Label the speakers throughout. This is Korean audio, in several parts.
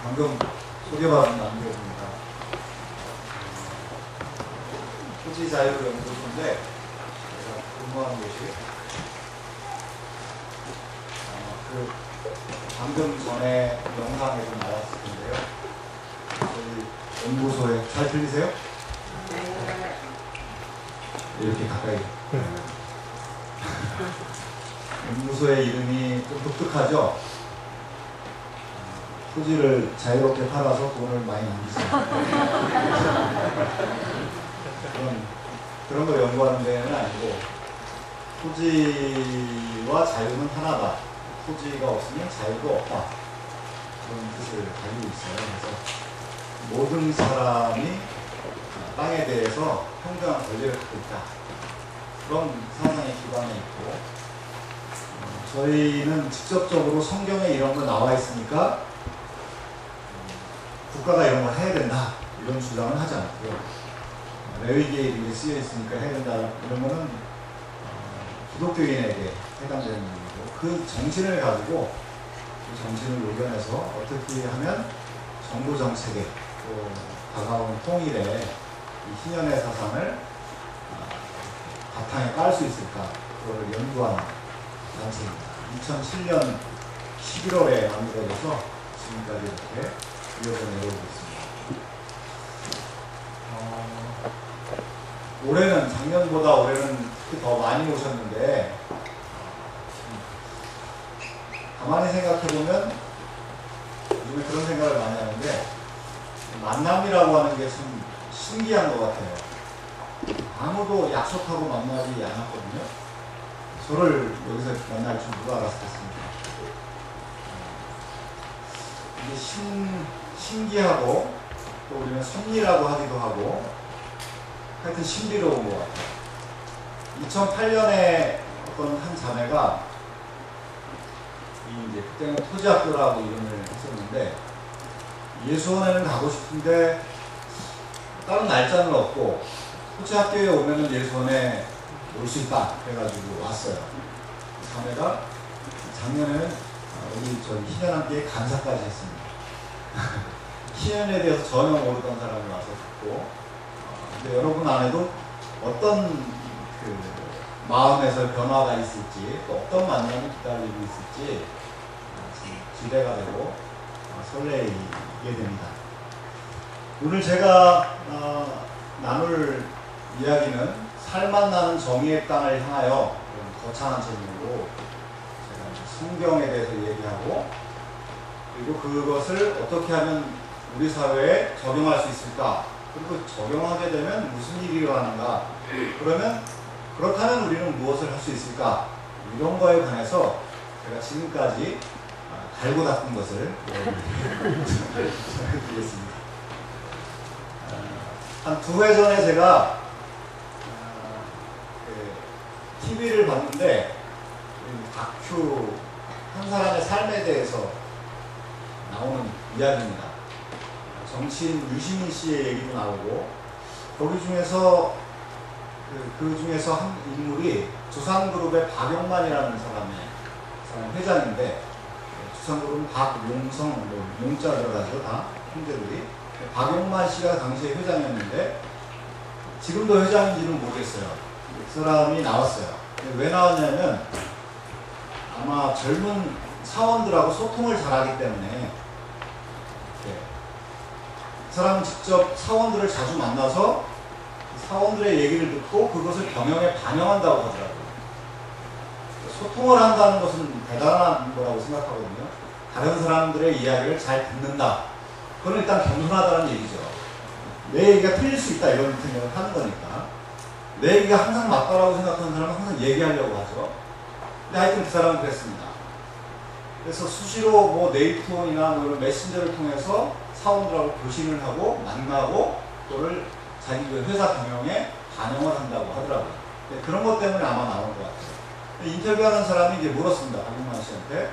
Speaker 1: 방금 소개받은 남녀입니다. 토지자유연구소인데 제가 근무한 곳이 그 방금 전에 영상에도 나왔을 텐데요. 저희 연구소에 잘 들리세요? 네. 이렇게 가까이. 연구소의 이름이 좀 독특하죠? 토지를 자유롭게 팔아서 돈을 많이 남기잖아요. 그런 걸 연구하는 데는 아니고, 토지와 자유는 하나다. 토지가 없으면 자유가 없다. 그런 뜻을 가지고 있어요. 그래서 모든 사람이 땅에 대해서 평등한 권리를 갖고 있다. 그런 사상에 기반에 있고, 저희는 직접적으로 성경에 이런 거 나와 있으니까 국가가 이런 걸 해야 된다, 이런 주장은 하지 않고요. 레위기에 이렇게 쓰여 있으니까 해야 된다, 이런 거는 기독교인에게 해당되는 일이고, 그 정신을 가지고 그 정신을 녹여내서 어떻게 하면 정부 정책에 또 다가온 통일에 이 희년의 사상을 바탕에 깔 수 있을까, 그걸 연구하는 단체입니다. 2007년 11월에 만들어져서 지금까지 이렇게 이어져 내려오고 있습니다. 올해는, 작년보다 올해는 특히 더 많이 오셨는데, 가만히 생각해보면 요즘에 그런 생각을 많이 하는데, 만남이라고 하는 게 참 신기한 것 같아요. 아무도 약속하고 만나지 않았거든요. 저를 여기서 만날 줄 누가 알았겠습니까? 이게 신기하고, 또 우리는 섭리라고 하기도 하고, 하여튼 신비로운 것 같아요. 2008년에 어떤 한 자매가, 이제 그때는 토지학교라고 이름을 했었는데, 예수원에는 가고 싶은데 다른 날짜는 없고 토지학교에 오면은 예수원에 올 수 있다 그래가지고 왔어요. 자매가 작년에는 우리 저희 희년함교회 간사까지 했습니다. 희년에 대해서 전혀 모르던 사람이 와서 듣고, 근데 여러분 안에도 어떤 그 마음에서 변화가 있을지, 또 어떤 만남이 기다리고 있을지 기대가 되고 설레게 됩니다. 오늘 제가 나눌 이야기는 살맛 나는 정의의 땅을 향하여, 거창한 제목으로 제가 성경에 대해서 얘기하고, 그리고 그것을 어떻게 하면 우리 사회에 적용할 수 있을까, 그리고 적용하게 되면 무슨 일이 일어나는가, 그렇다면 우리는 무엇을 할 수 있을까, 이런 거에 관해서 제가 지금까지 달고 닦은 것을 드리겠습니다. 한 2회 전에 제가 TV를 봤는데, 다큐 한 사람의 삶에 대해서 나오는 이야기입니다. 정치인 유시민 씨의 얘기도 나오고, 거기 중에서 그 중에서 한 인물이 두산그룹의 박용만이라는 사람 회장인데, 두산그룹은 박용성, 용자 들어가죠, 다 형제들이. 박용만 씨가 당시에 회장이었는데, 지금도 회장인지는 모르겠어요. 그 사람이 나왔어요. 왜 나왔냐면, 아마 젊은 사원들하고 소통을 잘하기 때문에, 그 사람은 직접 사원들을 자주 만나서 사원들의 얘기를 듣고 그것을 경영에 반영한다고 하더라고요. 소통을 한다는 것은 대단한 거라고 생각하거든요. 다른 사람들의 이야기를 잘 듣는다. 그건 일단 겸손하다는 얘기죠. 내 얘기가 틀릴 수 있다, 이런 생각을 하는 거니까. 내 얘기가 항상 맞다라고 생각하는 사람은 항상 얘기하려고 하죠. 근데 하여튼 그 사람은 그랬습니다. 그래서 수시로 뭐 네이트온이나 뭐 이런 메신저를 통해서 사원들하고 교신을 하고 만나고, 그거를 자기 회사 경영에 반영을 한다고 하더라고요. 그런 것 때문에 아마 나온 것 같아요. 인터뷰하는 사람이 이제 물었습니다, 박용만 씨한테.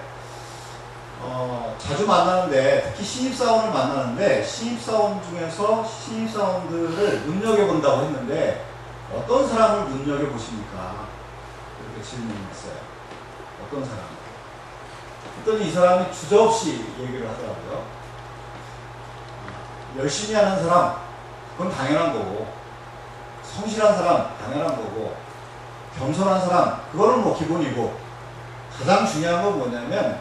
Speaker 1: 자주 만나는데, 특히 신입사원을 만나는데, 신입사원 중에서 신입사원들을 눈여겨본다고 했는데, 어떤 사람을 눈여겨보십니까? 이렇게 질문했어요. 어떤 사람? 그랬더니 이 사람이 주저없이 얘기를 하더라고요. 열심히 하는 사람, 그건 당연한 거고, 성실한 사람, 당연한 거고, 겸손한 사람, 그거는 뭐 기본이고, 가장 중요한 건 뭐냐면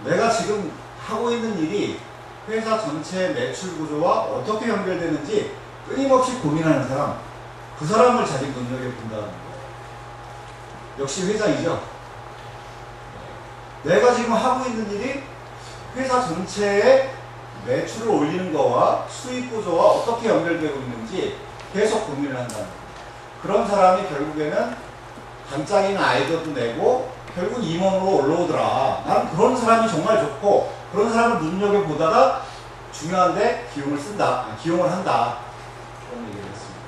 Speaker 1: 내가 지금 하고 있는 일이 회사 전체의 매출 구조와 어떻게 연결되는지 끊임없이 고민하는 사람, 그 사람을 자기 눈여겨본다는 거예요. 역시 회장이죠. 내가 지금 하고 있는 일이 회사 전체의 매출을 올리는 거와 수익 구조와 어떻게 연결되고 있는지 계속 고민을 한다는 거예요. 그런 사람이 결국에는 반짝이는 아이디어도 내고 결국 임원으로 올라오더라. 나는 그런 사람이 정말 좋고 그런 사람을 눈여겨보다가 중요한데 기용을 한다. 그런 얘기를 했습니다.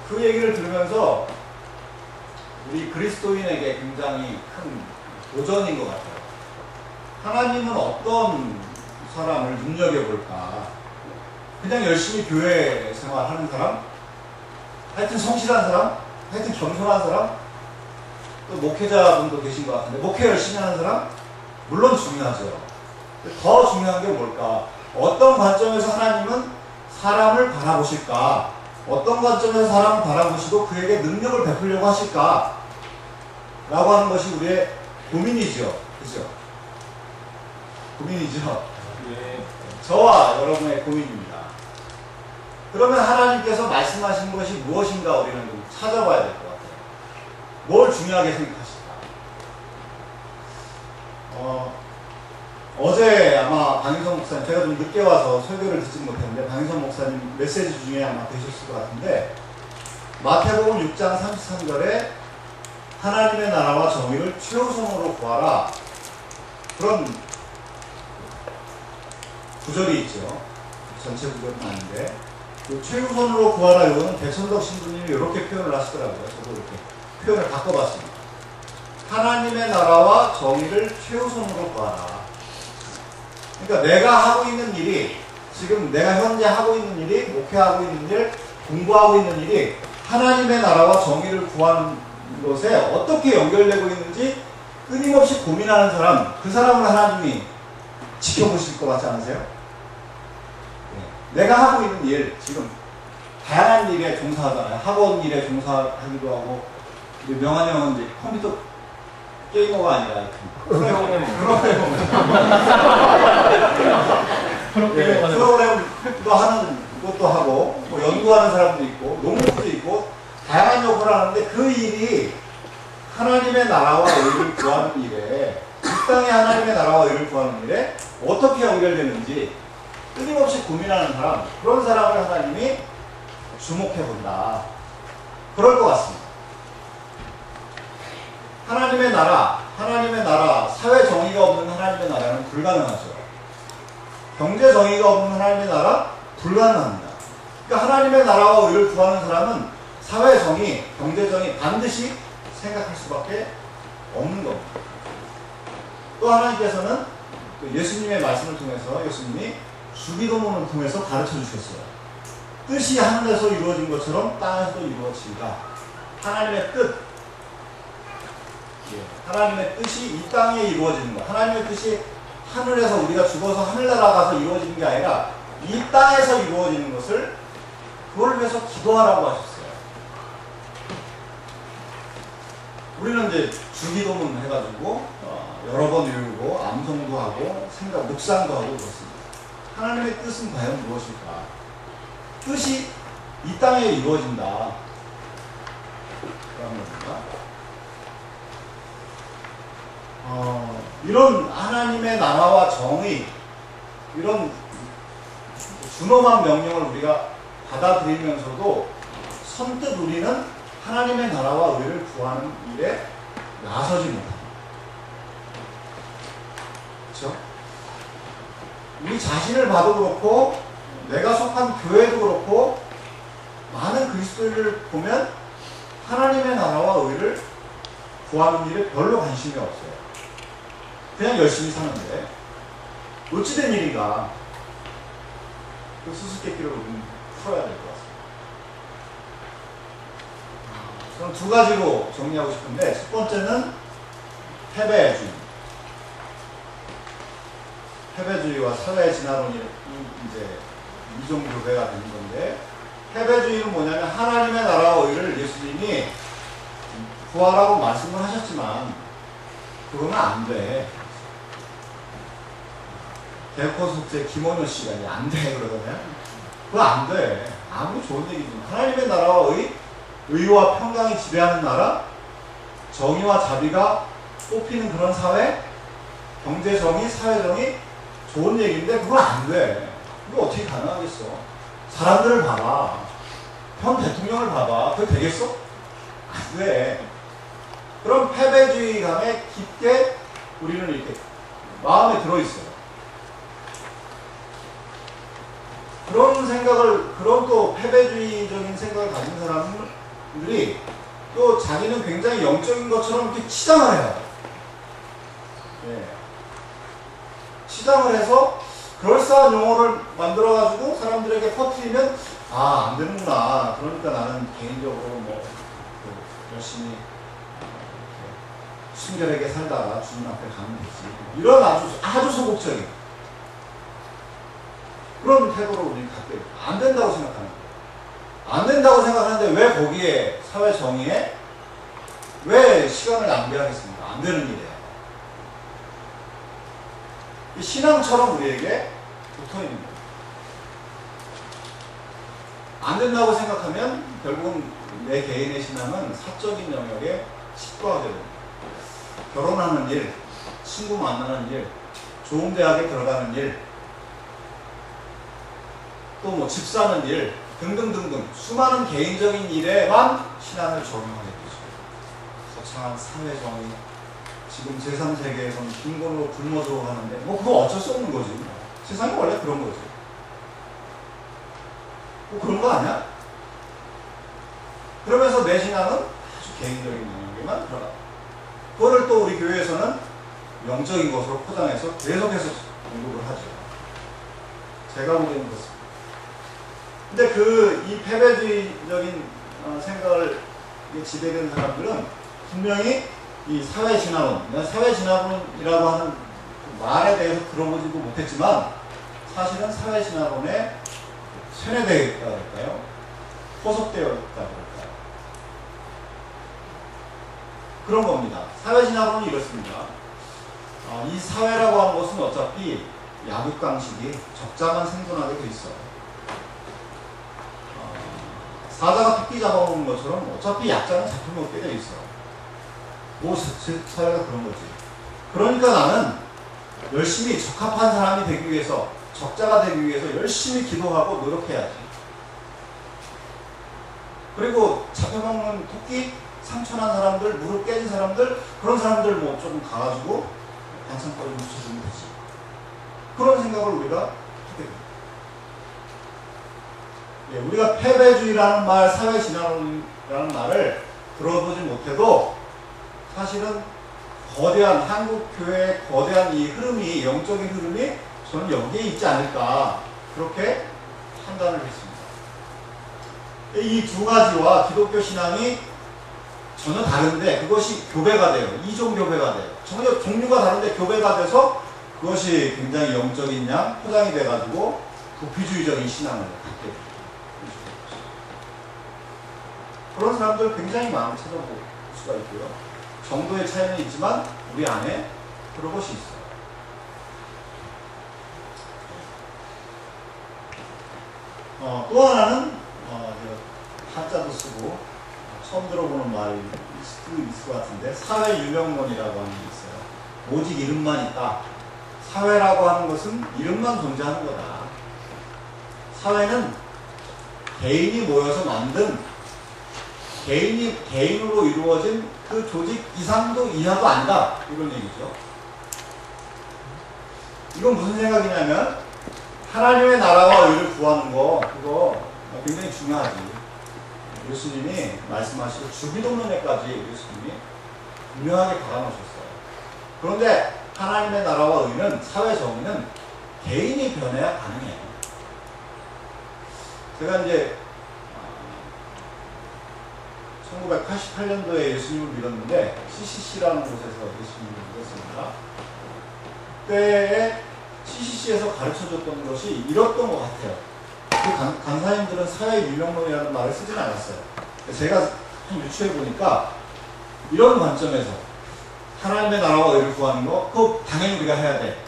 Speaker 1: 그 얘기를 들으면서 우리 그리스도인에게 굉장히 큰 도전인 것 같아요. 하나님은 어떤 사람을 눈여겨볼까? 그냥 열심히 교회 생활하는 사람? 하여튼 성실한 사람? 하여튼 겸손한 사람? 또 목회자분도 계신 것 같은데 목회 열심히 하는 사람? 물론 중요하죠. 더 중요한 게 뭘까? 어떤 관점에서 하나님은 사람을 바라보실까? 어떤 관점에서 사람을 바라보시고 그에게 능력을 베풀려고 하실까? 라고 하는 것이 우리의 고민이죠. 그죠? 고민이죠.
Speaker 2: 예.
Speaker 1: 저와 여러분의 고민입니다. 그러면 하나님께서 말씀하신 것이 무엇인가 우리는 좀 찾아봐야 될 것 같아요. 뭘 중요하게 생각하실까? 어제 아마 방인성 목사님, 제가 좀 늦게 와서 설교를 듣지 못했는데 방인성 목사님 메시지 중에 아마 되셨을 것 같은데 마태복음 6장 33절에 하나님의 나라와 정의를 최우선으로 구하라, 그런 구절이 있죠. 전체 구절은 아닌데 그 최우선으로 구하라, 이거는 백선덕 신부님이 이렇게 표현을 하시더라고요. 저도 이렇게 표현을 바꿔봤습니다. 하나님의 나라와 정의를 최우선으로 구하라. 그러니까 내가 하고 있는 일이, 지금 내가 현재 하고 있는 일이, 목회하고 있는 일, 공부하고 있는 일이 하나님의 나라와 정의를 구하는 것에 어떻게 연결되고 있는지 끊임없이 고민하는 사람, 그 사람을 하나님이 지켜보실 것 같지 않으세요? 내가 하고 있는 일, 지금 다양한 일에 종사하잖아요. 학원 일에 종사하기도 하고, 명한이 형은 이제 컴퓨터 게이머가 아니라 프로그램도 하는 것도 하고, 뭐 연구하는 사람도 있고, 농부도 있고, 다양한 역할을 하는데 그 일이 하나님의 나라와 의를 구하는 일에, 이 땅에 하나님의 나라와 의를 구하는 일에 어떻게 연결되는지 끊임없이 고민하는 사람, 그런 사람을 하나님이 주목해본다. 그럴 것 같습니다. 하나님의 나라, 사회 정의가 없는 하나님의 나라는 불가능하죠. 경제 정의가 없는 하나님의 나라, 불가능합니다. 그러니까 하나님의 나라와 의를 구하는 사람은 사회 정의, 경제 정의 반드시 생각할 수밖에 없는 겁니다. 또 하나님께서는 예수님의 말씀을 통해서, 예수님이 주기도문을 통해서 가르쳐 주셨어요. 뜻이 하늘에서 이루어진 것처럼 땅에서도 이루어지리라. 하나님의 뜻, 하나님의 뜻이 이 땅에 이루어지는 것, 하나님의 뜻이 하늘에서 우리가 죽어서 하늘나라 가서 이루어지는 게 아니라 이 땅에서 이루어지는 것을, 그걸 위해서 기도하라고 하셨어요. 우리는 이제 주기도문 해가지고 여러 번 외우고 암송도 하고 묵상도 하고 그렇습니다. 하나님의 뜻은 과연 무엇일까? 뜻이 이 땅에 이루어진다. 그런 겁니다. 이런 하나님의 나라와 정의, 이런 준엄한 명령을 우리가 받아들이면서도 선뜻 우리는 하나님의 나라와 의를 구하는 일에 나서지 못합니다. 그렇죠? 우리 자신을 봐도 그렇고 내가 속한 교회도 그렇고 많은 그리스도인을 보면 하나님의 나라와 의를 구하는 일에 별로 관심이 없어요. 그냥 열심히 사는데 어찌된 일인가, 그 수수께끼를 우리는 풀어야 될 것 같습니다. 저는 두 가지로 정리하고 싶은데, 첫 번째는 패배주의. 패배주의와 사회 진화론이 이제 이종 교배가 되는 건데, 패배주의는 뭐냐면 하나님의 나라와 의를 예수님이 구하라고 말씀을 하셨지만 그거는 안 돼. 개코 속죄 김원효 씨가 이제 안 돼 그러잖아요. 그거 안 돼. 아무리 좋은 얘기지만 하나님의 나라와 의와 평강이 지배하는 나라, 정의와 자비가 뽑히는 그런 사회, 경제정의, 사회정의 좋은 얘기인데 그건 안 돼. 이거 어떻게 가능하겠어? 사람들을 봐봐. 현 대통령을 봐봐. 그게 되겠어? 안 돼. 그럼 패배주의 감에 깊게 우리는 이렇게 마음에 들어있어요. 그런 또 패배주의적인 생각을 가진 사람들이 또 자기는 굉장히 영적인 것처럼 이렇게 치장을 해요. 예. 치장을 해서 그럴싸한 용어를 만들어가지고 사람들에게 퍼뜨리면 안 되는구나. 그러니까 나는 개인적으로 열심히 순결하게 살다가 주님 앞에 가면 되지. 이런 아주 소극적인 그런 태도로 우리는 갖게 돼요. 안 된다고 생각하는 거예요. 안 된다고 생각하는데 왜 거기에 사회 정의에 왜 시간을 낭비하겠습니까? 안 되는 일이에요. 신앙처럼 우리에게 붙어 있는 거예요. 안 된다고 생각하면 결국은 내 개인의 신앙은 사적인 영역에 식도하게 됩니다. 결혼하는 일, 친구 만나는 일, 좋은 대학에 들어가는 일, 또 집 사는 일 등등등등 수많은 개인적인 일에만 신앙을 적용하게 되죠. 거창한 사회정의, 지금 제3세계에서는 빈곤으로 굶어서 하는데 그거 어쩔 수 없는 거지. 세상이 원래 그런 거지. 그런 거 아니야? 그러면서 내 신앙은 아주 개인적인 영역에만 들어가. 그거를 또 우리 교회에서는 영적인 것으로 포장해서 계속해서 공급을 하죠. 제가 보기에는 그렇습니다. 근데 이 패배주의적인 생각을 지배된 사람들은 분명히 이 사회진화론이라고 하는 말에 대해서 들어보지도 못했지만 사실은 사회진화론에 세뇌되어 있다고 할까요? 포섭되어 있다고 할까요? 그런 겁니다. 사회진화론은 이렇습니다. 이 사회라고 하는 것은 어차피 약육강식이 적자만 생존하게 돼 있어요. 사자가 토끼 잡아먹는 것처럼 어차피 약자는 잡혀먹게 돼 있어. 사회가 그런 거지. 그러니까 나는 열심히 적합한 사람이 되기 위해서, 적자가 되기 위해서 열심히 기도하고 노력해야지. 그리고 잡혀먹는 토끼, 상처난 사람들, 무릎 깨진 사람들, 그런 사람들 조금 가가지고 반찬거리 좀 붙여주면 되지. 그런 생각을 우리가 하게 됩니다. 예, 우리가 패배주의라는 말, 사회진화론이라는 말을 들어보지 못해도 사실은 거대한 한국교회의 거대한 이 흐름이, 영적인 흐름이 저는 여기에 있지 않을까 그렇게 판단을 했습니다. 이 두 가지와 기독교 신앙이 전혀 다른데 그것이 교배가 돼요. 이종 교배가 돼요. 전혀 종류가 다른데 교배가 돼서 그것이 굉장히 영적인 양 포장이 돼가지고 부피주의적인 신앙을 갖게 돼요. 그런 사람들 굉장히 많이 찾아볼 수가 있고요. 정도의 차이는 있지만 우리 안에 그런 것이 있어요. 또 하나는 한자도 쓰고 처음 들어보는 말이 수도 있을 것 같은데 사회 유명론이라고 하는 게 있어요. 오직 이름만 있다. 사회라고 하는 것은 이름만 존재하는 거다. 사회는 개인이 모여서 만든 개인으로 이루어진 그 조직 이상도 이하도 아니다. 이런 얘기죠. 이건 무슨 생각이냐면 하나님의 나라와 의를 구하는 거 그거 굉장히 중요하지. 예수님이 말씀하시고 주기도문에까지 예수님이 분명하게 박아놓으셨어요. 그런데 하나님의 나라와 의는 사회 정의는 개인이 변해야 가능해요. 제가 이제 1988년도에 예수님을 믿었는데 CCC라는 곳에서 예수님을 믿었습니다. 그때에 CCC CC에서 가르쳐줬던 것이 이렇던 것 같아요. 그 강사님들은 사회 유명론이라는 말을 쓰진 않았어요. 제가 좀 유추해 보니까 이런 관점에서 하나님의 나라와 의를 구하는 거, 그거 당연히 우리가 해야 돼.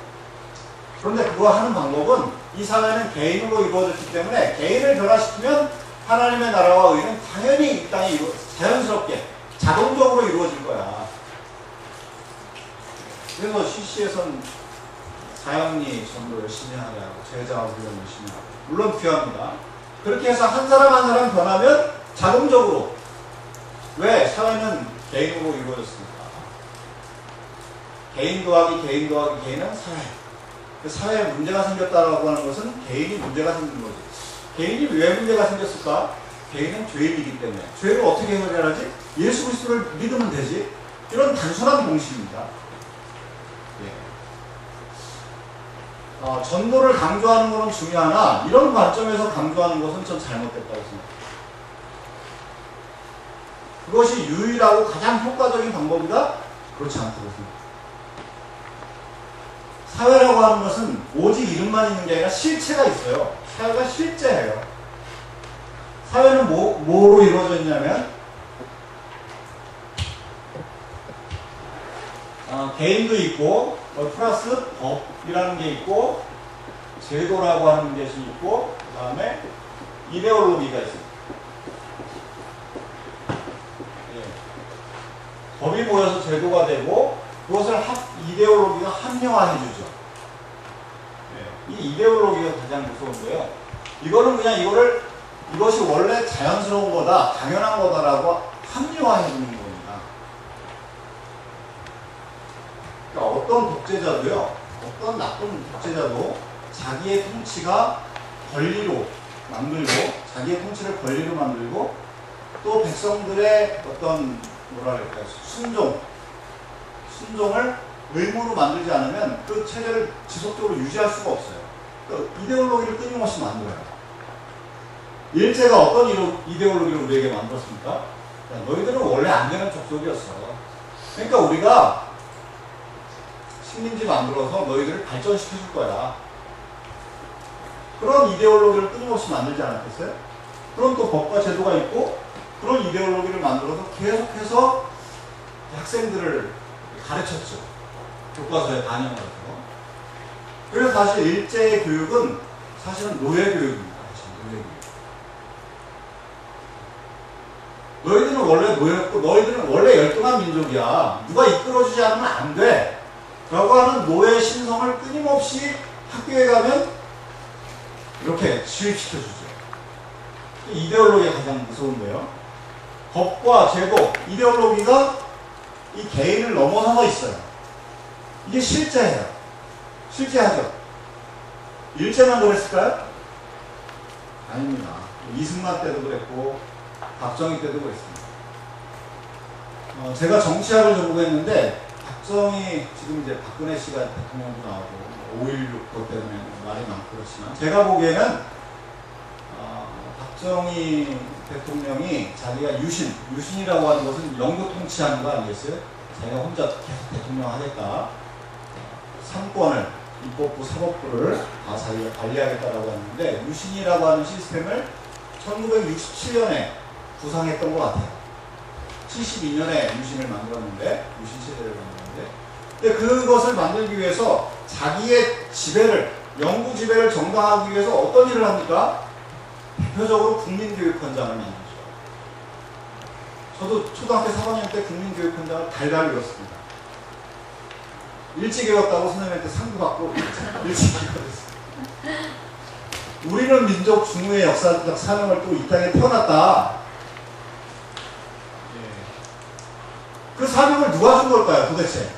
Speaker 1: 그런데 그거 하는 방법은 이 사회는 개인으로 이루어졌기 때문에 개인을 변화시키면 하나님의 나라와 의는 당연히 이 땅에 자연스럽게 자동적으로 이루어질 거야. 그래서 CC에선 사형리 전도 열심히 하냐고, 제자 훈련 열심히 하고, 물론 필요합니다. 그렇게 해서 한 사람 한 사람 변하면 자동적으로, 왜? 사회는 개인으로 이루어졌습니다. 개인 더하기 개인은 사회. 그 사회에 문제가 생겼다라고 하는 것은 개인이 문제가 생긴 거지. 개인이 왜 문제가 생겼을까? 개인은 죄인이기 때문에. 죄를 어떻게 해결하지? 예수 그리스도를 믿으면 되지. 이런 단순한 공식입니다. 전도를 강조하는 것은 중요하나 이런 관점에서 강조하는 것은 좀 잘못됐다고 생각합니다. 그것이 유일하고 가장 효과적인 방법이다? 그렇지 않다고 생각합니다. 사회라고 하는 것은 오직 이름만 있는 게 아니라 실체가 있어요. 사회가 실제예요. 사회는 뭐로 이루어져 있냐면 개인도 있고 플러스 법이라는 게 있고 제도라고 하는 것이 있고 그 다음에 이데올로기가 있습니다. 법이 모여서 제도가 되고 그것을 이데올로기가 합리화해주죠. 이 이데올로기가 가장 무서운데요. 이거는 그냥 이것이 원래 자연스러운 거다, 당연한 거다라고 합리화해주는 겁니다. 그러니까 어떤 독재자도요, 어떤 나쁜 독재자도 자기의 통치가 권리로 만들고, 자기의 통치를 권리로 만들고, 또 백성들의 어떤 뭐랄까요, 순종을 의무로 만들지 않으면 그 체제를 지속적으로 유지할 수가 없어요. 그러니까 이데올로기를 끊임없이 만들어요. 일제가 어떤 이데올로기를 우리에게 만들었습니까? 너희들은 원래 안 되는 족속이었어. 그러니까 우리가 식민지 만들어서 너희들을 발전시켜줄 거야. 그런 이데올로기를 끊임없이 만들지 않았겠어요? 그럼 또 법과 제도가 있고 그런 이데올로기를 만들어서 계속해서 학생들을 가르쳤죠. 교과서에 반영을 해서. 그래서 사실 일제의 교육은 사실은 노예교육입니다. 노예교육. 너희들은 원래 노예였고 너희들은 원래 열등한 민족이야. 누가 이끌어주지 않으면 안 돼. 라고 하는 노예 신성을 끊임없이 학교에 가면 이렇게 주입시켜주죠. 이데올로기가 가장 무서운데요. 법과 제도, 이데올로기가 이 개인을 넘어서서 있어요. 이게 실제예요. 실제하죠. 일제만 그랬을까요? 아닙니다. 이승만 때도 그랬고 박정희 때도 그랬습니다. 제가 정치학을 전공했는데 박정희, 지금 이제 박근혜 씨가 대통령도 나오고 5.16 그것 때문에 말이 많고 그렇지만 제가 보기에는 박정희 대통령이 자기가 유신이라고 하는 것은 영구 통치하는 거 아니겠어요? 자기가 혼자 계속 대통령 하겠다. 삼권을, 입법부, 사법부를 다 자기가 관리하겠다라고 했는데 유신이라고 하는 시스템을 1967년에 구상했던 것 같아요. 72년에 유신을 만들었는데, 유신 체제를 만들었는데, 근데 그것을 만들기 위해서 자기의 지배를, 영구 지배를 정당화하기 위해서 어떤 일을 합니까? 대표적으로 국민교육헌장을 만들죠. 저도 초등학교 3학년 때 국민교육헌장을 달달 외웠습니다. 일찍 외웠다고 선생님한테 상도 받고 일찍 외웠어요. 우리는 민족 중후의 역사적 사명을 또 이 땅에 태어났다. 그 사명을 누가 준 걸까요, 도대체?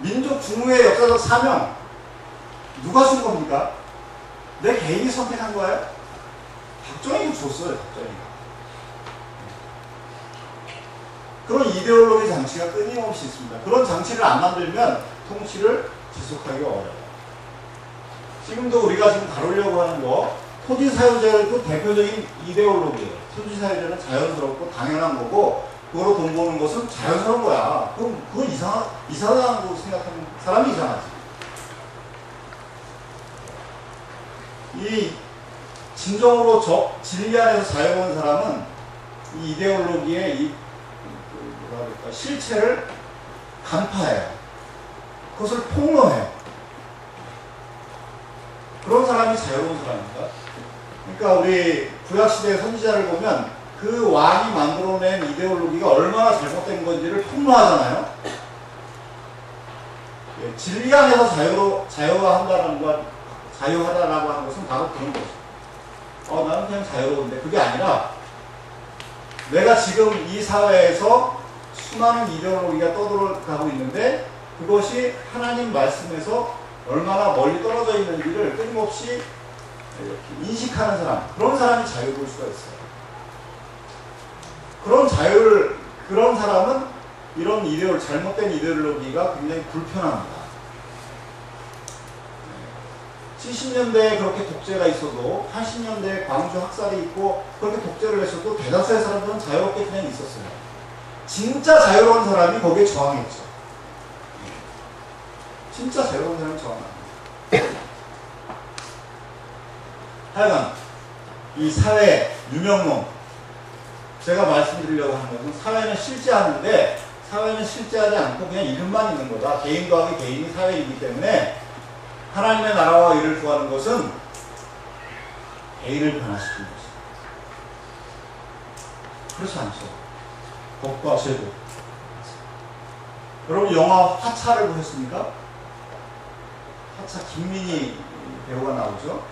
Speaker 1: 민족 중후의 역사적 사명 누가 준 겁니까? 내 개인이 선택한 거예요? 박정희가 줬어요, 박정희가. 그런 이데올로기 장치가 끊임없이 있습니다. 그런 장치를 안 만들면 통치를 지속하기가 어려워요. 지금도 우리가 지금 다루려고 하는 거, 토지사유제도 대표적인 이데올로기예요. 토지사유제는 자연스럽고 당연한 거고, 그거로 돈 버는 것은 자연스러운 거야. 그건 이상하다고 생각하는 사람이 이상하지. 이 진정으로 진리 안에서 자유로운 사람은 이 이데올로기의 뭐라 그럴까, 실체를 간파해요. 그것을 폭로해요. 그런 사람이 자유로운 사람입니다. 그러니까 우리 구약시대의 선지자를 보면 그 왕이 만들어낸 이데올로기가 얼마나 잘못된 건지를 폭로하잖아요. 예, 진리 안에서 자유하다라고 하는 것은 바로 그런 거죠. 나는 그냥 자유로운데, 그게 아니라 내가 지금 이 사회에서 수많은 이데올로기가 떠들어가고 있는데 그것이 하나님 말씀에서 얼마나 멀리 떨어져 있는지를 끊임없이 인식하는 사람, 그런 사람이 자유로울 수가 있어요. 그런 사람은 이런 잘못된 이데올로기가 굉장히 불편합니다. 70년대에 그렇게 독재가 있어도, 80년대에 광주 학살이 있고 그렇게 독재를 했어도 대다수의 사람들은 자유롭게 그냥 있었어요. 진짜 자유로운 사람이 거기에 저항했죠. 진짜 자유로운 사람이 저항합니다. 하여간 이 사회 유명론, 제가 말씀드리려고 하는 것은 사회는 실제하는데, 사회는 실제하지 않고 그냥 이름만 있는 거다. 개인 더하기 개인이 사회이기 때문에 하나님의 나라와 의를 구하는 것은 개인을 변화시키는 것입니다. 그렇지 않죠. 법과 제도. 여러분 영화 화차를 보셨습니까? 화차, 김민희 배우가 나오죠.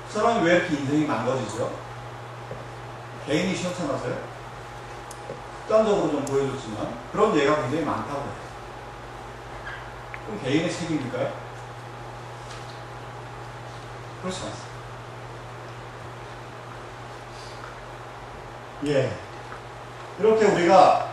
Speaker 1: 그 사람이 왜 이렇게 인생이 망가지죠? 개인이 시원찮아서요? 극단적으로 좀 보여줬지만 그런 예가 굉장히 많다고 해요. 그럼 개인의 책임일까요? 그렇지 않습니다. 예. 이렇게 우리가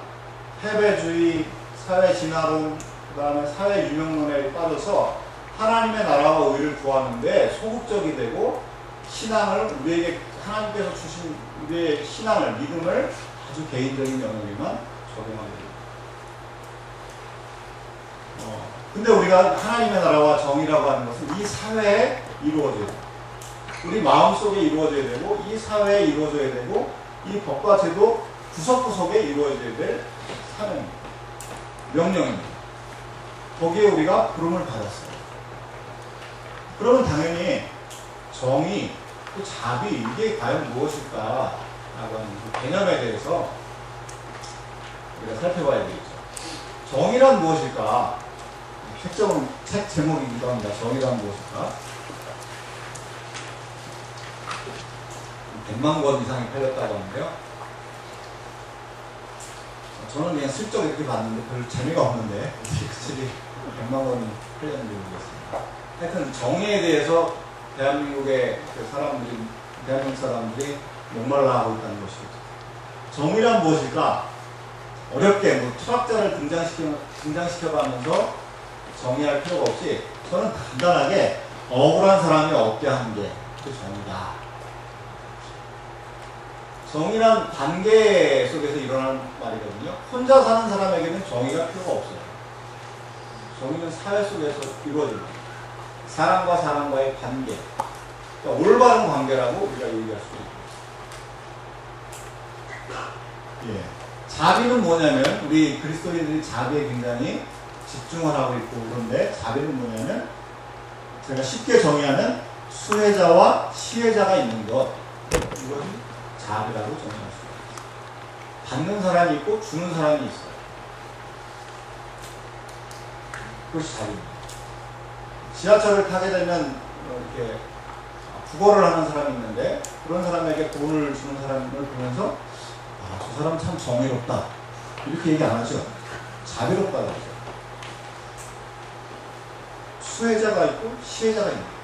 Speaker 1: 패배주의, 사회 진화론, 그 다음에 사회 유명론에 빠져서 하나님의 나라와 의를 구하는데 소극적이 되고, 신앙을 우리에게 하나님께서 주신 우리의 신앙을, 믿음을 아주 개인적인 영역에만 적용하게 됩니다. 근데 우리가 하나님의 나라와 정의라고 하는 것은 이 사회에 이루어져야 돼요. 우리 마음속에 이루어져야 되고, 이 사회에 이루어져야 되고, 이 법과 제도 구석구석에 이루어져야 될 사명입니다. 명령입니다. 거기에 우리가 부름을 받았어요. 그러면 당연히 정의, 또 자비, 이게 과연 무엇일까 라고 하는 그 개념에 대해서 우리가 살펴봐야 되겠죠. 정의란 무엇일까? 책 제목이기도 합니다. 정의란 무엇일까? 100만 권 이상이 팔렸다고 하는데요. 저는 그냥 슬쩍 이렇게 봤는데 별 재미가 없는데 어떻게 그 책이 100만 권이 팔렸는지 모르겠습니다. 하여튼 정의에 대해서 대한민국의 대한민국 사람들이 목말라 하고 있다는 것이죠. 정의란 무엇일까? 어렵게 철학자를 등장시켜가면서 정의할 필요가 없이 저는 간단하게 억울한 사람이 없게 하는 게 그 정의다. 정의란 관계 속에서 일어나는 말이거든요. 혼자 사는 사람에게는 정의가 필요가 없어요. 정의는 사회 속에서 이루어집니다. 사람과 사람과의 관계, 그러니까 올바른 관계라고 우리가 얘기할 수 있습니다. 예. 자비는 뭐냐면, 우리 그리스도인들이 자비에 굉장히 집중을 하고 있고, 그런데 자비는 뭐냐면 제가 쉽게 정의하면 수혜자와 시혜자가 있는 것, 이것이 자비라고 정의할 수 있어요. 받는 사람이 있고 주는 사람이 있어요. 그것이 자비입니다. 지하철을 타게 되면 이렇게 국어를 하는 사람이 있는데, 그런 사람에게 돈을 주는 사람을 보면서 저 사람 참 정의롭다, 이렇게 얘기 안 하죠. 자비롭다고 하죠. 수혜자가 있고 시혜자가 있는.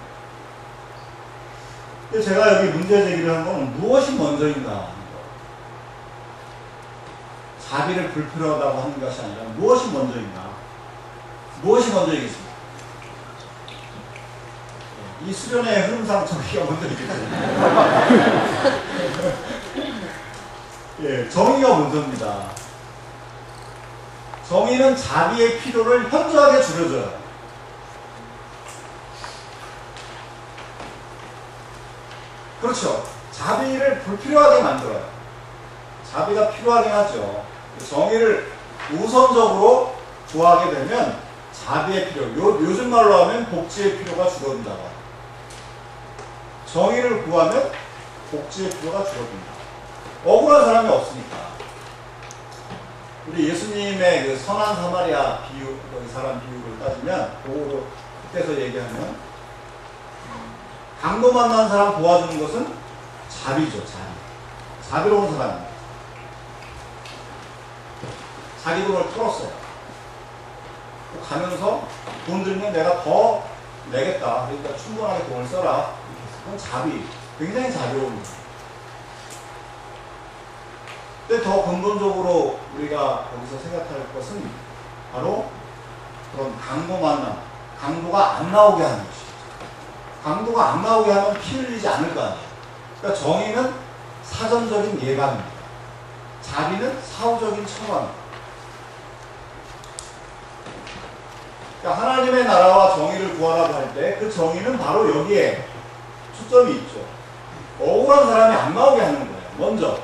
Speaker 1: 근데 제가 여기 문제 제기를 한 건 무엇이 먼저인가? 자비를 불필요하다고 하는 것이 아니라 무엇이 먼저인가? 무엇이 먼저이겠습니까? 이 수련의 흐름상 정의가 먼저이겠죠. 예, 정의가 먼저입니다. 정의는 자비의 필요를 현저하게 줄여줘요. 그렇죠. 자비를 불필요하게 만들어요. 자비가 필요하긴 하죠. 정의를 우선적으로 구하게 되면 자비의 필요, 요즘 말로 하면 복지의 필요가 줄어든다고 합니다. 정의를 구하면 복지의 필요가 줄어든다. 억울한 사람이 없으니까. 우리 예수님의 그 선한 사마리아 비유, 그 사람 비유를 따지면, 그거로 그때서 얘기하면, 강도 만난 사람 도와주는 것은 자비죠, 자비. 자비로운 사람입니다. 자기 돈을 털었어요. 가면서 돈 들면 내가 더 내겠다. 그러니까 충분하게 돈을 써라. 그건 자비. 굉장히 자비로운 거예요. 근데 더 근본적으로 우리가 거기서 생각할 것은 바로 그런 강도 만남, 강도가 안 나오게 하는 것이죠. 강도가 안 나오게 하면 피 흘리지 않을 거 아니에요. 그러니까 정의는 사전적인 예방입니다. 자비는 사후적인 처방입니다. 그러니까 하나님의 나라와 정의를 구하라고 할 때 그 정의는 바로 여기에 초점이 있죠. 억울한 사람이 안 나오게 하는 거예요. 먼저.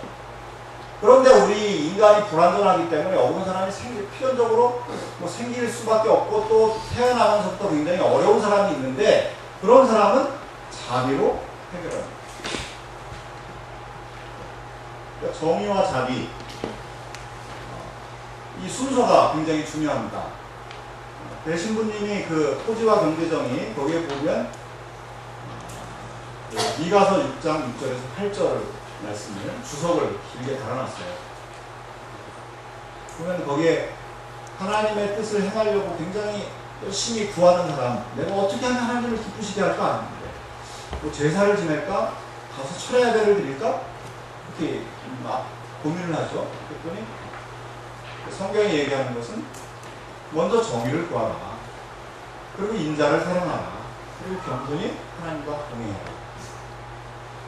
Speaker 1: 그런데 우리 인간이 불완전하기 때문에 억울한 사람이 필연적으로 생길 수밖에 없고 또 태어나면서부터 굉장히 어려운 사람이 있는데 그런 사람은 자비로 해결합니다. 그러니까 정의와 자비, 이 순서가 굉장히 중요합니다. 배신부님이 그 토지와 경제정의 거기에 보면 미가서 6장 6절에서 8절 말씀을 주석을 길게 달아놨어요. 보면 거기에 하나님의 뜻을 행하려고 굉장히 열심히 구하는 사람, 내가 어떻게 하면 하나님을 기쁘시게 할까 하는데 뭐 제사를 지낼까? 가서 철야 예배를 드릴까? 이렇게 막 고민을 하죠. 그랬더니 성경이 얘기하는 것은 먼저 정의를 구하라. 그리고 인자를 사랑하라. 그리고 겸손히 하나님과 동행하라.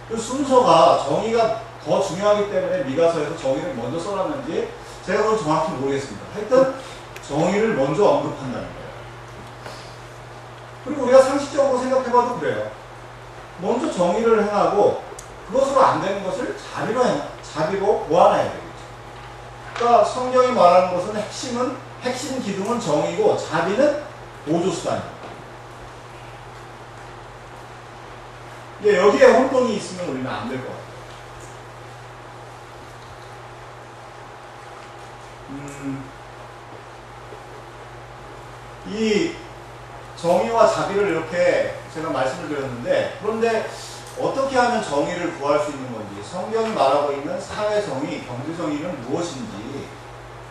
Speaker 1: 그 순서가 정의가 더 중요하기 때문에 미가서에서 정의를 먼저 써놨는지 제가 그건 정확히 모르겠습니다. 하여튼 정의를 먼저 언급한다는 거예요. 그리고 우리가 상식적으로 생각해봐도 그래요. 먼저 정의를 행하고 그것으로 안 되는 것을 자비로 보완해야 되겠죠. 그러니까 성경이 말하는 것은 핵심 기둥은 정의고 자비는 보조수단입니다. 근데 여기에 혼동이 있으면 우리는 안 될 것 같아요. 이 정의와 자비를 이렇게 제가 말씀을 드렸는데 그런데 어떻게 하면 정의를 구할 수 있는 건지 성경이 말하고 있는 사회 정의, 경제 정의는 무엇인지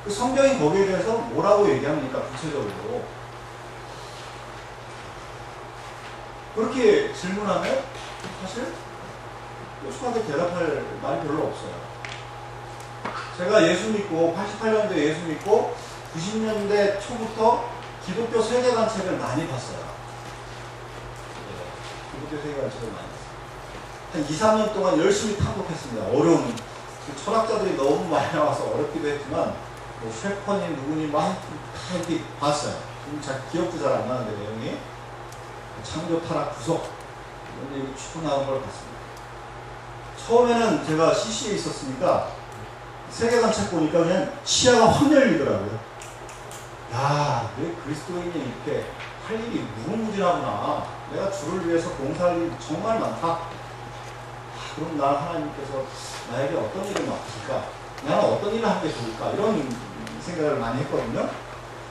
Speaker 1: 그 성경이 거기에 대해서 뭐라고 얘기합니까? 구체적으로 그렇게 질문하면 사실 뾰족하게 대답할 말이 별로 없어요. 제가 예수 믿고 88년도에 예수 믿고 90년대 초부터 기독교 세계관 책을 많이 봤어요. 기독교 세계관 책을 많이 봤어요. 한 2, 3년 동안 열심히 탐독했습니다. 어려운 철학자들이 너무 많이 나와서 어렵기도 했지만 뭐 쉐퍼님 누구님 막 다 이렇게 봤어요. 잘 기억도 잘 안 나는데 내용이 창조 타락 구속 이런 얘기 쭉 나온 걸 봤습니다. 처음에는 제가 CC에 있었으니까 세계관 책 보니까 그냥 시야가 확 열리더라고요. 야, 왜 그리스도인이 이렇게 할 일이 무궁무진하구나. 내가 주를 위해서 봉사할 일이 정말 많다. 그럼 나 하나님께서 나에게 어떤 일을 맡기실까? 나는 어떤 일을 하는 게 좋을까? 이런 생각을 많이 했거든요.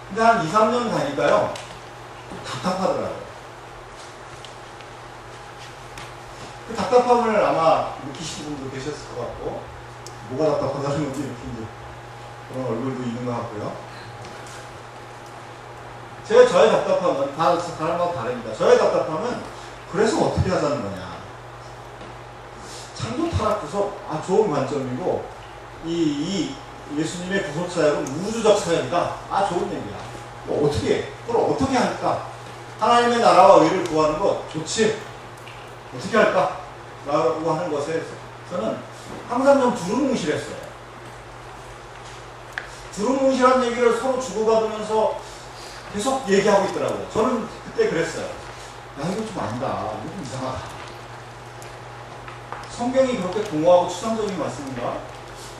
Speaker 1: 근데 한 2, 3년 가니까요. 답답하더라고요. 그 답답함을 아마 느끼시는 분도 계셨을 것 같고 뭐가 답답하다는 건지 이렇게 이제 그런 얼굴도 있는 것 같고요. 저의 답답함은 사람마다 다릅니다. 저의 답답함은 그래서 어떻게 하자는 거냐. 창조 타락 구속 좋은 관점이고 이 예수님의 구속 사역은 우주적 사역이다. 좋은 얘기야. 그걸 어떻게 할까? 하나님의 나라와 의를 구하는 것 좋지. 어떻게 할까? 라고 하는 것에서는 항상 좀 두루뭉실했어요. 두루뭉실한 얘기를 서로 주고받으면서 계속 얘기하고 있더라고요. 저는 그때 그랬어요. 야, 이거 좀 아니다. 이거 좀 이상하다. 성경이 그렇게 공허하고 추상적인 말씀인가?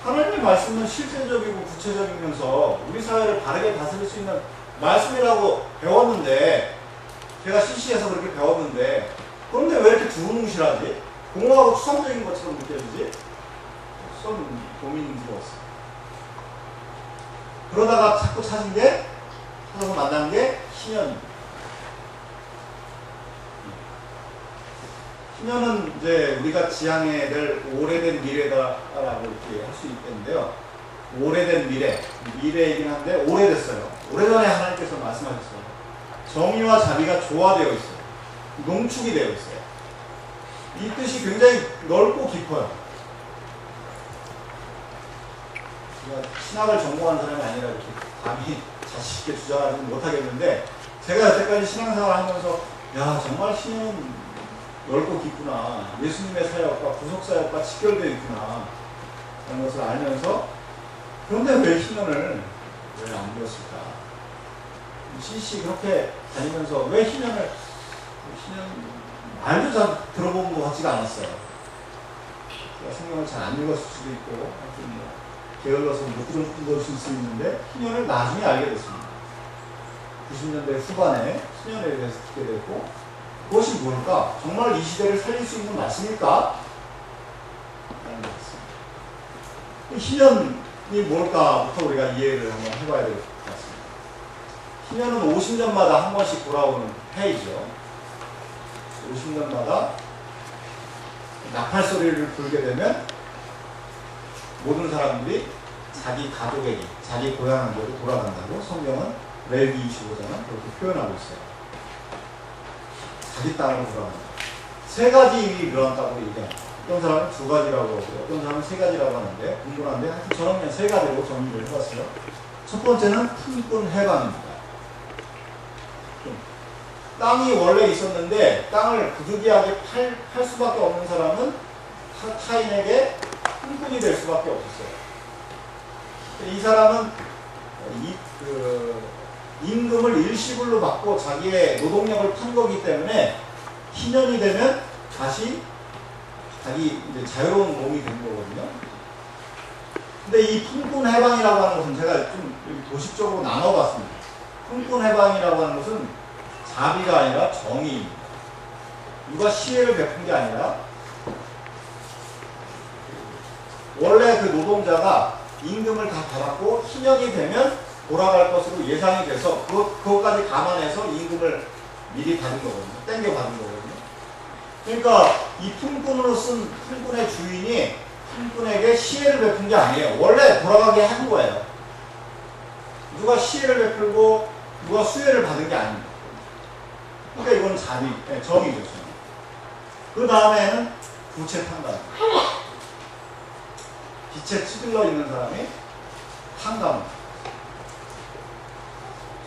Speaker 1: 하나님의 말씀은 실제적이고 구체적이면서 우리 사회를 바르게 다스릴 수 있는 말씀이라고 배웠는데, 제가 CC에서 그렇게 배웠는데, 그런데 왜 이렇게 두루뭉실하지? 공허하고 추상적인 것처럼 느껴지지? 좀 고민스러웠어요. 그러다가 자꾸 찾아서 만난 게 신현입니다. 신현은 이제 우리가 지향해야 될 오래된 미래다라고 이렇게 할 수 있겠는데요. 오래된 미래이긴 한데 오래됐어요. 오래전에 하나님께서 말씀하셨어요. 정의와 자비가 조화되어 있어요. 농축이 되어 있어요. 이 뜻이 굉장히 넓고 깊어요. 제가 신학을 전공한 사람이 아니라 이렇게 감히 자신 있게 주장하지는 못하겠는데, 제가 여태까지 신앙생활 하면서 야, 정말 신은 넓고 깊구나, 예수님의 사역과 구속사역과 직결되어 있구나 라는 것을 알면서, 그런데 왜 희년을 왜 안 배웠을까? CC 그렇게 다니면서 왜 희년 말도 잘 들어본 것 같지가 않았어요. 제가 성경을 잘 안 읽었을 수도 있고 하여튼 뭐 게을러서 못 읽었을 수 있는데, 희년을 나중에 알게 됐습니다. 90년대 후반에 희년에 대해서 듣게 됐고, 그것이 뭘까? 정말 이 시대를 살릴 수 있는 말씀일까? 라는 것입니다. 희년이 뭘까부터 우리가 이해를 한번 해봐야 될 것 같습니다. 희년은 50년마다 한 번씩 돌아오는 해이죠. 50년마다 나팔 소리를 불게 되면 모든 사람들이 자기 가족에게, 자기 고향으로 돌아간다고 성경은 레위기 25장은 그렇게 표현하고 있어요. 자기 땅으로 돌아간다. 세 가지 일이 일어났다고 얘기합니다. 어떤 사람은 두 가지라고 하고, 어떤 사람은 세 가지라고 하는데, 궁금한데, 하여튼 저는 그냥 세 가지로 정리를 해봤어요. 첫 번째는 품꾼 해방입니다. 땅이 원래 있었는데 땅을 부득이하게 팔 수밖에 없는 사람은 타인에게 품꾼이 될 수밖에 없었어요. 이 사람은 임금을 일시불로 받고 자기의 노동력을 판 거기 때문에 희년이 되면 다시 자기 이제 자유로운 몸이 되는 거거든요. 근데 이 품꾼 해방이라고 하는 것은 제가 좀 도식적으로 나눠봤습니다. 품꾼 해방이라고 하는 것은 자비가 아니라 정의입니다. 누가 시혜를 베푼 게 아니라, 원래 그 노동자가 임금을 다 받았고 희년이 되면 돌아갈 것으로 예상이 돼서 그것까지 감안해서 임금을 미리 받은 거거든요. 땡겨 받은 거거든요. 그러니까 이 품꾼으로 쓴 품꾼의 주인이 품꾼에게 시혜를 베푼 게 아니에요. 원래 돌아가게 한 거예요. 누가 시혜를 베풀고 누가 수혜를 받은 게 아닙니다. 그러니까 이건 자비, 정의죠. 그 다음에는 부채 탕감. 빛에 찌들러 있는 사람이 탕감.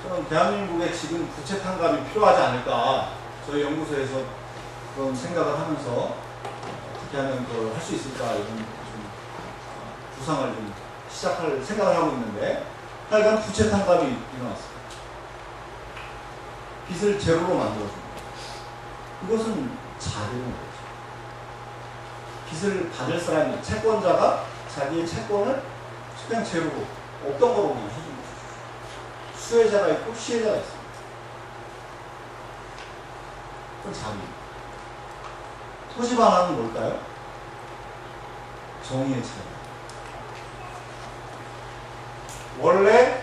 Speaker 1: 저는 대한민국에 지금 부채 탕감이 필요하지 않을까, 저희 연구소에서 그런 생각을 하면서 어떻게 하면 그걸 할 수 있을까, 이런 좀 구상을 좀 시작할 생각을 하고 있는데, 하여간 부채 탕감이 일어났습니다. 빚을 제로로 만들어줍니다. 이것은 자비로운 거죠. 빚을 받을 사람이, 채권자가 자기의 채권을 그냥 제로로, 없던 거로 그냥 해줍니다. 수혜자가 있고 시혜자가 있습니다. 그건 자비입니다. 토지 반환은 뭘까요? 정의의 차이. 원래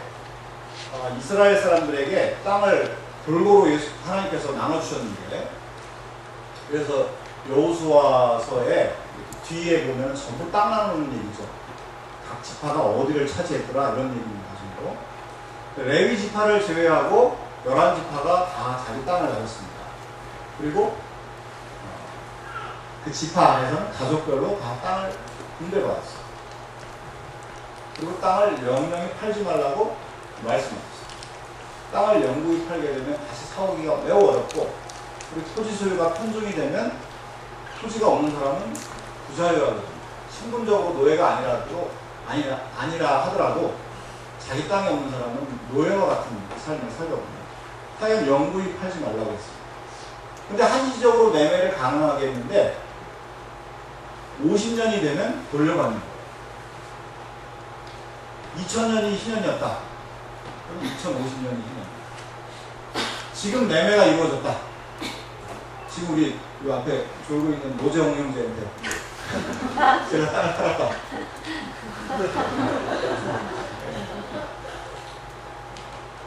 Speaker 1: 이스라엘 사람들에게 땅을 골고루 하나님께서 나눠주셨는데, 그래서 여호수아서에 뒤에 보면 전부 땅 나누는 얘기죠. 각 지파가 어디를 차지했더라, 이런 얘기입니다. 레위 지파를 제외하고 11지파가 다 자기 땅을 가졌습니다. 그리고 그 지파 안에서는 가족별로 다 땅을 분배받았어요. 그리고 땅을 영영히 팔지 말라고 말씀하셨어요. 땅을 영구히 팔게 되면 다시 사오기가 매우 어렵고, 그리고 토지 소유가 편중이 되면 토지가 없는 사람은 부자유하거든요. 신분적으로 노예가 아니라 하더라도 자기 땅이 없는 사람은 노예와 같은 삶을 살거든요. 하여간 영구히 팔지 말라고 했습니다. 근데 한시적으로 매매를 가능하게 했는데, 50년이 되면 돌려받는 거예요. 2000년이 희년이었다. 그럼 2050년이 희년. 지금 매매가 이루어졌다. 지금 우리 이 앞에 졸고 있는 노재홍 형제인데 제가 땅을 팔았다.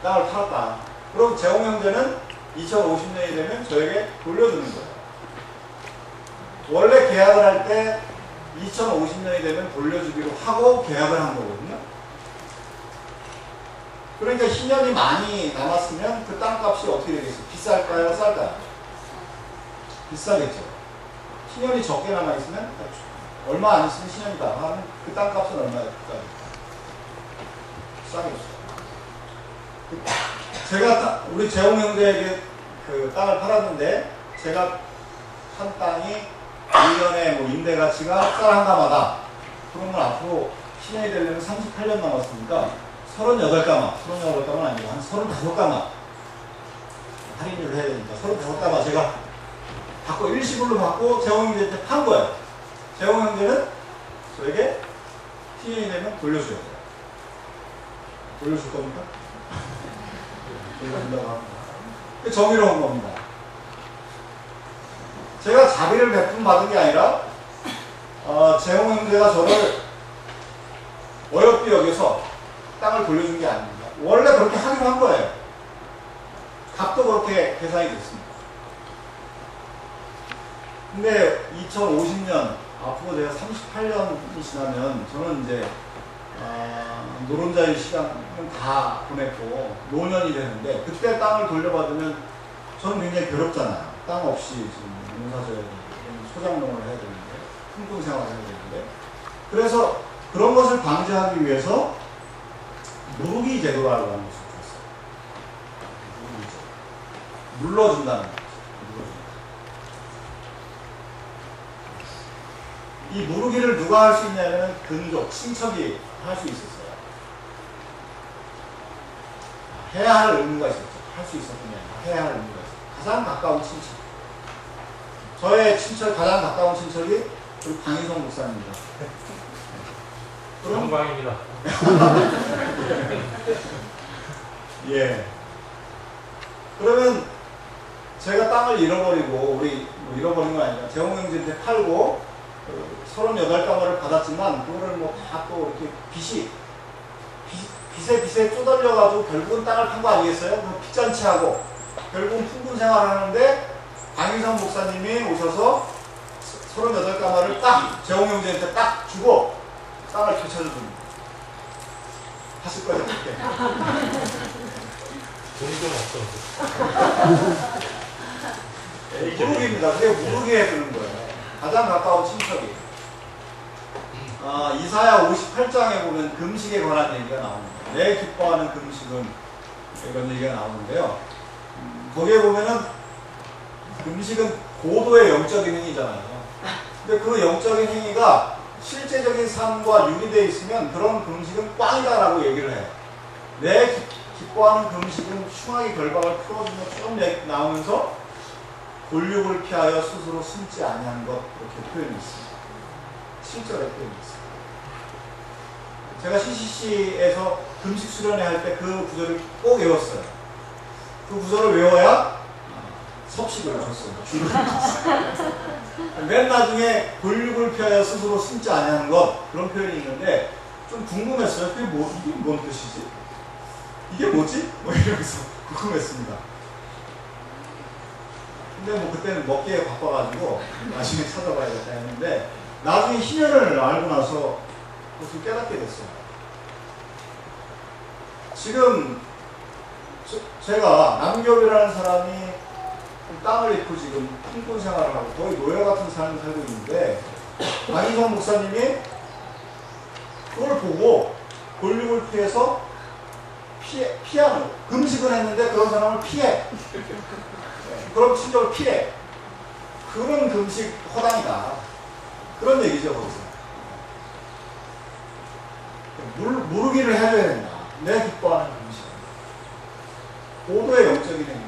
Speaker 1: 땅을 팔았다. 그럼 재홍 형제는 2050년이 되면 저에게 돌려주는 거예요. 원래 계약을 할 때 2050년이 되면 돌려주기로 하고 계약을 한 거거든요. 그러니까 희년이 많이 남았으면 그 땅값이 어떻게 되겠어요? 비쌀까요? 쌀까요? 비싸겠죠. 희년이 적게 남아있으면 얼마 안 있으면 희년이다 하면 그 땅값은 얼마일까요? 싸겠죠. 제가 우리 재홍 형제에게 그 땅을 팔았는데 제가 한 땅이 1년에 뭐 임대 가치가 쌀 한 가마다. 그러면 앞으로 희년이 되려면 38년 남았으니까 38가마 아니고 한 35가마 할인율을 해야 되니까 35가마 제가 받고 일시불로 받고 재홍 형제한테 판 거예요. 재홍 형제는 저에게 희년이 되면 돌려줘야 돼요. 돌려줄 겁니까? 돌려준다고 합니다. 정의로운 겁니다. 제가 자비를 베품 받은 게 아니라 재홍 형제가 저를 어렵게 여겨서 땅을 돌려준 게 아닙니다. 원래 그렇게 하기로 한 거예요. 값도 그렇게 계산이 됐습니다. 근데 2050년 앞으로 제가 38년이 지나면 저는 이제 노른자의 시간은 다 보냈고 노년이 되는데 그때 땅을 돌려받으면 저는 굉장히 괴롭잖아요. 땅 없이 지금 농사져야 되는데 소작농을 해야 되는데 품꾼 생활을 해야 되는데 그래서 그런 것을 방지하기 위해서 누르기 제도라고 하는 것을 줬어요. 눌러준다는 거죠. 이 무르기를 누가 할 수 있냐면 근족, 친척이 할 수 있었어요. 해야 할 의무가 있었죠. 할 수 있었군요. 해야 할 의무가 있었어요. 가장 가까운 친척. 저의 친척, 가장 가까운 친척이 우리 방인성 목사입니다.
Speaker 2: 영광입니다.
Speaker 1: 예. 그러면 제가 땅을 잃어버리고, 우리 뭐 잃어버린 건 아니라 재홍 형제한테 팔고 38가마를 받았지만 그거를 뭐 다 또 이렇게 빚에 쪼달려가지고 결국은 땅을 판 거 아니겠어요? 그 빚잔치하고 결국은 품꾼 생활을 하는데 방인성 목사님이 오셔서 38가마를 딱 재홍 형제한테 딱 주고 땅을 되찾아줍니다. 하실 거예요? 그렇게.
Speaker 2: 돈이 좀 없어.
Speaker 1: 무르기입니다. 그게 무르기에 드는 거예요. 가장 가까운 친척이. 이사야 58장에 보면 금식에 관한 얘기가 나옵니다. 내 기뻐하는 금식은 이런 얘기가 나오는데요. 거기에 보면은 금식은 고도의 영적인 행위잖아요. 근데 그 영적인 행위가 실제적인 삶과 유리되어 있으면 그런 금식은 꽝이다라고 얘기를 해요. 내 기뻐하는 금식은 흉악의 결박을 풀어주며 쭉 나오면서 골육을 피하여 스스로 숨지 아니한 것 이렇게 표현이 있습니다. 실절의 표현이 있습니다. 제가 CCC에서 금식 수련회 할 때 그 구절을 꼭 외웠어요. 그 구절을 외워야 섭식을 줬어요. 줄을 줬어요. 맨 나중에 골육을 피하여 스스로 숨지 아니하는 것 그런 표현이 있는데 좀 궁금했어요. 이게 뭔 뜻이지? 이게 뭐지? 뭐 이러면서 궁금했습니다. 근데 뭐 그때는 먹기에 바빠가지고 나중에 찾아봐야겠다 했는데 나중에 희년을 알고 나서 그것을 깨닫게 됐어요. 지금 제가 남겹이라는 사람이 땅을 잃고 지금 품꾼 생활을 하고 거의 노예 같은 삶을 살고 있는데 방인성 목사님이 그걸 보고 골육을 피해서 피하는 거. 금식을 했는데 그런 사람을 피해. 그런 친족을 피해. 그런 금식 허당이다. 그런 얘기죠, 거기서. 무르기를 해줘야 된다. 내 기뻐하는 금식. 고도의 영적인 행위.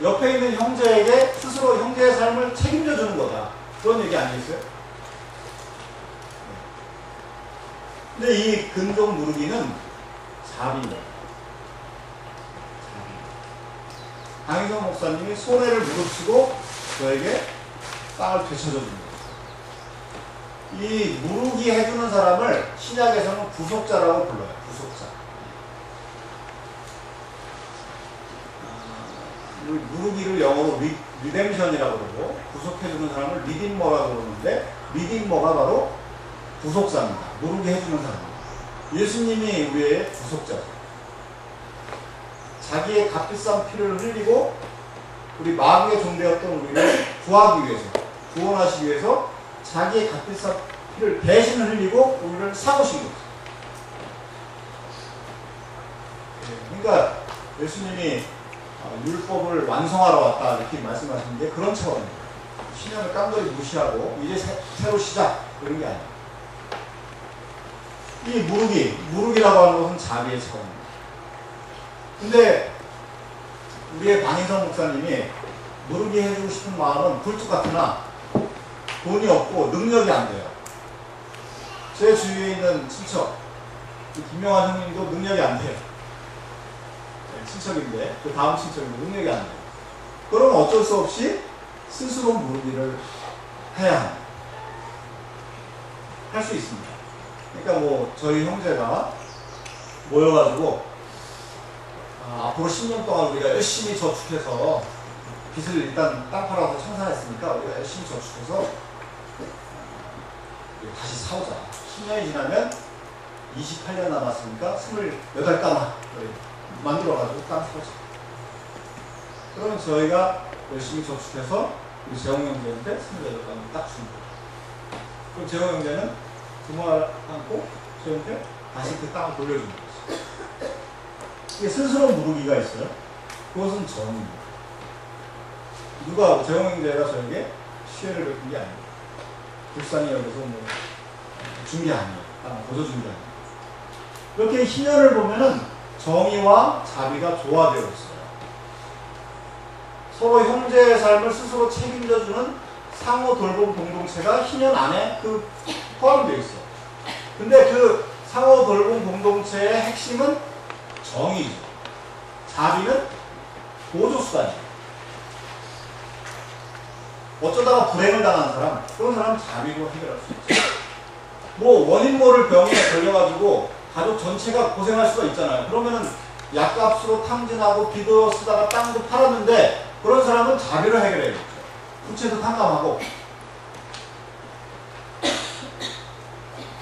Speaker 1: 옆에 있는 형제에게 스스로 형제의 삶을 책임져 주는 거다. 그런 얘기 아니겠어요? 근데 이 근종 누르기는 자비입니다. 강희성 목사님이 손해를 무릅쓰고 저에게 땅을 되찾아줍니다. 이 무르기 해주는 사람을 신약에서는 구속자라고 불러요. 구속자. 무르기를 영어로 리뎀션이라고 그러고 구속해주는 사람을 리딤머라고 그러는데 리딤머가 바로 구속자입니다. 무르기 해주는 사람. 예수님이 우리의 구속자죠. 자기의 값비싼 피를 흘리고 우리 마귀의 종되었던 우리를 구하기 위해서, 구원하시기 위해서 자기의 값비싼 피를 대신 흘리고 우리를 사오신 거죠. 그러니까 예수님이 율법을 완성하러 왔다 이렇게 말씀하시는 게 그런 차원입니다. 신약을 깡그리 무시하고 이제 새로 시작 그런 게 아니에요. 이 무르기라고 하는 것은 자비의 차원입니다. 근데 우리의 방인성 목사님이 무르기 해주고 싶은 마음은 굴뚝 같으나 돈이 없고 능력이 안 돼요. 제 주위에 있는 친척 김명환 형님도 능력이 안 돼요. 친척인데 그 다음 친척인데 능력이 안 돼요. 그러면 어쩔 수 없이 스스로 무르기를 해야 합니다. 할 수 있습니다. 그러니까 뭐 저희 형제가 모여가지고 앞으로 10년 동안 우리가 열심히 저축해서 빚을 일단 땅 팔아서 청산했으니까 우리가 열심히 저축해서 다시 사오자. 10년이 지나면 28년 남았으니까 28가마 만들어가지고 땅 사오자. 그러면 저희가 열심히 저축해서 우리 재홍 형제한테 28가마 딱 주는 거예요. 그럼 재홍 형제는 부모를 안고 저희한테 다시 그 땅을 돌려주는 거죠. 이게 스스로 무르기가 있어요. 그것은 정입니다. 누가 재홍 형제가 저에게 시혜를 베푼 게 아니에요. 불쌍히 여기서 뭐 준 게 아니에요. 거저 준 게 아니에요. 이렇게 희년을 보면은 정의와 자비가 조화되어 있어요. 서로 형제의 삶을 스스로 책임져주는 상호 돌봄 공동체가 희년 안에 포함되어 있어요. 근데 그 상호 돌봄 공동체의 핵심은 정의죠. 자비는 보조수단이에요. 어쩌다가 불행을 당한 사람, 그런 사람은 자비로 해결할 수 있죠. 뭐 원인 모를 병에 걸려가지고 가족 전체가 고생할 수가 있잖아요. 그러면은 약값으로 탕진하고 빚어 쓰다가 땅도 팔았는데 그런 사람은 자비로 해결해야겠죠. 부채도 탕감하고.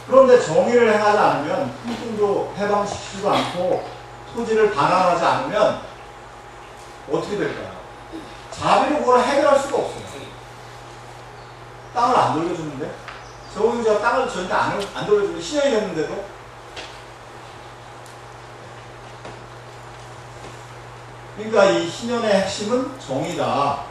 Speaker 1: 그런데 정의를 행하지 않으면 품종도 해방시키지도 않고 토지를 반환하지 않으면 어떻게 될까요? 자비로 그걸 해결할 수가 없어요. 땅을 안 돌려주는데 정의자가 땅을 저한테 안 돌려주는데 신현이 됐는데도 그러니까 이 희년의 핵심은 정의다.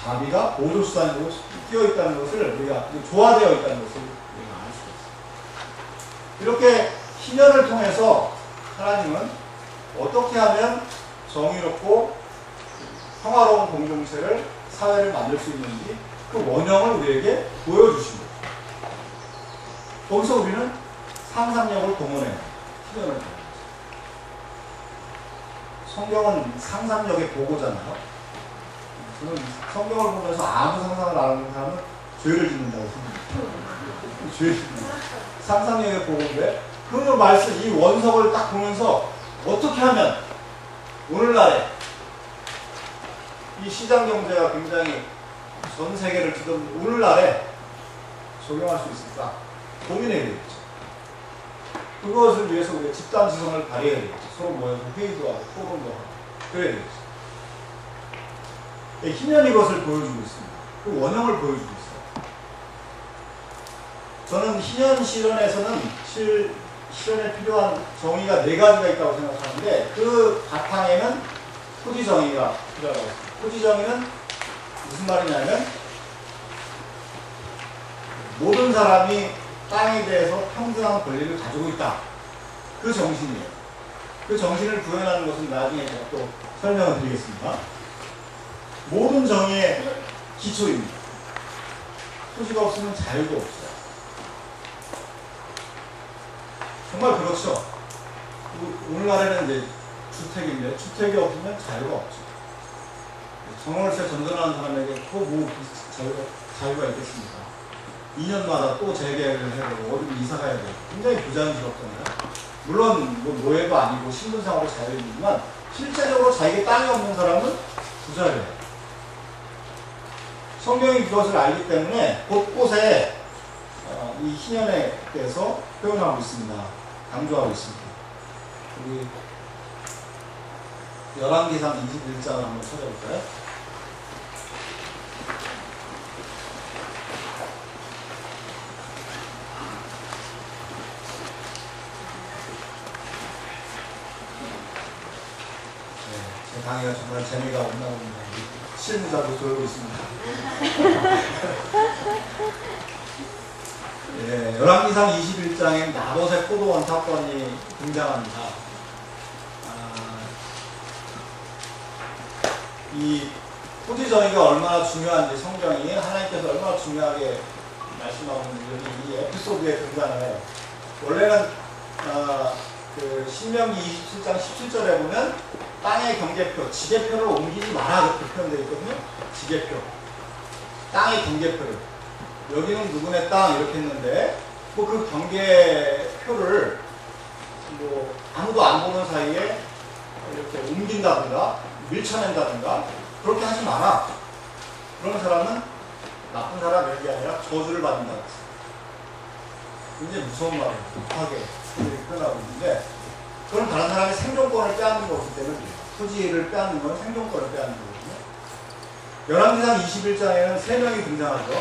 Speaker 1: 자비가 보조수단으로 끼어있다는 것을 우리가 조화되어 있다는 것을 우리가 알 수 있습니다. 이렇게 희년을 통해서 하나님은 어떻게 하면 정의롭고 평화로운 공동체를 사회를 만들 수 있는지 그 원형을 우리에게 보여주신 거죠. 거기서 우리는 상상력을 동원해요. 희년을 통해서. 성경은 상상력의 보고잖아요. 저는 성경을 보면서 아무 상상을 안 하는 사람은 죄를 짓는다고 생각합니다. 죄를 짓는다. 상상력의 보고인데 그 말씀, 이 원석을 딱 보면서 어떻게 하면 오늘날에 이 시장 경제가 굉장히 전 세계를 지금 오늘날에 적용할 수 있을까 고민해야 되겠죠. 그것을 위해서 우리가 집단 지성을 발휘해야 되겠죠. 서로 모여서 회의도 하고 토론도 하고 그래야 되겠죠. 희년이 이것을 보여주고 있습니다. 그 원형을 보여주고 있어요. 저는 희년 실현에서는 실현에 필요한 정의가 4가지가 있다고 생각하는데 그 바탕에는 토지 정의가 필요하다고 했습니다. 토지 정의는 무슨 말이냐면 모든 사람이 땅에 대해서 평등한 권리를 가지고 있다. 그 정신이에요. 그 정신을 구현하는 것은 나중에 제가 또 설명을 드리겠습니다. 모든 정의의 기초입니다. 토지가 없으면 자유도 없어요. 정말 그렇죠. 오늘날에는 이제 주택인데 주택이 없으면 자유가 없죠. 전월세 전전하는 사람에게 또 뭐 자유가 있겠습니까? 2년마다 또 재계약을 해야 되고 어디 이사 가야 되고 굉장히 부자연스럽잖아요. 물론 뭐 노예도 아니고 신분상으로 자유이지만 실제적으로 자기의 땅이 없는 사람은 부자예요. 성경이 그것을 알기 때문에 곳곳에 이 희년에 대해서 표현하고 있습니다. 강조하고 있습니다. 우리 열왕기상 21장을 한번 찾아볼까요? 제 강의가 정말 재미가 없나 봅니다. 실무자도 돌고 있습니다. 예, 열왕기상 21장엔 나봇의 포도원 사건이 등장합니다. 이 토지 정의가 얼마나 중요한지 성경이 하나님께서 얼마나 중요하게 말씀하고 있는지 이 에피소드에 등장해요. 원래는 그 신명기 27장 17절에 보면 땅의 경계표, 지계표를 옮기지 마라 그렇게 표현되어 있거든요. 지계표, 땅의 경계표를 여기는 누구네 땅 이렇게 했는데 뭐 그 경계표를 뭐 아무도 안 보는 사이에 이렇게 옮긴다든가 밀쳐낸다든가 그렇게 하지 마라. 그런 사람은 나쁜 사람 이런 게 아니라 저주를 받는다. 굉장히 무서운 말이에요. 급하게 표현하고 있는데 그건 다른 사람의 생존권을 빼앗는 거기 때문에 토지를 빼앗는 건 생존권을 빼앗는 거거든요. 열왕기상 21장에는 3명이 등장하죠.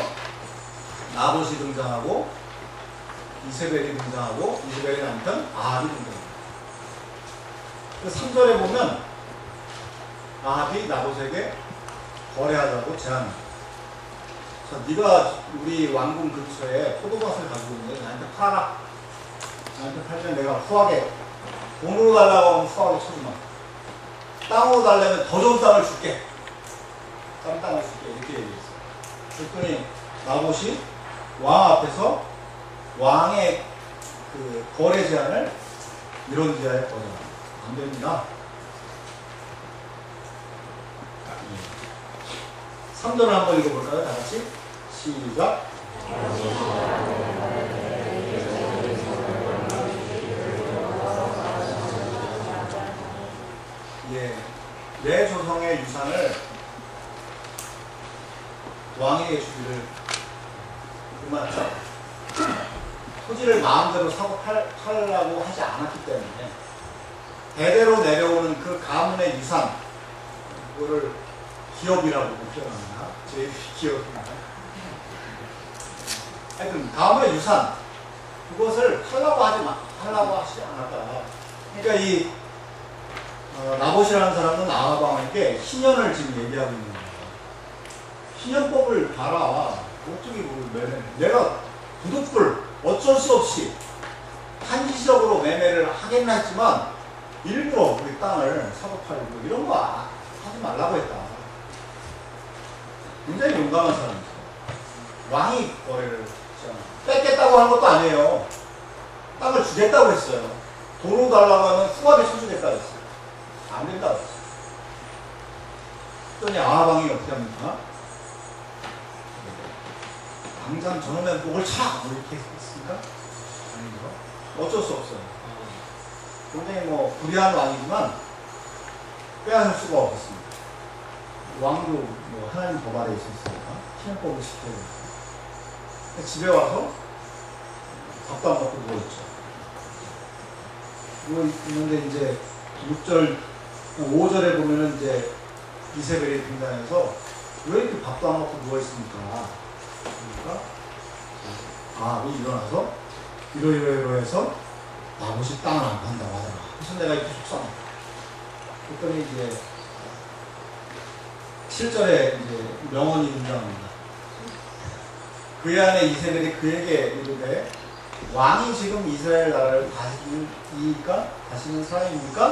Speaker 1: 나봇이 등장하고 이세벨이 등장하고 이세벨의 남편 아합이 등장합니다. 3절에 보면 아합이 나봇에게 거래하자고 제안합니다. 자, 네가 우리 왕궁 근처에 포도밭을 가지고 있는데 나한테 팔아라. 나한테 팔면 내가 후하게 돈으로 달라고 하면 후하게 쳐주마. 땅으로 달라면 더 좋은 땅을 줄게. 싼 땅을 줄게. 이렇게 얘기했어요. 그랬더니 나봇이 왕 앞에서 왕의 그 거래 제안을 이런 제안에 거절합니다. 안 됩니다. 3절을 한번 읽어볼까요? 다 같이 시작. 예, 내 조상의 유산을 왕에게 주기를 그만 토지를 마음대로 사고 팔라고 하지 않았기 때문에 대대로 내려오는 그 가문의 유산 그거를 기업이라고 표현합니다. 제 기업입니다. 하여튼 가문의 유산 그것을 하려고 하지 않았다. 그러니까 이 나봇이라는 사람은 아합 왕에게 희년을 지금 얘기하고 있는 거예요. 희년법을 봐라. 어떻게 매매? 내가 부득불 어쩔 수 없이 한시적으로 매매를 하겠나 했지만 일부러 우리 땅을 사고 팔고 이런 거 하지 말라고 했다. 굉장히 용감한 사람이죠. 왕이 거래를 뺏겠다고 한 것도 아니에요. 땅을 주겠다고 했어요. 돈으로 달라고 하면 후하게 쳐주겠다고 했어요. 안 된다고 했어요. 그랬더니 아합 왕이 어떻게 합니까? 당장 저놈의 목을 차! 이렇게 했습니까? 아니죠. 어쩔 수 없어요. 굉장히 뭐 불의한 왕이지만 빼앗을 수가 없었습니다. 왕도 뭐 하나님 법 아래 있었으니까 희년법을 지켜야 됐어요. 집에 와서 밥도 안 먹고 누워있죠. 누워있는데 이제 6절, 5절에 보면은 이제 이세벨이 등장해서 왜 이렇게 밥도 안 먹고 누워있습니까? 그러니까 아합이 일어나서 이러해서 나봇이 땅을 안 판다고 하더라. 그래서 내가 이렇게 속상하다. 그랬더니 이제 7절에 이제 명언이 등장합니다. 그의 아내 이세벨이 그에게 이르되 왕이 지금 이스라엘 나라를 다시는 사람입니까?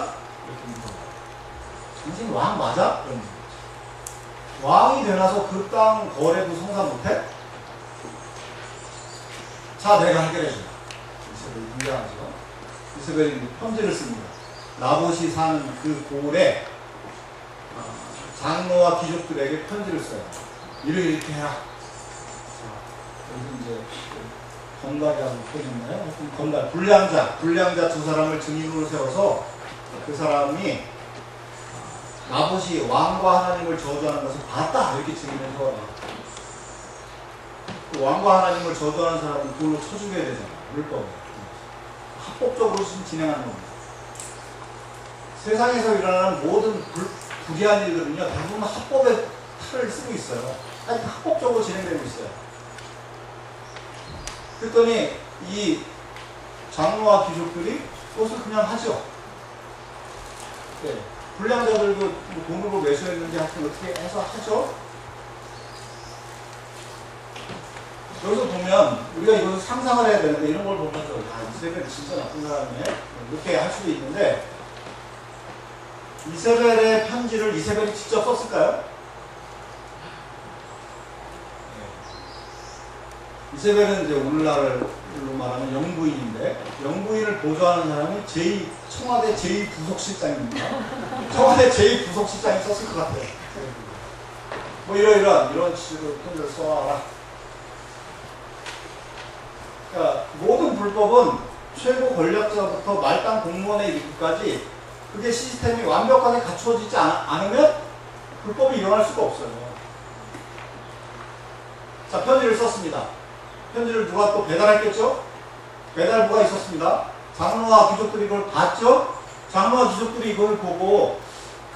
Speaker 1: 이렇게 물어봐요. 당신 왕 맞아? 이런 거죠. 왕이 되나서 그 땅 거래도 성사 못해? 자, 내가 해결해준다. 이세벨이 등장하죠. 이세벨이 편지를 씁니다. 나봇이 사는 그 고을에 장로와 귀족들에게 편지를 써요. 이렇게 해라. 여기서 이제 건달이라고 표현했나요? 하여튼 건달, 불량자 두 사람을 증인으로 세워서 그 사람이 나봇이 왕과 하나님을 저주하는 것을 봤다 이렇게 증인해서 그 왕과 하나님을 저주하는 사람은 돌로 쳐 죽여야 되잖아요. 율법에 합법적으로 지금 진행하는 겁니다. 세상에서 일어나는 모든 불의한 일들은요 대부분 합법의 탈을 쓰고 있어요. 아니 합법적으로 진행되고 있어요. 그랬더니 이 장로와 귀족들이 그것을 그냥 하죠. 네. 불량자들도 뭐 돈으로 매수했는지 하여튼 어떻게 해서 하죠. 여기서 보면 우리가 이것을 상상을 해야 되는데 이런 걸 보면서 이세벨이 진짜 나쁜 사람이네 이렇게 할 수도 있는데 이세벨의 편지를 이세벨이 직접 썼을까요? 이세벨은 이제 오늘날로 말하면 영부인인데 영부인을 보조하는 사람이 청와대 제2부속실장입니다. 청와대 제2부속실장이 썼을 것 같아요. 뭐 이런 식으로 편지를 써와라. 그러니까 모든 불법은 최고 권력자부터 말단 공무원에 이르기까지 그게 시스템이 완벽하게 갖추어지지 않으면 불법이 일어날 수가 없어요. 자, 편지를 썼습니다. 편지를 누가 또 배달했겠죠? 배달부가 있었습니다. 장로와 귀족들이 그걸 봤죠? 장로와 귀족들이 이걸 보고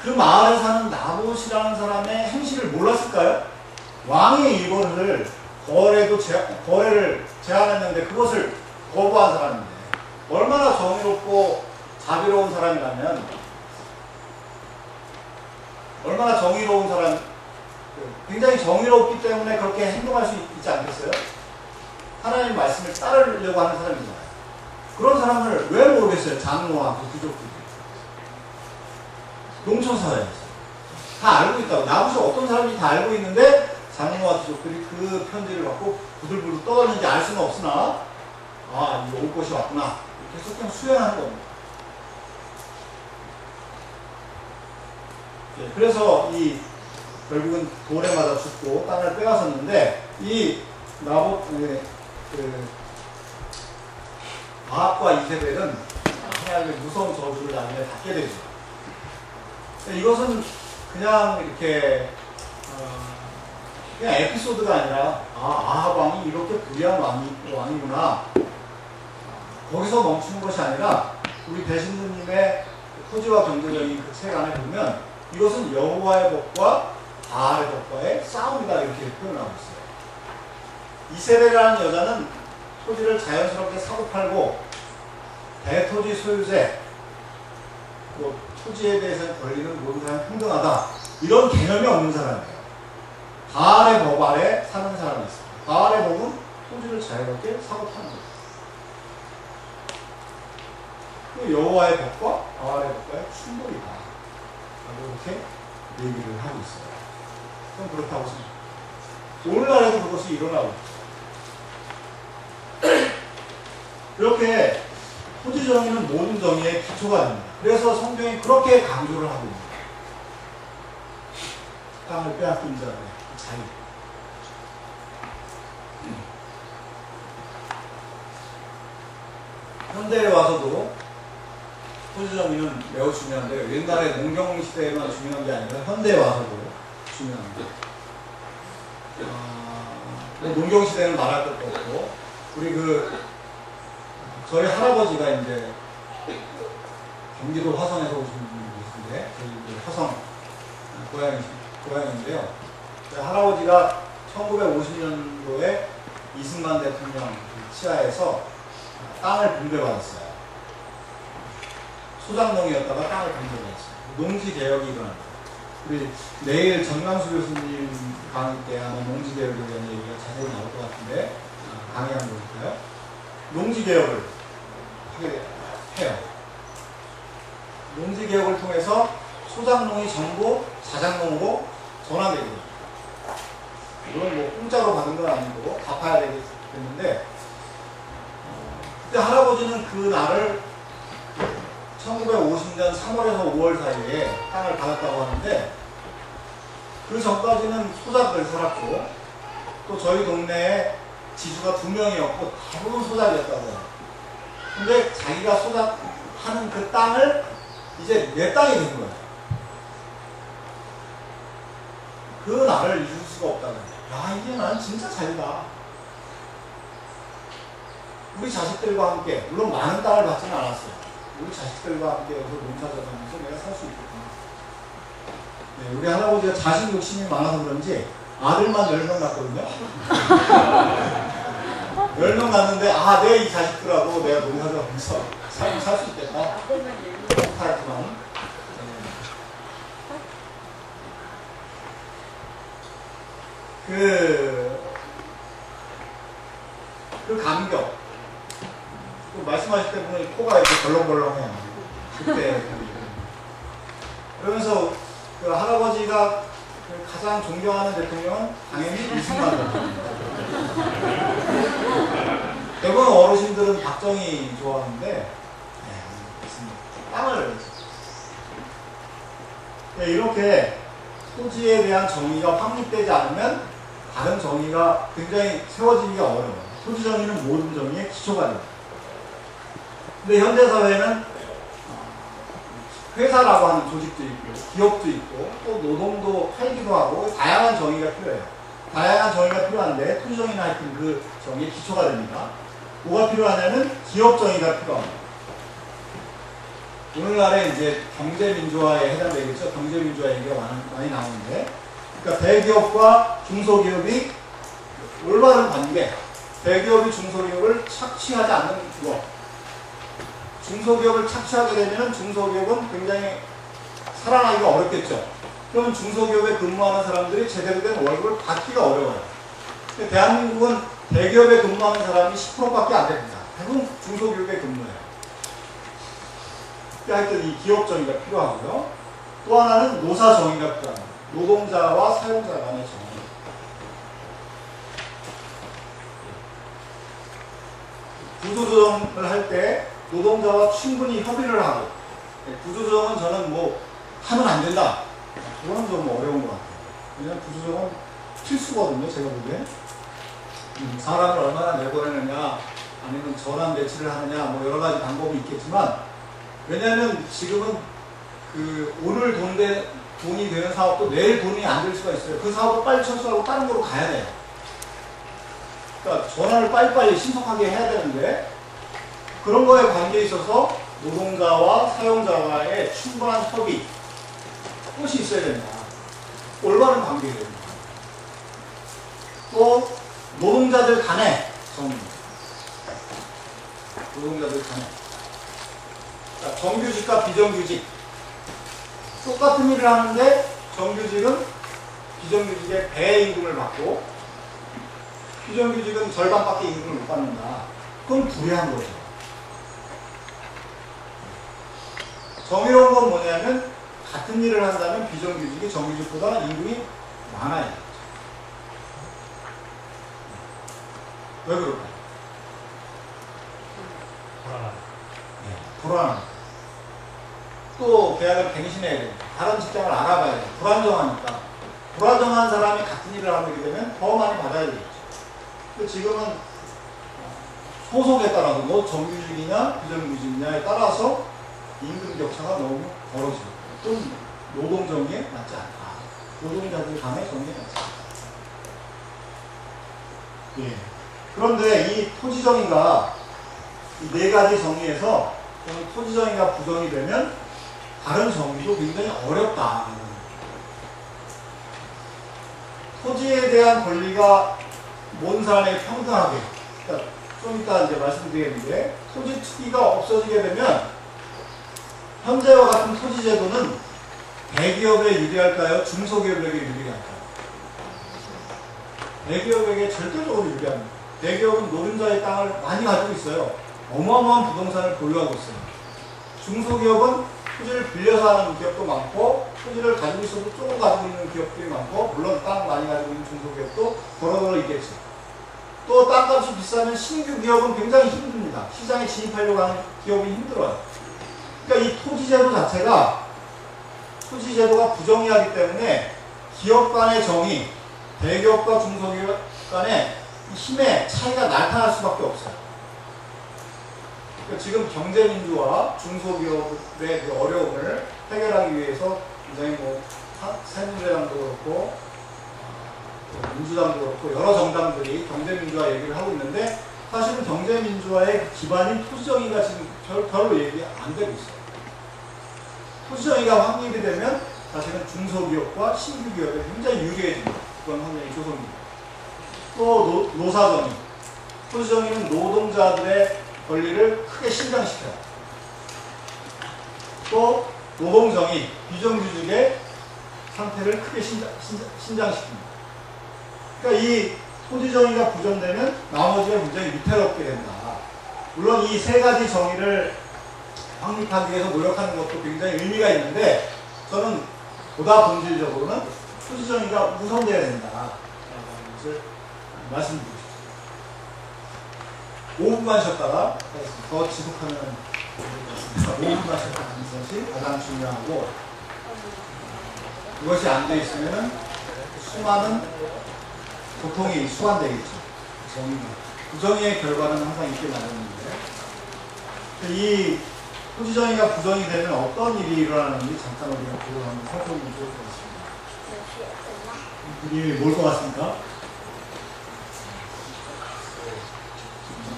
Speaker 1: 그 마을에 사는 나봇이라는 사람의 행실을 몰랐을까요? 왕이 이거를 거래를 제안했는데 그것을 거부한 사람인데 얼마나 정의롭고 자비로운 사람이라면 얼마나 정의로운 사람 굉장히 정의롭기 때문에 그렇게 행동할 수 있지 않겠어요? 하나님 말씀을 따르려고 하는 사람이잖아요. 그런 사람을 왜 모르겠어요? 장로와 그 귀족들이 농촌사회에서 다 알고 있다고. 나봇이 어떤 사람인지 다 알고 있는데 장로와 귀족들이 그 편지를 받고 부들부들 떠졌는지 알 수는 없으나 이거 올 것이 왔구나 이렇게 해서 그냥 수행하는 겁니다. 네, 그래서 결국은 돌에 맞아 죽고 땅을 빼앗았는데 이 나봇 아합과 이세벨은 하나님의 무서운 저주를 나중에 받게 되죠. 이것은 그냥 이렇게 그냥 에피소드가 아니라 아합 왕이 이렇게 불의한 왕이구나 거기서 멈추는 것이 아니라 우리 배신부님의 토지와 경제적인 그 책 안에 보면 이것은 여호와의 법과 바알의 법과의 싸움이다 이렇게 표현하고 있어요. 이세벨이라는 여자는 토지를 자연스럽게 사고 팔고 대토지 소유세 또 토지에 대해서 권리는 모든 사람이 평등하다 이런 개념이 없는 사람이에요. 바알의 법 아래 사는 사람이 있어요. 바알의 법은 토지를 자유롭게 사고 파는 거예요. 그 여호와의 법과 바알의 법과의 충돌이다 라고 이렇게 얘기를 하고 있어요. 그럼 그렇다고 생각합니다. 오늘날에도 그것이 일어나고 있죠. 이렇게 토지 정의는 모든 정의의 기초가 됩니다. 그래서 성경이 그렇게 강조를 하고 있습니다. 땅을 빼앗긴 자의 자유. 현대에 와서도 토지 정의는 매우 중요한데요. 옛날에 농경 시대에만 중요한 게 아니라 현대에 와서도 중요합니다. 농경 시대는 말할 것도 없고 우리 저희 할아버지가 이제 경기도 화성에서 오신 분이신데 저희 화성 고향인데요. 할아버지가 1950년도에 이승만 대통령 치하에서 땅을 분배받았어요. 소작농이었다가 땅을 분배받았어요. 농지개혁이 일어납니다. 우리 내일 정강수 교수님 강의 때 아마 농지개혁에 대한 얘기가 자세히 나올 것 같은데 강의 한번 볼까요? 농지개혁을 하게 해요. 농지개혁을 통해서 소작농이 전부 자작농으로 전환되거든요. 이건 뭐 공짜로 받은 건 아니고 갚아야 되겠는데 그때 할아버지는 그 날을 1950년 3월에서 5월 사이에 땅을 받았다고 하는데 그 전까지는 소작을 살았고 또 저희 동네에 지주가 2명이었고 대부분 소작이었다고 해요. 근데 자기가 소작하는 그 땅을 이제 내 땅이 된 거예요. 그 나를 잊을 수가 없다는 거예요. 야, 이게 난 진짜 자유다. 우리 자식들과 함께, 물론 많은 땅을 받지는 않았어요. 우리 자식들과 함께 여기서 농사져가면서 내가 살 수 있겠구나. 네, 우리 할아버지가 자식 욕심이 많아서 그런지 아들만 10명 낳거든요. 10명 낳는데, 아, 내 이 자식들하고 내가 농사져가면서 삶을 살 수 있겠다. 못하지만. 그 감격. 말씀하실 때 보면 코가 이렇게 벌렁벌렁해요. 그때. 그러면서 그 할아버지가 가장 존경하는 대통령은 당연히 이승만 대통령입니다. 대부분 어르신들은 박정희 좋아하는데, 땅을. 이렇게 토지에 대한 정의가 확립되지 않으면 다른 정의가 굉장히 세워지기가 어려워요. 토지 정의는 모든 정의의 기초가 됩니다. 근데 현대사회는 회사라고 하는 조직도 있고 기업도 있고 또 노동도 팔기도 하고 다양한 정의가 필요해요. 다양한 정의가 필요한데 토지 정의는 하여튼 그 정의의 기초가 됩니다. 뭐가 필요하냐면 기업 정의가 필요합니다. 오늘날에 이제 경제민주화에 해당되겠죠. 경제민주화 얘기가 많이 나오는데, 그러니까 대기업과 중소기업이 올바른 관계, 대기업이 중소기업을 착취하지 않는 것. 중소기업을 착취하게 되면 중소기업은 굉장히 살아나기가 어렵겠죠. 그러면 중소기업에 근무하는 사람들이 제대로 된 월급을 받기가 어려워요. 대한민국은 대기업에 근무하는 사람이 10%밖에 안 됩니다. 대부분 중소기업에 근무해요. 하여튼 이 기업 정의가 필요하고요. 또 하나는 노사 정의가 필요합니다. 노동자와 사용자 간의 정의. 구조조정을 할 때 노동자와 충분히 협의를 하고, 구조조정은 저는 뭐 하면 안 된다. 그거는 좀 어려운 것 같아요. 왜냐하면 구조조정은 필수거든요. 제가 보기에. 사람을 얼마나 내보내느냐, 아니면 전환 배치를 하느냐, 뭐 여러 가지 방법이 있겠지만, 왜냐하면 지금은 오늘 돈이 되는 사업도 내일 돈이 안 될 수가 있어요. 그 사업을 빨리 철수하고 다른 거로 가야 돼요. 그러니까 전환을 빨리빨리 신속하게 해야 되는데, 그런 거에 관계에 있어서 노동자와 사용자와의 충분한 협의, 그것이 있어야 됩니다. 올바른 관계가 됩니다. 또 노동자들 간의 정의. 노동자들 간의. 정규직과 비정규직. 똑같은 일을 하는데 정규직은 비정규직의 배 임금을 받고 비정규직은 절반밖에 임금을 못 받는다. 그건 불의한 거죠. 정의로운 건 뭐냐면 같은 일을 한다면 비정규직이 정규직보다 임금이 많아야 되죠. 왜 그럴까요? 불안합니다. 또 계약을 갱신해야 됩니다. 다른 직장을 알아봐야 돼요. 불안정하니까. 불안정한 사람이 같은 일을 하게 되면 더 많이 받아야 되겠죠. 근데 지금은 소속에 따라서 너 정규직이냐 비정규직이냐에 따라서 임금 격차가 너무 벌어지고 좀 노동정의에 맞지 않다. 노동자들 간의 정의에 맞지 않다. 예. 그런데 이 토지정의가 이 네 가지 정의에서 토지정의가 부정이 되면 다른 정의도 굉장히 어렵다. 토지에 대한 권리가 모든 사람에게 평등하게, 그러니까 좀 이따 이제 말씀드리겠는데, 토지 투기가 없어지게 되면 현재와 같은 토지 제도는 대기업에 유리할까요? 중소기업에게 유리할까요? 대기업에게 절대적으로 유리합니다. 대기업은 노른자의 땅을 많이 가지고 있어요. 어마어마한 부동산을 보유하고 있어요. 중소기업은 토지를 빌려서 하는 기업도 많고 토지를 가지고 있어도 조금 가지고 있는 기업들이 많고 물론 땅 많이 가지고 있는 중소기업도 더러더러 있겠죠. 또 땅값이 비싸면 신규 기업은 굉장히 힘듭니다. 시장에 진입하려고 하는 기업이 힘들어요. 그러니까 이 토지제도 자체가 토지제도가 부정의하기 때문에 기업 간의 정의, 대기업과 중소기업 간의 힘의 차이가 나타날 수밖에 없어요. 그러니까 지금 경제민주화, 중소기업의 그 어려움을 해결하기 위해서 굉장히 새누리당도 그렇고 민주당도 그렇고 여러 정당들이 경제민주화 얘기를 하고 있는데 사실은 경제민주화의 기반인 토지정의가 지금 별로 얘기 안 되고 있어요. 토지정의가 확립이 되면 사실은 중소기업과 신규기업에 굉장히 유리해집니다. 그런 환경이 조성입니다. 또 노사정의. 토지정의는 노동자들의 권리를 크게 신장시켜요. 또 노동정의, 비정규직의 상태를 크게 신장시킵니다. 그러니까 이 토지정의가 부정되면 나머지가 굉장히 위태롭게 된다. 물론 이 세 가지 정의를 확립하기 위해서 노력하는 것도 굉장히 의미가 있는데 저는 보다 본질적으로는 토지정의가 우선돼야 된다라는 것을 말씀드리고 싶습니다. 5분만 쉬었다가 더 지속하면 5분만 쉬었다가 하는 것이 가장 중요하고 그것이 안 돼 있으면 수많은 고통이 수반되겠죠. 정의가. 부정의의 결과는 항상 있게 마련인데 이 토지정의가 부정이 되면 어떤 일이 일어나는지 잠깐 우리가 그걸 한번 살펴보면 좋을 것 같습니다. 그림이 뭘 것 같습니까?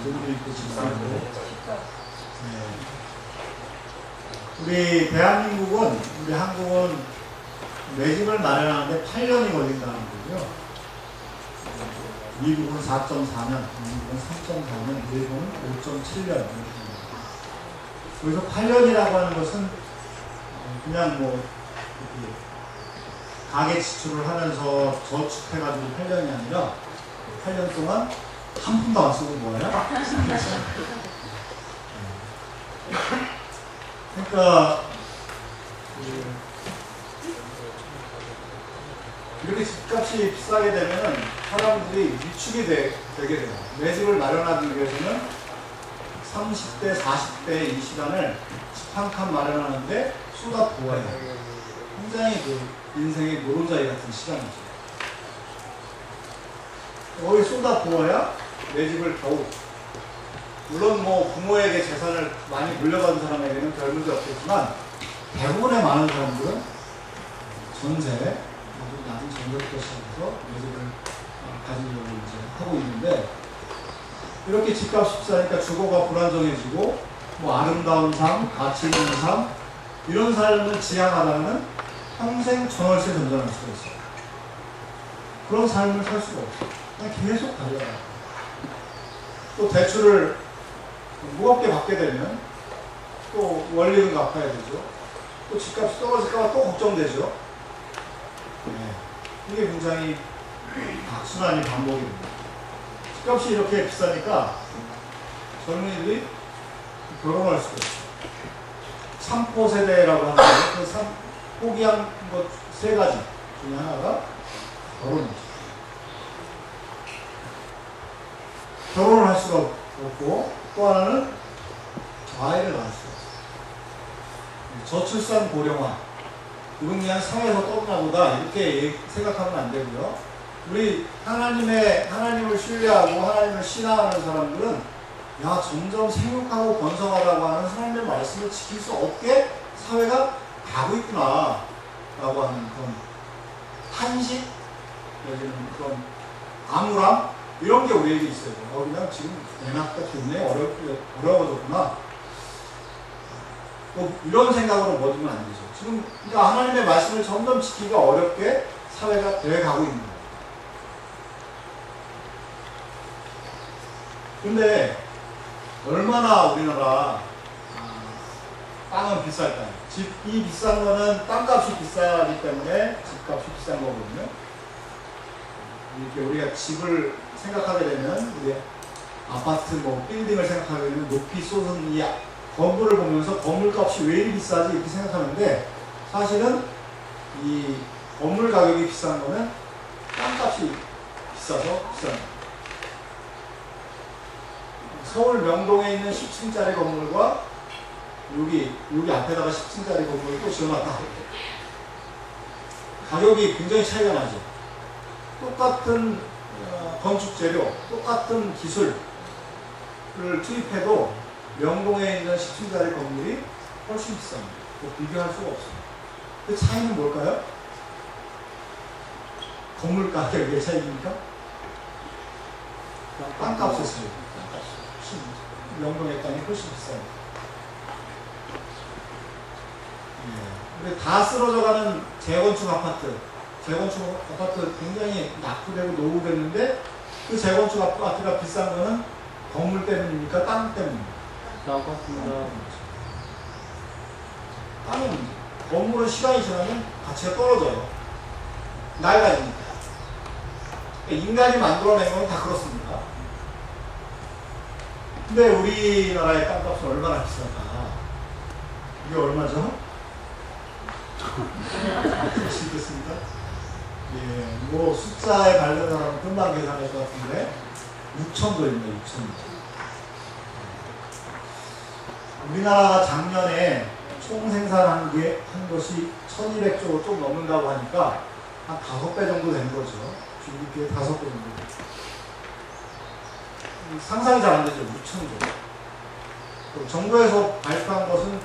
Speaker 1: 눈도 있고 집사고. 우리 대한민국은, 우리 한국은 내 집을 마련하는데 8년이 걸린다는 거고요. 미국은 4.4년, 미국은 3.4년, 일본은 5.7년. 그래서 8년이라고 하는 것은 그냥 가계 지출을 하면서 저축해가지고 8년이 아니라 8년 동안 한 푼도 안 쓰고 뭐야? 그러니까 이렇게 집값이 비싸게 되면 사람들이 위축이 되게 돼요. 내 집을 마련하기 위해서는 30대, 40대 이 시간을 집 한 칸 마련하는데 쏟아부어야 해요. 굉장히 인생의 노른자리 같은 시간이죠. 거기 쏟아부어야 내 집을 더욱, 물론 부모에게 재산을 많이 물려받은 사람에게는 별 문제 없겠지만 대부분의 많은 사람들은 전세, 낮은 전세부터 시작해서 내 집을 가지려고 이제 하고 있는데 이렇게 집값이 비싸니까 주거가 불안정해지고 아름다운 삶, 가치 있는 삶 이런 삶을 지향하다면 평생 전월세 전전할 수가 있어요. 그런 삶을 살 수가 없어요. 그냥 계속 달려가요. 또 대출을 무겁게 받게 되면 또 원리금 갚아야 되죠. 또 집값이 떨어질까봐 또 걱정되죠. 이게 굉장히 악순환이 반복이 됩니다. 집값이 이렇게 비싸니까 젊은이들이 결혼할 수가 있어요. 3포 세대라고 하는데 그 포기한 것 3가지 중에 하나가 결혼이죠. 결혼을 할 수가 없고 또 하나는 아이를 낳을 수가 없어요. 저출산 고령화 이건 그냥 사회에서 떠나보다 이렇게 생각하면 안 되고요. 우리 하나님을 신뢰하고 하나님을 신앙하는 사람들은 점점 생육하고 번성하라고 하는 하나님의 말씀을 지킬 수 없게 사회가 가고 있구나 라고 하는 그런 한식 내지는 그런 암울함 이런 게 우리에게 있어요. 그냥 지금 애 낳기가 좋네, 어려워졌구나. 이런 생각으로 머지면 안 되죠. 지금 그러니까 하나님의 말씀을 점점 지키기가 어렵게 사회가 되어가고 있는 거예요. 근데 얼마나 우리나라 땅은 비쌀까요? 집이 비싼 거는 땅값이 비싸기 때문에 집값이 비싼 거거든요. 이렇게 우리가 집을 생각하게 되면 우리 아파트 빌딩을 생각하게 되면 높이 솟은 이 건물을 보면서 건물값이 왜 이리 비싸지 이렇게 생각하는데 사실은 이 건물 가격이 비싼 거는 땅값이 비싸서 비싼 거예요. 서울 명동에 있는 10층짜리 건물과 여기 앞에다가 10층짜리 건물을 또 지어놨다. 가격이 굉장히 차이가 나죠. 똑같은 건축 재료, 똑같은 기술을 투입해도 명동에 있는 10층짜리 건물이 훨씬 비쌉니다. 비교할 수가 없어요. 그 차이는 뭘까요? 건물 가격의 차이입니까? 땅값의 차이입니다. 명동의 땅이 훨씬 비쌉니다. 근데 다 쓰러져가는 재건축 아파트 굉장히 낙후되고 노후됐는데 그 재건축 아파트가 비싼 거는 건물 때문입니까? 땅 때문입니까? 땅은 건물은 시간이 지나면 가치가 떨어져요. 낡아지니까. 인간이 만들어낸 건 다 그렇습니다. 근데 우리나라의 땅값은 얼마나 비쌀까? 이게 얼마죠? 아시겠습니까? 예, 뭐 숫자에 관련 사람은 금방 계산할 것 같은데 6천도입니다. 6천도. 우리나라가 작년에 총 생산한 한 것이 1200조 좀 넘는다고 하니까 한 5배 정도 된 거죠. GDP의 5배 정도. 상상이 잘 안 되죠. 6천조. 정부에서 발표한 것은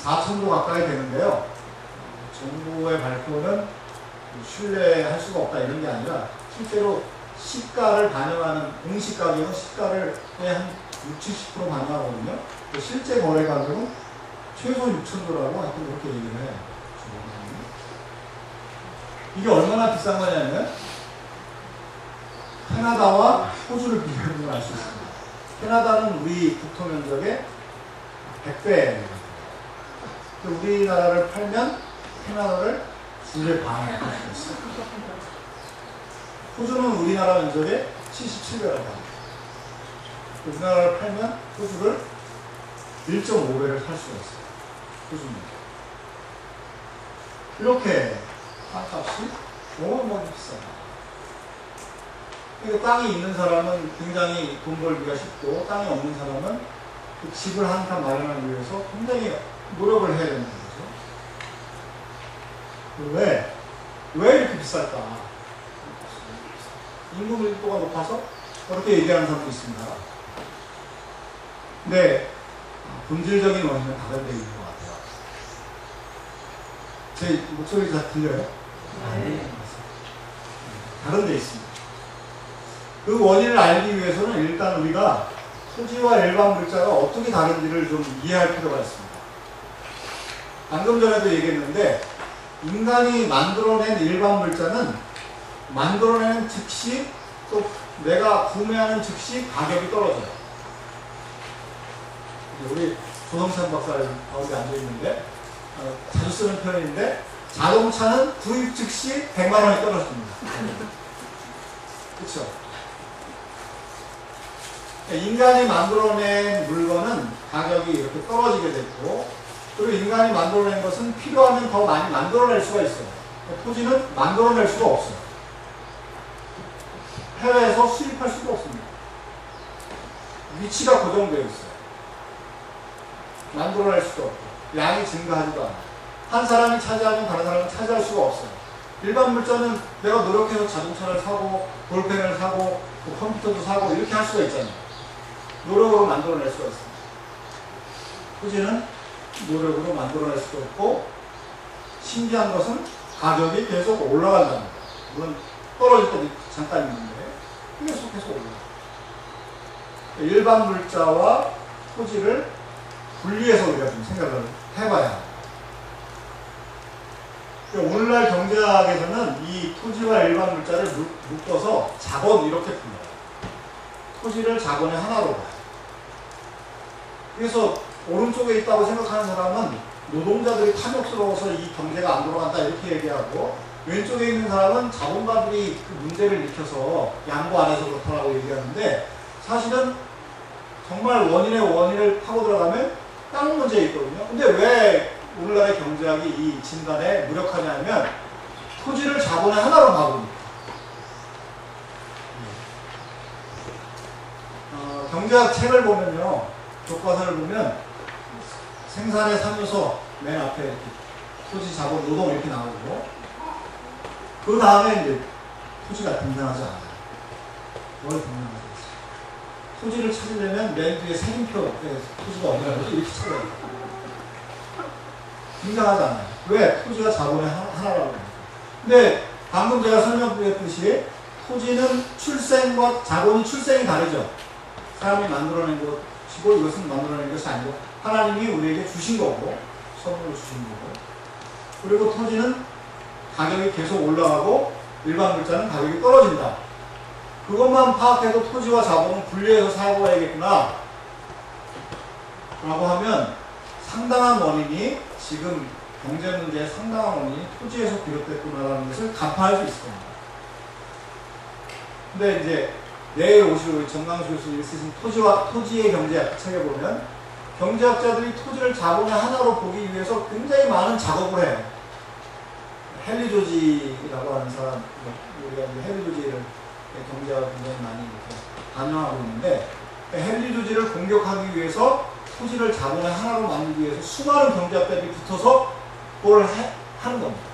Speaker 1: 4천조 가까이 되는데요. 정부의 발표는 신뢰할 수가 없다 이런 게 아니라 실제로 시가를 반영하는 공시 가격은 시가를 거의 한 60, 70% 반영하거든요. 실제 거래 가격은 최소 6천조라고 하여튼 그렇게 얘기를 해요. 이게 얼마나 비싼 거냐면 캐나다와 호주를 비교하면 알 수 있습니다. 캐나다는 우리 국토 면적의 100배. 우리나라를 팔면 캐나다를 2배 반을 팔 수 있어요. 호주는 우리나라 면적의 77배라고 합니다. 우리나라를 팔면 호주를 1.5배를 살 수가 있어요. 호주는. 이렇게 땅값이 어마어마하게 비싸다. 그러니까 땅이 있는 사람은 굉장히 돈 벌기가 쉽고 땅이 없는 사람은 그 집을 한 칸 마련하기 위해서 굉장히 노력을 해야 되는 거죠. 왜 이렇게 비쌀까? 인구 밀도가 높아서 그렇게 얘기하는 사람도 있습니다. 근데 본질적인 원인은 다른 데 있는 것 같아요. 제 목소리 잘 들려요? 네. 다른 데 있습니다. 그 원인을 알기 위해서는 일단 우리가 토지와 일반 물자가 어떻게 다른지를 좀 이해할 필요가 있습니다. 방금 전에도 얘기했는데 인간이 만들어낸 일반 물자는 만들어내는 즉시 또 내가 구매하는 즉시 가격이 떨어져요. 우리 조성찬 박사가 가운데 앉아있는데 자주 쓰는 표현인데 자동차는 구입 즉시 100만 원이 떨어집니다. 그렇죠? 인간이 만들어낸 물건은 가격이 이렇게 떨어지게 됐고 그리고 인간이 만들어낸 것은 필요하면 더 많이 만들어낼 수가 있어요. 토지는 만들어낼 수가 없어요. 해외에서 수입할 수가 없습니다. 위치가 고정되어 있어요. 만들어낼 수도 없고 양이 증가하지도 않아요. 한 사람이 차지하면 다른 사람은 차지할 수가 없어요. 일반 물자는 내가 노력해서 자동차를 사고 볼펜을 사고 컴퓨터도 사고 이렇게 할 수가 있잖아요. 노력으로 만들어낼 수가 있습니다. 토지는 노력으로 만들어낼 수도 없고 신기한 것은 가격이 계속 올라간다는 거예요. 물론 떨어질 때도 잠깐 있는데 계속해서 올라가요. 일반 물자와 토지를 분리해서 우리가 좀 생각을 해봐야 합니다. 오늘날 경제학에서는 이 토지와 일반 물자를 묶어서 자본 이렇게 불러요. 토지를 자본의 하나로 봐요. 그래서 오른쪽에 있다고 생각하는 사람은 노동자들이 탐욕스러워서 이 경제가 안 돌아간다 이렇게 얘기하고 왼쪽에 있는 사람은 자본가들이 그 문제를 일으켜서 양보 안 해서 그렇다고 얘기하는데 사실은 정말 원인을 파고 들어가면 땅 문제에 있거든요. 근데 왜 오늘날의 경제학이 이 진단에 무력하냐면 토지를 자본의 하나로 봐보니까 경제학 책을 보면요, 교과서를 보면 생산의 3요소 맨 앞에 이렇게 토지, 자본, 노동 이렇게 나오고 그 다음에 이제 토지가 등장하지 않아요. 뭘 등장하지 않아요. 토지를 찾으려면 맨 뒤에 생인표 토지가 어디라고 이렇게 찾아야 돼요. 등장하지 않아요. 왜? 토지가 자본의 하나라고 합니다. 근데 방금 제가 설명드렸듯이 토지는 출생과 자본이 출생이 다르죠. 사람이 만들어낸 것이고 이것은 만들어낸 것이 아니고 하나님이 우리에게 주신 거고 선물로 주신 거고 그리고 토지는 가격이 계속 올라가고 일반 물자는 가격이 떨어진다. 그것만 파악해도 토지와 자본은 분리해서 사고해야겠구나 라고 하면 상당한 원인이 지금 경제 문제의 상당한 원인이 토지에서 비롯됐구나라는 것을 간파할 수 있을 겁니다. 근데 이제 내일 오실 우리 정강수 교수님이 쓰신 토지의 경제학 책에 보면 경제학자들이 토지를 자본의 하나로 보기 위해서 굉장히 많은 작업을 해요. 헨리 조지라고 하는 사람, 우리가 이제 헨리 조지를 경제학을 굉장히 많이 이렇게 반영하고 있는데 헨리 조지를 공격하기 위해서 토지를 자본의 하나로 만들기 위해서 수많은 경제학자들이 붙어서 그걸 하는 겁니다.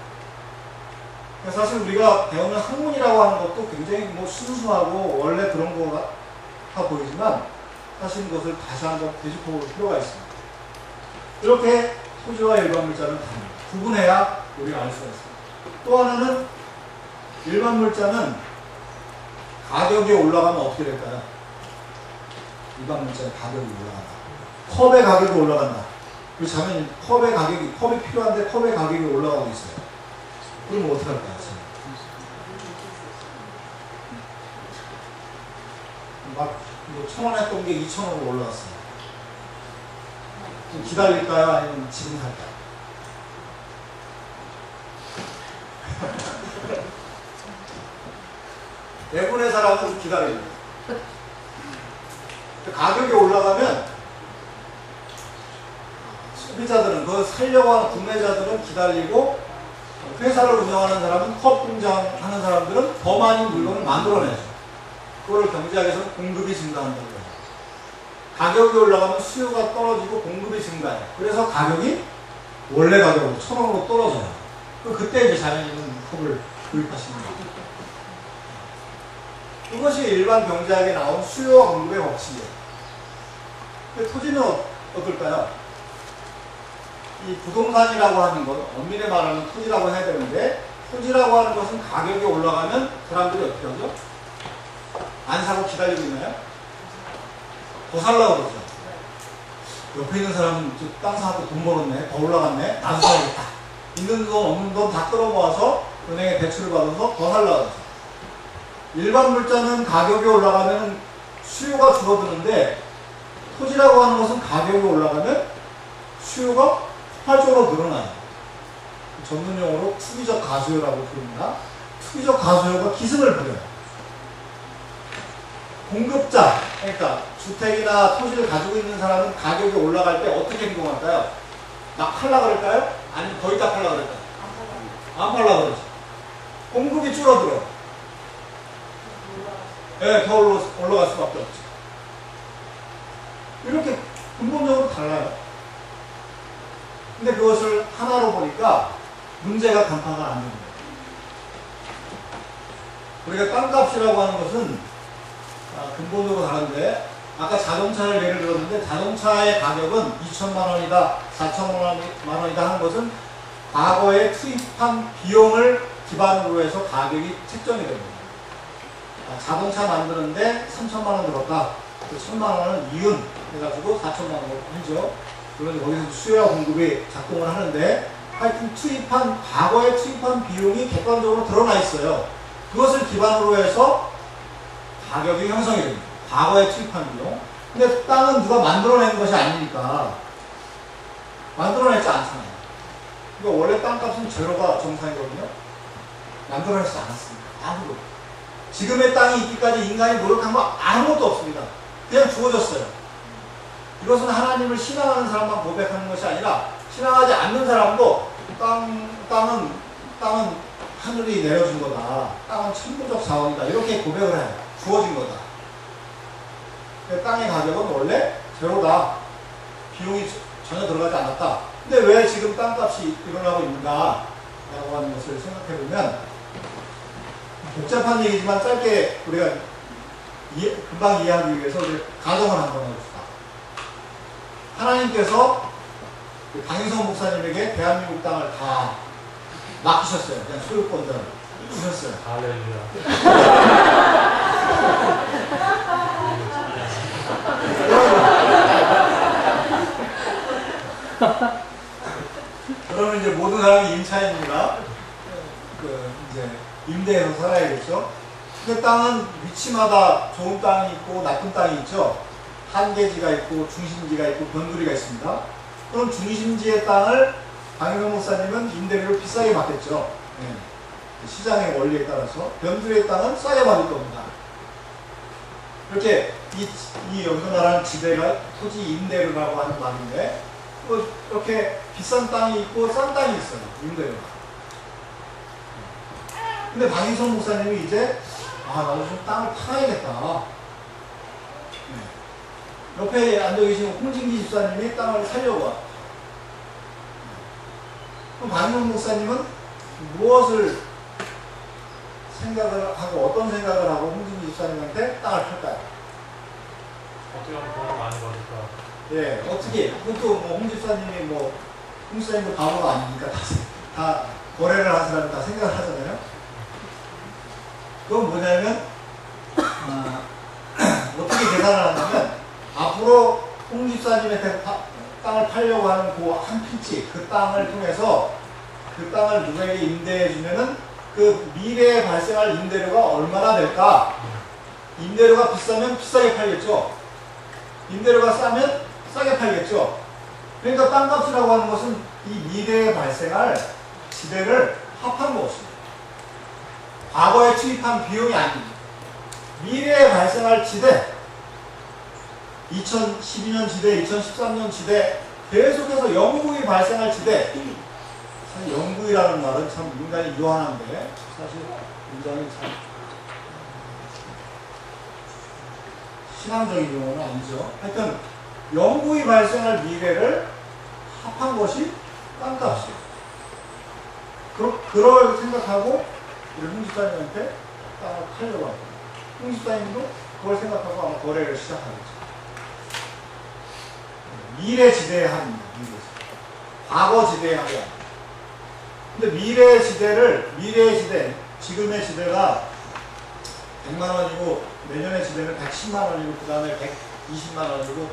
Speaker 1: 사실 우리가 배우는 학문이라고 하는 것도 굉장히 뭐 순수하고 원래 그런 거 같아 보이지만 사실 그것을 다시 한번 되짚어볼 필요가 있습니다. 이렇게 토지와 일반 물자는 다릅니다. 구분해야 우리가 알 수가 있습니다. 또 하나는 일반 물자는 가격이 올라가면 어떻게 될까요? 일반 물자의 가격이 올라간다. 컵의 가격이 올라간다. 우리 자매님 컵이 필요한데 컵의 가격이 올라가고 있어요. 그럼 어떻게 할까요? 막 1,000원 했던 게 2,000원으로 올라갔어요. 좀 기다릴까요? 아니면 지금 살까요? 대부분의 사람은 기다립니다. 가격이 올라가면 소비자들은 그걸 살려고 하는 구매자들은 기다리고 회사를 운영하는 사람은 컵 공장 하는 사람들은 더 많이 물건을 만들어내죠. 그걸 경제학에서는 공급이 증가한다고 해요. 가격이 올라가면 수요가 떨어지고 공급이 증가해요. 그래서 가격이 원래 가격으로 1,000원으로 떨어져요. 그때 이제 자연인은 컵을 구입하시는 거예요. 이것이 일반 경제학에 나온 수요와 공급의 법칙이에요. 근데 토지는 어떨까요? 이 부동산이라고 하는 것, 엄밀히 말하면 토지라고 해야 되는데 토지라고 하는 것은 가격이 올라가면 사람들이 어떻게 하죠? 안 사고 기다리고 있나요? 더 살라고 그러죠. 옆에 있는 사람은 땅 사고 돈 벌었네, 더 올라갔네, 나도 사야겠다. 있는 돈 없는 돈 다 끌어모아서 은행에 대출을 받아서 더 살라고 그러죠. 일반 물자는 가격이 올라가면 수요가 줄어드는데 토지라고 하는 것은 가격이 올라가면 수요가 폭발적으로 늘어나요. 전문용어로 투기적 가수요라고 부릅니다. 투기적 가수요가 기승을 부려요. 공급자, 그러니까 주택이나 토지를 가지고 있는 사람은 가격이 올라갈 때 어떻게 행동할까요? 막 팔라 그럴까요? 아니면 거의 다 팔라 그럴까요? 안 팔라 그러죠. 공급이 줄어들어요. 네, 더 올라갈 수밖에 없죠. 이렇게 근본적으로 달라요. 근데 그것을 하나로 보니까 문제가 간파가 안 됩니다. 우리가 땅값이라고 하는 것은 근본적으로 다른데 아까 자동차를 예를 들었는데 자동차의 가격은 2천만 원이다, 4천만 원이다 하는 것은 과거에 투입한 비용을 기반으로 해서 가격이 책정이 됩니다. 자동차 만드는데 3천만 원 들었다. 그 1,000만 원은 이윤 해가지고 4천만 원을 하죠. 그런데 거기서 수요와 공급이 작동을 하는데 하여튼 과거에 투입한 비용이 객관적으로 드러나 있어요. 그것을 기반으로 해서 가격이 형성이 됩니다. 과거에 투입한 비용. 근데 땅은 누가 만들어낸 것이 아니니까 만들어내지 않잖아요. 그러니까 원래 땅값은 제로가 정상이거든요. 만들어내지 않았습니다. 아무도. 지금의 땅이 있기까지 인간이 노력한 거 아무것도 없습니다. 그냥 주어졌어요. 이것은 하나님을 신앙하는 사람만 고백하는 것이 아니라 신앙하지 않는 사람도 땅은 하늘이 내려준 거다. 땅은 천부적 자원이다. 이렇게 고백을 해요. 주어진 거다. 땅의 가격은 원래 제로다. 비용이 전혀 들어가지 않았다. 근데 왜 지금 땅값이 일어나고 있는가? 라고 하는 것을 생각해 보면, 복잡한 얘기지만 짧게 우리가 금방 이해하기 위해서 우리 가정을 한번 해봅시다. 하나님께서 강인성 목사님에게 대한민국 땅을 다 맡기셨어요. 그냥 소유권자를 주셨어요.
Speaker 2: 할렐루야.
Speaker 1: 그러면 이제 모든 사람이 임차인이나 이제 임대해서 살아야겠죠. 근데 땅은 위치마다 좋은 땅이 있고 나쁜 땅이 있죠. 한계지가 있고 중심지가 있고 변두리가 있습니다. 그럼 중심지의 땅을 강인성 목사님은 임대료를 비싸게 받겠죠. 네. 시장의 원리에 따라서. 변두리의 땅은 싸게 받을 겁니다. 이렇게 이 여기서 말하는 지대가 토지 임대료라고 하는 말인데, 이렇게 비싼 땅이 있고 싼 땅이 있어요. 임대료가. 근데 강인성 목사님이 이제 나도 좀 땅을 팔아야겠다. 네. 옆에 앉아 계신 홍진기 집사님이 땅을 사려고 와. 그럼 강인성 목사님은 무엇을 생각을 하고 어떤 생각을 하고 홍진기 집사님한테 땅을 팔까요?
Speaker 2: 어떻게 하면 돈을 많이 벌을까?
Speaker 1: 예, 어떻게? 그것도 홍 집사님이 홍 집사님도 바보가 아니니까 다 거래를 한 사람이 다 생각을 하잖아요. 그건 뭐냐면, 어떻게 계산을 하냐면, 앞으로 홍 집사님한테 땅을 팔려고 하는 그 한 필지, 그 땅을 통해서 그 땅을 누구에게 임대해주면은 그 미래에 발생할 임대료가 얼마나 될까? 임대료가 비싸면 비싸게 팔겠죠. 임대료가 싸면 싸게 팔겠죠. 그러니까 땅값이라고 하는 것은 이 미래에 발생할 지대를 합한 것입니다. 과거에 투입한 비용이 아닙니다. 미래에 발생할 지대, 2012년 지대, 2013년 지대, 계속해서 영구히 발생할 지대. 사실 영구이라는 말은 참 인간이 유한한데 사실 굉장히 참 신앙적인 용어는 아니죠. 하여튼 영구히 발생할 미래를 합한 것이 땅값이에요. 그럴 생각하고 우리 홍 집사님한테 땅을 팔려고 합니다. 홍 집사님도 그걸 생각하고 아마 거래를 시작하겠죠. 미래 지대에 합니다. 미래 지대. 과거 지대에 하지 않아요. 근데 미래의 지대, 지금의 지대가 100만 원이고, 내년의 지대는 110만 원이고, 그 다음에 120만 원이고,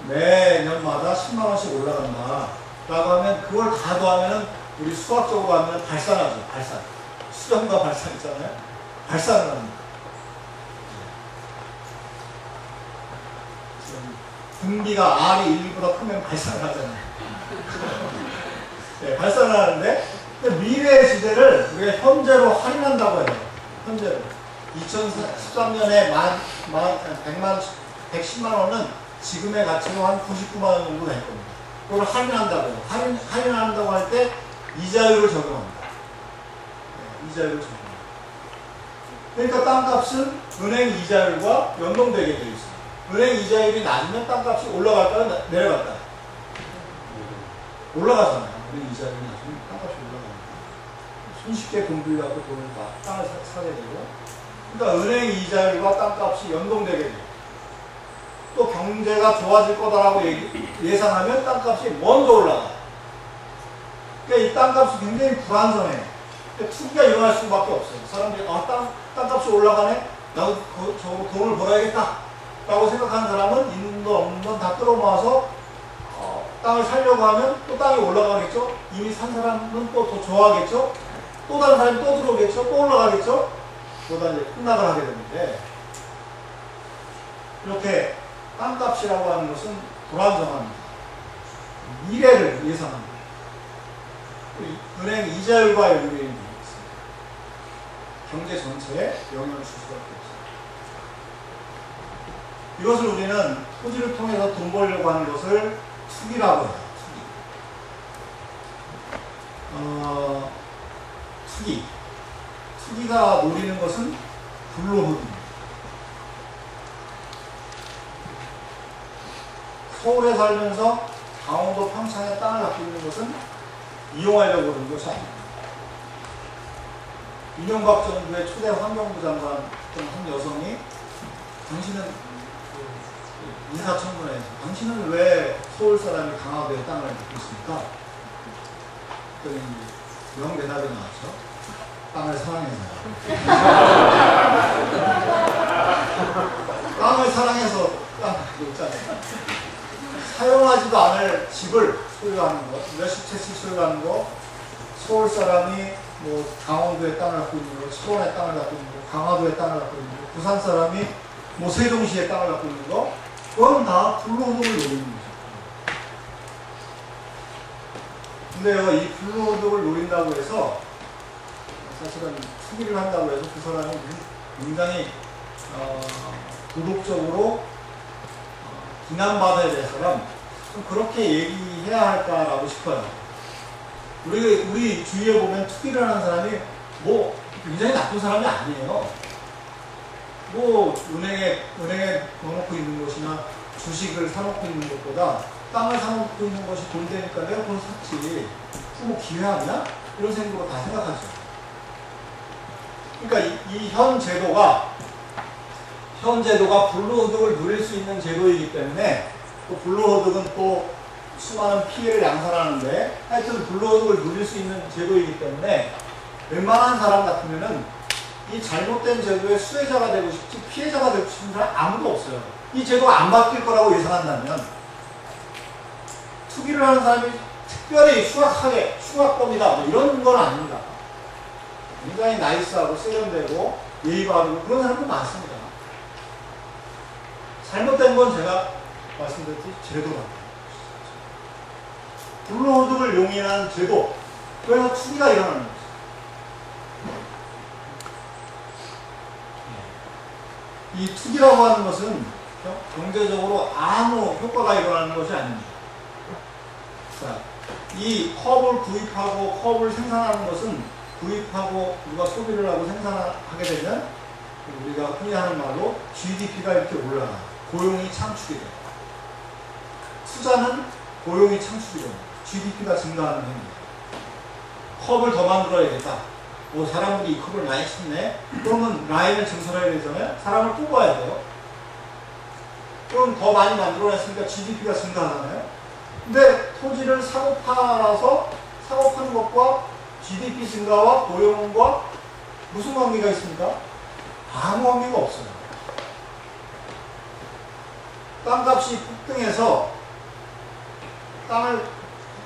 Speaker 1: 매년마다 10만 원씩 올라간다. 라고 하면, 그걸 다 더하면은, 우리 수학적으로 하면 발산하죠. 발산. 수렴과 발산 있잖아요. 발산을 합니다. 분비가 R이 1보다 크면 발산을 하잖아요. 네, 발산을 하는데, 미래의 지대를 우리가 현재로 할인한다고 해요. 현재로. 2013년에 110만 원은 지금의 가치로 한 99만 원 정도 될 겁니다. 그걸 할인한다고 해요. 할인한다고 할 때 이자율을 적용합니다. 네, 이자율을 적용합니다. 그러니까 땅값은 은행 이자율과 연동되게 되어 있습니다. 은행 이자율이 낮으면 땅값이 올라갈까요? 내려갈까요? 올라가잖아요. 은행 이자율이 낮으면 땅값이 올라갑니다. 손쉽게 돈 빌려갖고 돈을 땅을 사게 되고, 그러니까 은행 이자율과 땅값이 연동되게 돼요. 또 경제가 좋아질 거다라고 예상하면 땅값이 먼저 올라가요. 그러니까 이 땅값이 굉장히 불안정해요. 그러니까 투기가 일어날 수밖에 없어요. 사람들이 땅값이 올라가네? 나도 저거 돈을 벌어야겠다 라고 생각하는 사람은 있는 돈 없는 돈 다 끌어모아서 땅을 살려고 하면 또 땅이 올라가겠죠? 이미 산 사람은 또 더 좋아하겠죠? 또 다른 사람이 또 들어오겠죠? 또 올라가겠죠? 그러다 이제 폭락을 하게 되는데, 이렇게 땅값이라고 하는 것은 불안정합니다. 미래를 예상합니다. 은행 이자율과 연결이 있습니다. 경제 전체에 영향을 줄 수밖에 없습니다. 이것을 우리는 토지를 통해서 돈 벌려고 하는 것을 투기라고 해요. 투기. 투기가 노리는 것은 불로흡입니다. 서울에 살면서 강원도 평창에 땅을 갖고 있는 것은 이용하려고 그런 것이 아닙니다. 이명박 정부의 초대 환경부 장관 한 여성이 당신은 인사청문회에서 당신은 왜 서울 사람이 강화도에 땅을 갖고 있습니까? 그랬더니 명대답이 나왔죠. 땅을 사랑해서요. 땅을 사랑해서 땅 갖고 있잖아요. 사용하지도 않을 집을 소유하는 거, 몇십 채씩 소유하는 거, 서울 사람이 뭐 강원도에 땅을 갖고 있는 거, 수원에 땅을 갖고 있는 거, 강화도에 땅을 갖고 있는 거, 부산 사람이 뭐 세종시에 땅을 갖고 있는 거, 그건 다 불로소득을 노리는 거죠. 근데요, 이 불로소득을 노린다고 해서 사실은 투기를 한다고 해서 그 사람이 굉장히 도덕적으로 비난받아야 될 사람, 좀 그렇게 얘기해야 할까라고 싶어요. 우리 주위에 보면 투기를 하는 사람이 뭐 굉장히 나쁜 사람이 아니에요. 뭐 은행에 넣어놓고 있는 것이나 주식을 사놓고 있는 것보다 땅을 사놓고 있는 것이 돈 되니까 내가 그걸 샀지. 뭐 기회 아니야? 이런 생각으로 다 생각하죠. 그러니까 이 현 제도가 불로소득을 누릴 수 있는 제도이기 때문에 또 불로소득은 또 수많은 피해를 양산하는데 하여튼 불로소득을 누릴 수 있는 제도이기 때문에 웬만한 사람 같으면은 이 잘못된 제도의 수혜자가 되고 싶지 피해자가 되고 싶은 사람 아무도 없어요. 이 제도가 안 바뀔 거라고 예상한다면 투기를 하는 사람이 특별히 흉악범이다 뭐 이런 건 아닙니다. 굉장히 나이스하고 세련되고 예의 바르고 그런 사람도 많습니다. 잘못된 건 제가 말씀드렸듯이 제도다. 불로소득을 용인한 제도, 그래서 투기가 일어나는 거죠. 이 투기라고 하는 것은 경제적으로 아무 효과가 일어나는 것이 아닙니다. 자, 이 컵을 구입하고 컵을 생산하는 것은 구입하고 우리가 소비를 하고 생산하게 되면 우리가 흔히 하는 말로 GDP가 이렇게 올라가 고용이 창출이 돼요. 투자는 고용이 창출이 됩니다. GDP가 증가하는 행위입니다. 컵을 더 만들어야겠다. 사람들이 이 컵을 많이 찾네. 그러면 라인을 증설해야 되잖아요. 사람을 뽑아야 돼요. 그럼 더 많이 만들어냈으니까 GDP가 증가하잖아요. 근데 토지를 사고 팔아서 사고 파는 것과 GDP 증가와 고용과 무슨 관계가 있습니까? 아무 관계가 없어요. 땅값이 폭등해서 땅을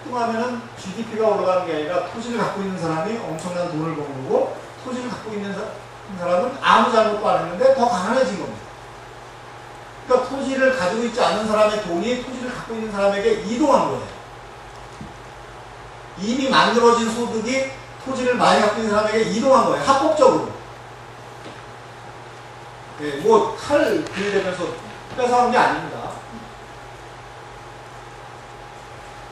Speaker 1: 폭등하면은 GDP가 올라가는 게 아니라 토지를 갖고 있는 사람이 엄청난 돈을 버는 거고 토지를 갖고 있는 사람은 아무 잘못도 안 했는데 더 가난해진 겁니다. 그러니까 토지를 가지고 있지 않는 사람의 돈이 토지를 갖고 있는 사람에게 이동한 거예요. 이미 만들어진 소득이 토지를 많이 갖고 있는 사람에게 이동한 거예요. 합법적으로. 네, 뭐 칼 들이대면서 뺏어간 게 아닙니다.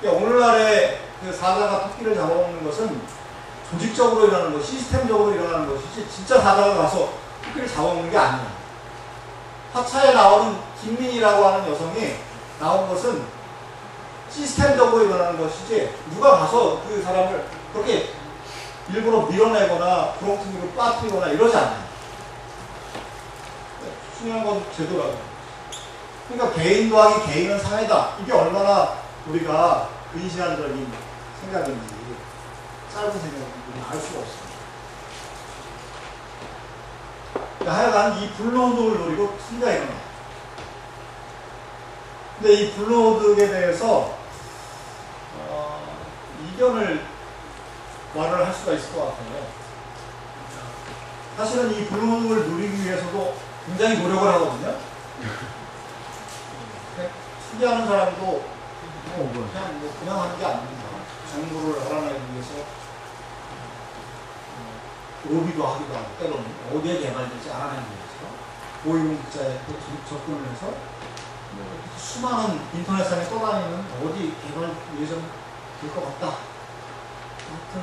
Speaker 1: 그러니까 오늘날의 그 사자가 토끼를 잡아먹는 것은 조직적으로 일어나는 것, 시스템적으로 일어나는 것이지 진짜 사자가 가서 토끼를 잡아먹는 게 아니에요. 화차에 나오는 김민희라고 하는 여성이 나온 것은 시스템적으로 일어나는 것이지 누가 가서 그 사람을 그렇게 일부러 밀어내거나 구렁텅이로 빠뜨리거나 이러지 않아요. 중요한 건 제도라고. 그러니까 개인 더하기 개인은 사회다. 이게 얼마나 우리가 근시안적인 생각인지 짧은 생각인지 알 수가 없습니다. 그러니까 하여간 이 불로소득을 노리고 투기가 일어나요. 근데 이 불로소득에 대해서 이견을 말을 할 수가 있을 것 같아요. 사실은 이 불로소득을 누리기 위해서도 굉장히 노력을 하거든요. 투기하는 사람도 그냥 하는 게 아닙니다. 정보를 알아내기 위해서 로비도 하기도 하고 때로는 어디에 개발될지 알아내기 위해서 고위공직자에 접근을 해서 수많은 인터넷상에 떠다니는 어디 개발 예정 될 것 같다. 하여튼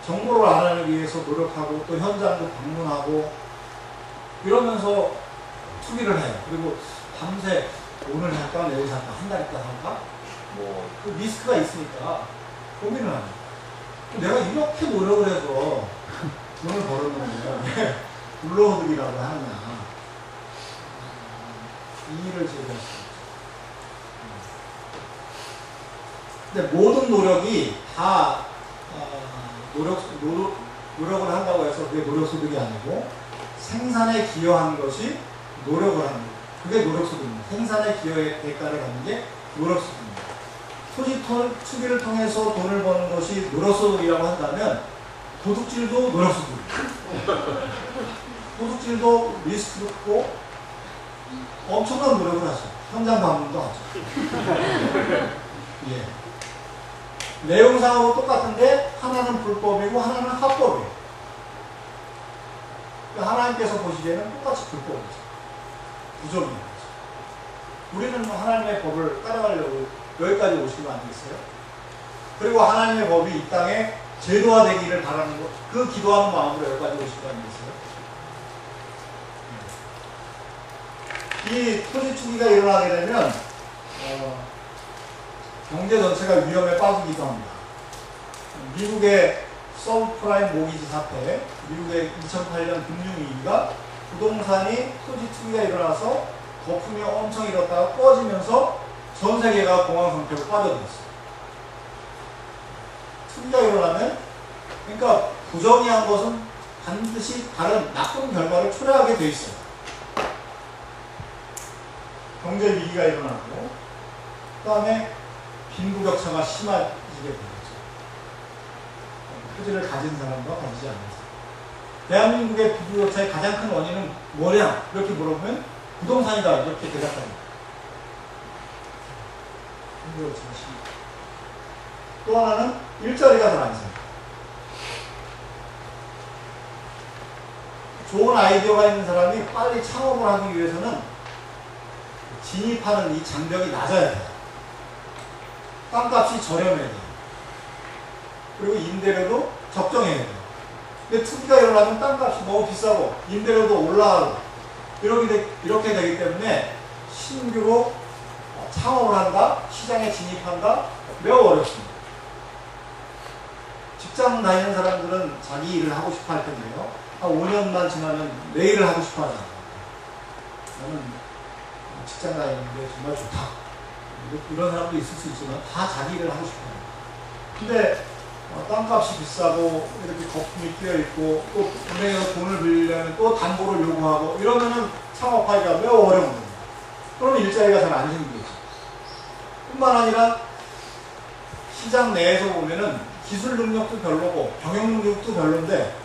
Speaker 1: 정보를 알아내기 위해서 노력하고 또 현장도 방문하고 이러면서 투기를 해요. 그리고 밤새 오늘 살까 내일 살까 한 달 있다 살까 뭐 그 리스크가 있으니까 고민을 합니다. 내가 이렇게 노력을 해서 돈을 벌었는데 불로소득이라고 하느냐 이 일을 제기할 수 있죠. 근데 모든 노력이 다 노력을 한다고 해서 그게 노력소득이 아니고 생산에 기여하는 것이 노력을 하는 거예요. 그게 노력소득입니다. 생산에 기여의 대가를 받는 게 노력소득입니다. 토지 투기를 통해서 돈을 버는 것이 노력소득이라고 한다면 도둑질도 노력소득입니다. 도둑질도 리스크도 있고 엄청난 노력을 하죠. 현장 방문도 하죠. 예. 내용상하고 똑같은데 하나는 불법이고 하나는 합법이에요. 하나님께서 보시기에는 똑같이 불법이죠. 부정인 거죠. 우리는 하나님의 법을 따라가려고 여기까지 오시면 안 되겠어요? 그리고 하나님의 법이 이 땅에 제도화되기를 바라는 것, 그 기도하는 마음으로 여기까지 오시면 안 되겠어요? 이 토지 투기가 일어나게 되면 경제 전체가 위험에 빠지기도 합니다. 미국의 서브프라임 모기지 사태, 미국의 2008년 금융위기가 부동산이 토지 투기가 일어나서 거품이 엄청 일었다가 꺼지면서 전 세계가 공황 상태로 빠져들었어요. 투기가 일어나면, 그러니까 부정의한 것은 반드시 다른 나쁜 결과를 초래하게 돼 있어요. 경제 위기가 일어나고, 그 다음에 빈부격차가 심해지게 되죠. 토지를 가진 사람과 가지지 않는 사람. 대한민국의 빈부격차의 가장 큰 원인은 뭐냐? 이렇게 물어보면 부동산이다. 이렇게 대답합니다. 빈부격차가 심해. 또 하나는 일자리가 잘 안 생겨. 좋은 아이디어가 있는 사람이 빨리 창업을 하기 위해서는 진입하는 이 장벽이 낮아야 돼요. 땅값이 저렴해야 돼요. 그리고 임대료도 적정해야 돼요. 근데 투기가 일어나면 땅값이 너무 비싸고 임대료도 올라가고 이렇게 되기 때문에 신규로 창업을 한다, 시장에 진입한다, 매우 어렵습니다. 직장 다니는 사람들은 자기 일을 하고 싶어 할 텐데요. 한 5년만 지나면 내 일을 하고 싶어 하잖아요. 나는 직장 다니는 게 정말 좋다. 이런 사람도 있을 수 있지만 다 자기 일을 하고 싶어 해요. 근데 땅값이 비싸고 이렇게 거품이 끼어있고 또 은행에서 돈을 빌리려면 또 담보를 요구하고 이러면은 창업하기가 매우 어려운 겁니다. 그러면 일자리가 잘 안 생기겠죠. 뿐만 아니라 시장 내에서 보면은 기술 능력도 별로고 경영 능력도 별론데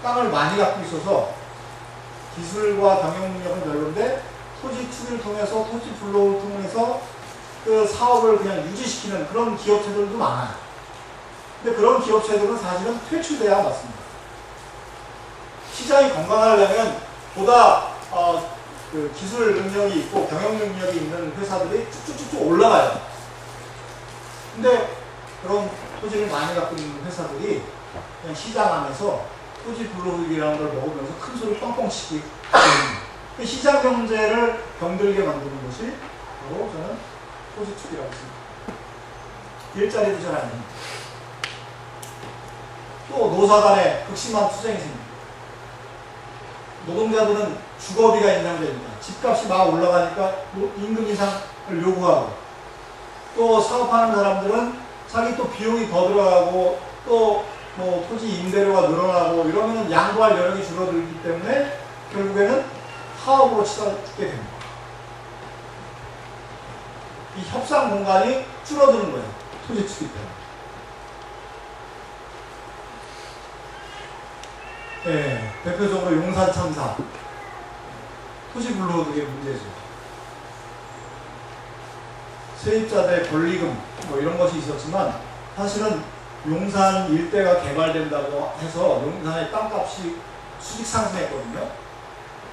Speaker 1: 땅을 많이 갖고 있어서 기술과 경영 능력은 별론데 토지 투기를 통해서 토지 불로를 통해서 그 사업을 그냥 유지시키는 그런 기업체들도 많아요. 근데 그런 기업체들은 사실은 퇴출돼야 맞습니다. 시장이 건강하려면 보다 그 기술 능력이 있고 경영 능력이 있는 회사들이 쭉쭉쭉 올라가요. 근데 그런 토지를 많이 갖고 있는 회사들이 그냥 시장 안에서 토지 불로소득이라는 걸 먹으면서 큰 소리 뻥뻥 치기 때문에 시장 경제를 병들게 만드는 것이 바로 저는 토지 투기라고 했습니다. 일자리도 잘 안 됩니다. 또 노사 간에 극심한 투쟁이 생깁니다. 노동자들은 주거비가 인상됩니다. 집값이 막 올라가니까 임금 인상을 요구하고 또 사업하는 사람들은 자기 또 비용이 더 들어가고 또 뭐 토지 임대료가 늘어나고 이러면 양보할 여력이 줄어들기 때문에 결국에는 사업으로 치닫게 됩니다. 이 협상 공간이 줄어드는 거예요. 토지 투기 때문에. 네, 대표적으로 용산 참사. 토지 불로소득의 문제죠. 세입자들의 권리금 뭐 이런 것이 있었지만 사실은 용산 일대가 개발된다고 해서 용산의 땅값이 수직 상승했거든요.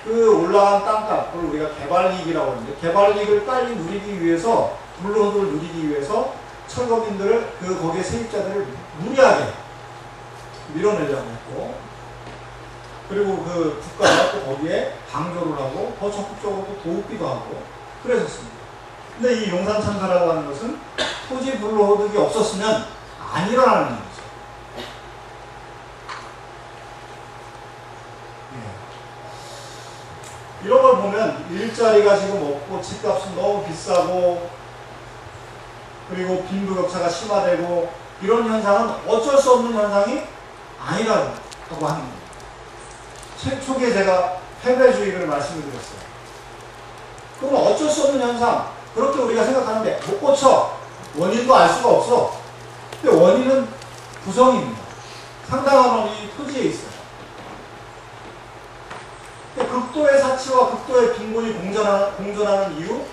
Speaker 1: 그 올라간 땅값, 그걸 우리가 개발이익이라고 하는데 개발이익을 빨리 누리기 위해서 불로소득을 누리기 위해서 철거민들을 거기에 세입자들을 무리하게 밀어내려고 했고 그리고 그 국가가 또 거기에 방조를 하고 더 적극적으로 또 도우기도 하고 그랬었습니다. 근데 이 용산 참사라고 하는 것은 토지 불로소득이 없었으면 안 일어나는 일이죠. 예. 이런 걸 보면 일자리가 지금 없고 집값은 너무 비싸고 그리고 빈부격차가 심화되고 이런 현상은 어쩔 수 없는 현상이 아니라고 하는 겁니다. 초기에 제가 패배주의를 말씀을 드렸어요. 그건 어쩔 수 없는 현상, 그렇게 우리가 생각하는데 못 고쳐. 원인도 알 수가 없어. 근데 원인은 구성입니다. 상당한 원인이 토지에 있어요. 근데 극도의 사치와 극도의 빈곤이 공존하는 이유,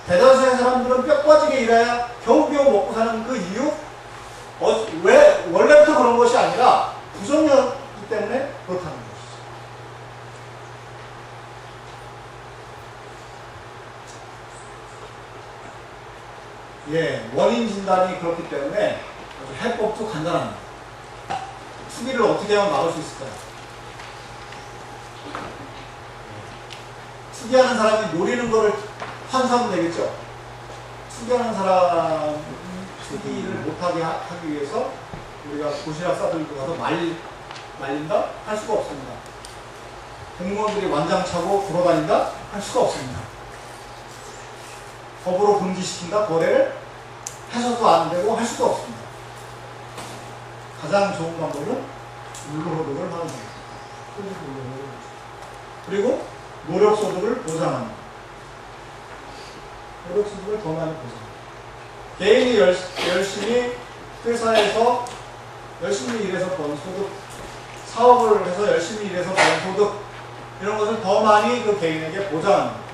Speaker 1: 대다수의 사람들은 뼈 빠지게 일해야 겨우겨우 먹고 사는 그 이유, 왜 원래부터 그런 것이 아니라 구성이었기 때문에 그렇다는 것이죠. 예, 원인 진단이 그렇기 때문에 해법도 간단합니다. 투기를 어떻게 하면 막을 수 있을까요? 투기하는 사람이 노리는 거를 환수하면 되겠죠? 투기하는 사람이 투기를 못하게 하기 위해서 우리가 도시락 싸들고 가서 말린다? 할 수가 없습니다. 공무원들이 완장 차고 돌아다닌다? 할 수가 없습니다. 법으로 금지시킨다? 거래를 해서도 안 되고 할 수도 없습니다. 가장 좋은 방법은 물로소득을 하는 겁니다. 그리고 노력소득을 보장합니다. 노력소득을 더 많이 보장합니다. 개인이 열심히 회사에서 열심히 일해서 번 소득, 사업을 해서 열심히 일해서 번 소득, 이런 것을 더 많이 그 개인에게 보장합니다.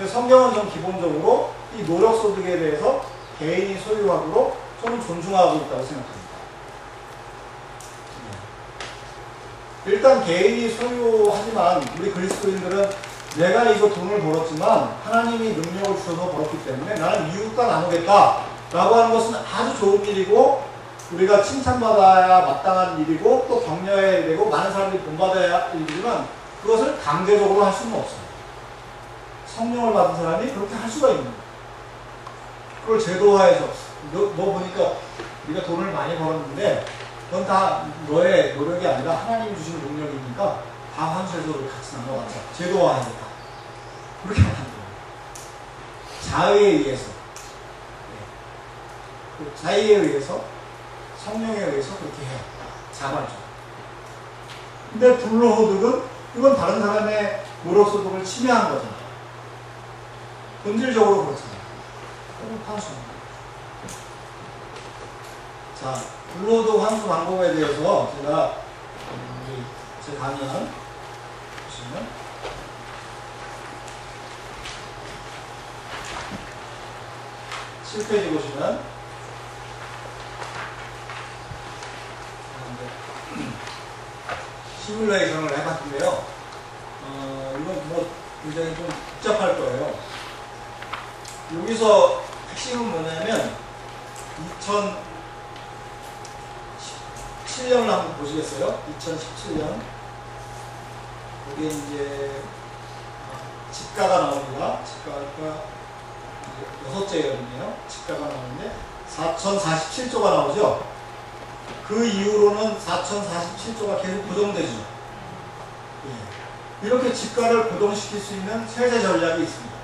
Speaker 1: 성경은 좀 기본적으로 이 노력소득에 대해서 개인이 소유하도록 좀 존중하고 있다고 생각합니다. 일단 개인이 소유하지만 우리 그리스도인들은 내가 이거 돈을 벌었지만 하나님이 능력을 주셔서 벌었기 때문에 나는 이웃과 나누겠다 라고 하는 것은 아주 좋은 일이고 우리가 칭찬받아야 마땅한 일이고 또 격려해야 되고 많은 사람들이 본받아야 할 일이지만 그것을 강제적으로 할 수는 없어요. 성령을 받은 사람이 그렇게 할 수가 있는 거예요. 그걸 제도화해서 너 보니까 네가 돈을 많이 벌었는데 그건 다 너의 노력이 아니라 하나님이 주신 능력이니까 다 환수해서 같이 나눠가자. 제도화하겠다. 그렇게 하는 거예요. 자의에 의해서 자의에 의해서 성령에 의해서 그렇게 해요. 자발적. 근데 불로소득은 이건 다른 사람의 노력소득을 침해한 거잖아요. 본질적으로 그렇잖아요. 그럼 환수입니다. 자, 불로소득 환수 방법에 대해서 제가 제 강연 보시면 7페이지 보시면 시뮬레이션을 해봤는데요. 이건 뭐 굉장히 좀 복잡할 거예요. 여기서 핵심은 뭐냐면 2017년을 한번 보시겠어요? 2017년 여기에 이제 집가가 나옵니다. 집가가 6째 열이네요. 집가가 나오는데 4047조가 나오죠. 그 이후로는 4047조가 계속 고정되죠. 예. 이렇게 집가를 고정시킬 수 있는 세제 전략이 있습니다.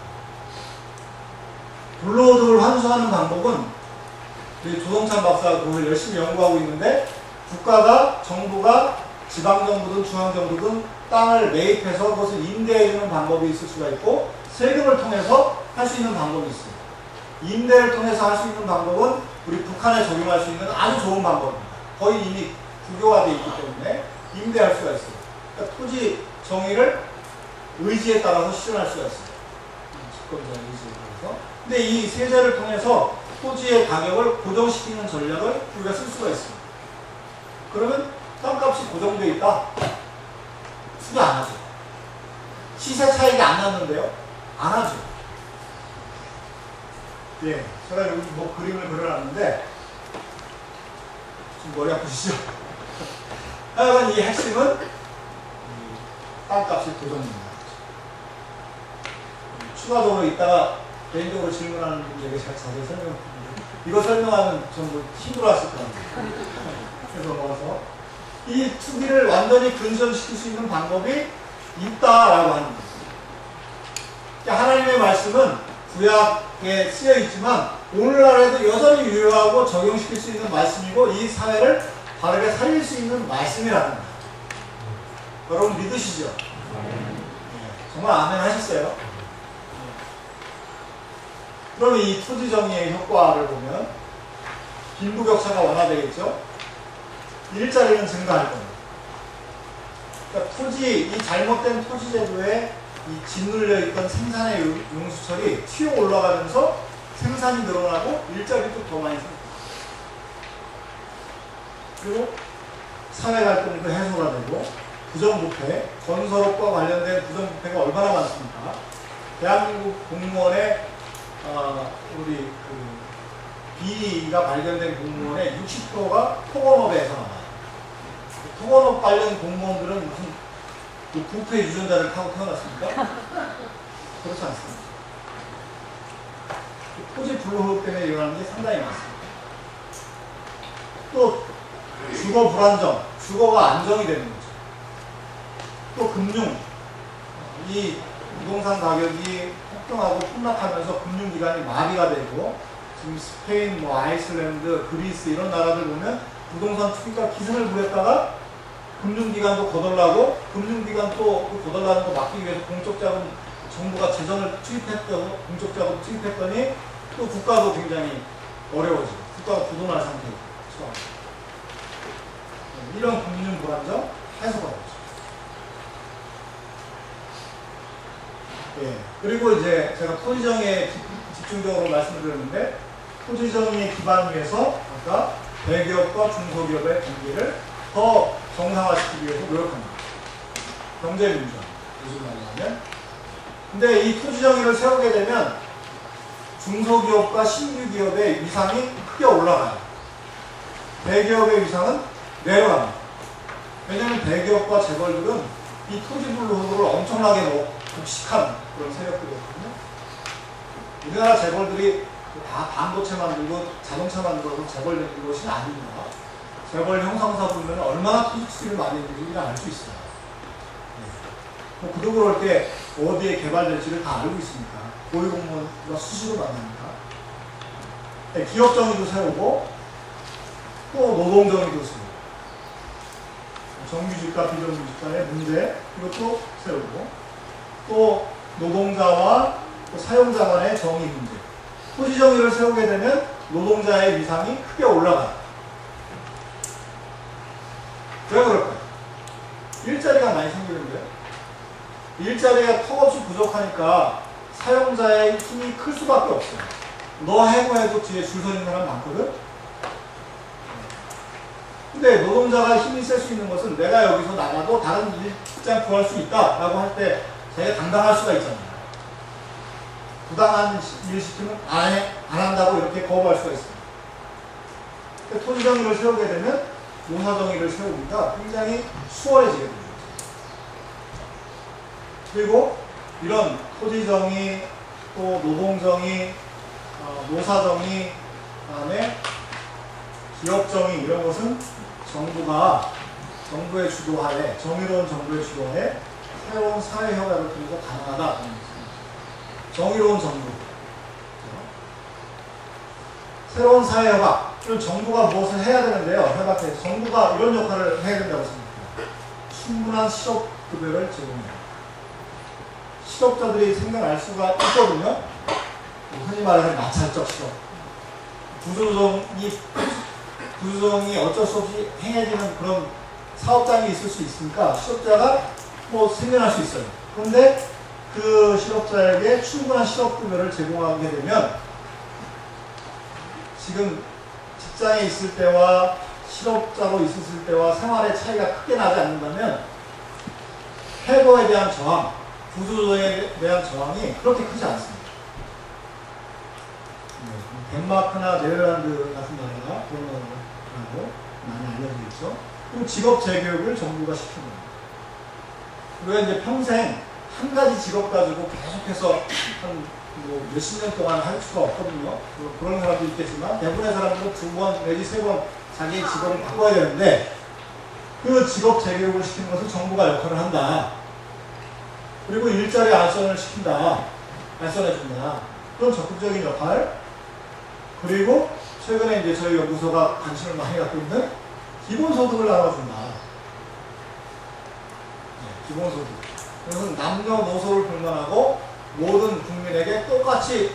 Speaker 1: 불로소득을 환수하는 방법은 우리 조동찬 박사가 그걸 열심히 연구하고 있는데 국가가, 정부가 지방정부든 중앙정부든 땅을 매입해서 그것을 임대해주는 방법이 있을 수가 있고 세금을 통해서 할 수 있는 방법이 있습니다. 임대를 통해서 할 수 있는 방법은 우리 북한에 적용할 수 있는 아주 좋은 방법입니다. 거의 이미 국교화되어 있기 때문에 임대할 수가 있어요. 그러니까 토지 정의를 의지에 따라서 실현할 수가 있어요. 집권자의 의지에 따라서. 근데 이 세제를 통해서 토지의 가격을 고정시키는 전략을 우리가 쓸 수가 있습니다. 그러면 땅값이 고정되어 있다? 투기 안 하죠. 시세 차익이 안 났는데요? 안 하죠. 예, 제가 여기 뭐 그림을 그려놨는데 좀 머리 아프시죠? 하여간 이 핵심은 땅값이 고정됩니다. 추가적으로 이따가 개인적으로 질문하는 분들에게 제가 자세히 설명드리는데 이거 설명하면 전부 힘들어하실 거예요. 그래서 넘어가서 이 투기를 완전히 근절시킬 수 있는 방법이 있다라고 하는 거예요. 그러니까 하나님의 말씀은 구약에 쓰여 있지만 오늘날에도 여전히 유효하고 적용시킬 수 있는 말씀이고 이 사회를 바르게 살릴 수 있는 말씀이라는 거예요. 여러분 믿으시죠? 네. 정말 아멘 하셨어요? 그러면 이 토지 정의의 효과를 보면 빈부격차가 완화되겠죠? 일자리는 증가할 겁니다. 그러니까 이 잘못된 토지 제도에 이 짓눌려 있던 생산의 용수철이 튀어 올라가면서 생산이 늘어나고 일자리도 더 많이 생깁니다. 그리고 사회 갈등도 해소가 되고 부정부패, 건설업과 관련된 부정부패가 얼마나 많습니까? 대한민국 공무원의 우리 비리가 발견된 공무원의 60%가 토건업에서 나와요. 토건업 관련 공무원들은 무슨 부패 유전자를 타고 태어났습니까? 그렇지 않습니다. 토지 불호흡 때문에 일어나는 게 상당히 많습니다. 또 주거 불안정, 주거가 안정이 되는 거죠. 또 금융, 이 부동산 가격이 폭등하고 폭락하면서 금융기관이 마비가 되고 지금 스페인, 아이슬란드, 그리스 이런 나라들 보면 부동산 투기가 기승을 부렸다가 금융기관도 거덜나고 금융기관 또 거덜나는 거 막기 위해서 공적자금 정부가 재정을 투입했던 공적자금 투입했더니 또 국가도 굉장히 어려워지고 국가가 부도날 상태고 이런 금융 불안정 해소가 되죠. 예. 그리고 이제 제가 토지정의에 집중적으로 말씀을 드렸는데 토지정의의 기반 위에서 아까 대기업과 중소기업의 관계를 더 정상화시키기 위해서 노력합니다. 경제민주화 요즘 말하면. 근데 이 토지정의를 세우게 되면 중소기업과 신규기업의 위상이 크게 올라가요. 대기업의 위상은 내려갑니다. 왜냐하면 대기업과 재벌들은 이 토지불호흡을 엄청나게 독식한 그런 세력들이거든요. 우리나라 재벌들이 다 반도체 만들고 자동차 만들고 재벌 된 것이 아닙니다. 재벌 형상사 보면 얼마나 토지 투기를 많이 했는지 알 수 있어요. 그도 그럴 때 어디에 개발될지를 다 알고 있으니까 고위공무원과 수시로 만납니다. 네, 기업정의도 세우고 또 노동정의도 세우고 정규직과 비정규직간의 문제 이것도 세우고 또 노동자와 또 사용자 간의 정의 문제 토지정의를 세우게 되면 노동자의 위상이 크게 올라가요. 왜 그럴까요? 일자리가 많이 생기는데요. 일자리가 턱없이 부족하니까 사용자의 힘이 클 수밖에 없어요. 너 해고 뒤에 줄 서는 사람 많거든? 근데 노동자가 힘이 셀 수 있는 것은 내가 여기서 나가도 다른 일장 구할 수 있다라고 할 때 자기가 당당할 수가 있잖아요. 부당한 일 시키면 안 한다고 이렇게 거부할 수가 있습니다. 토지정의를 세우게 되면 노사정의를 세우기가 굉장히 수월해지게 됩니다. 그리고 이런 토지정의, 또 노동정의, 노사정의, 그다음에 기업정의 이런 것은 정부의 주도하에 정의로운 정부의 주도하에 새로운 사회협약을 통해서 가능하다. 정의로운 정부. 새로운 사회협약. 정부가 무엇을 해야 되는데요. 협약에서 정부가 이런 역할을 해야 된다고 생각합니다. 충분한 실업급여를 제공해요. 실업자들이 생겨날 수가 있거든요. 흔히 말하는 마찰적 실업. 구조조정이 어쩔 수 없이 행해지는 그런 사업장이 있을 수 있으니까 실업자가 생겨날 수 있어요. 그런데 그 실업자에게 충분한 실업급여를 제공하게 되면 지금 직장에 있을 때와 실업자로 있었을 때와 생활의 차이가 크게 나지 않는다면 해고에 대한 저항, 구조조정에 대한 저항이 그렇게 크지 않습니다. 덴마크나 네덜란드 같은 나라가 그런 거라고 많이 알려져 있죠. 그리고 직업 재교육을 정부가 시키는 겁니다. 그리고 이제 평생 한 가지 직업 가지고 계속해서 한 뭐 몇십 년 동안 할 수가 없거든요. 그런 사람도 있겠지만 대부분의 사람들은 2번 내지 3번 자기의 직업을 바꿔야 되는데 그 직업 재교육을 시키는 것을 정부가 역할을 한다. 그리고 일자리 안선을 시킨다. 안선해준다. 그런 적극적인 역할. 그리고 최근에 이제 저희 연구소가 관심을 많이 갖고 있는 기본소득을 나눠준다. 네, 기본소득. 그래서 남녀노소를 불문하고 모든 국민에게 똑같은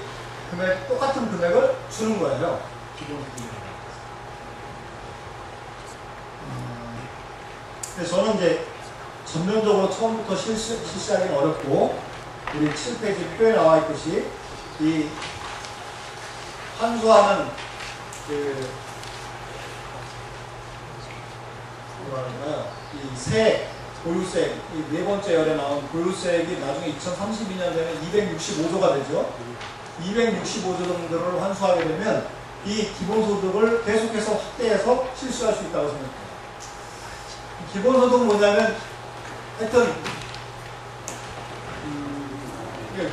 Speaker 1: 금액을 주는 거예요. 기본소득이. 저는 이제 전면적으로 처음부터 실시하기는 어렵고 우리 7페이지 표에 나와 있듯이 이 환수하는 그 뭐랄까요? 이 세액, 보유세액, 이 네 번째 열에 나온 보유세액이 나중에 2032년 되면 265조가 되죠. 265조 정도를 환수하게 되면 이 기본소득을 계속해서 확대해서 실시할 수 있다고 생각해요. 기본소득은 뭐냐면 하여튼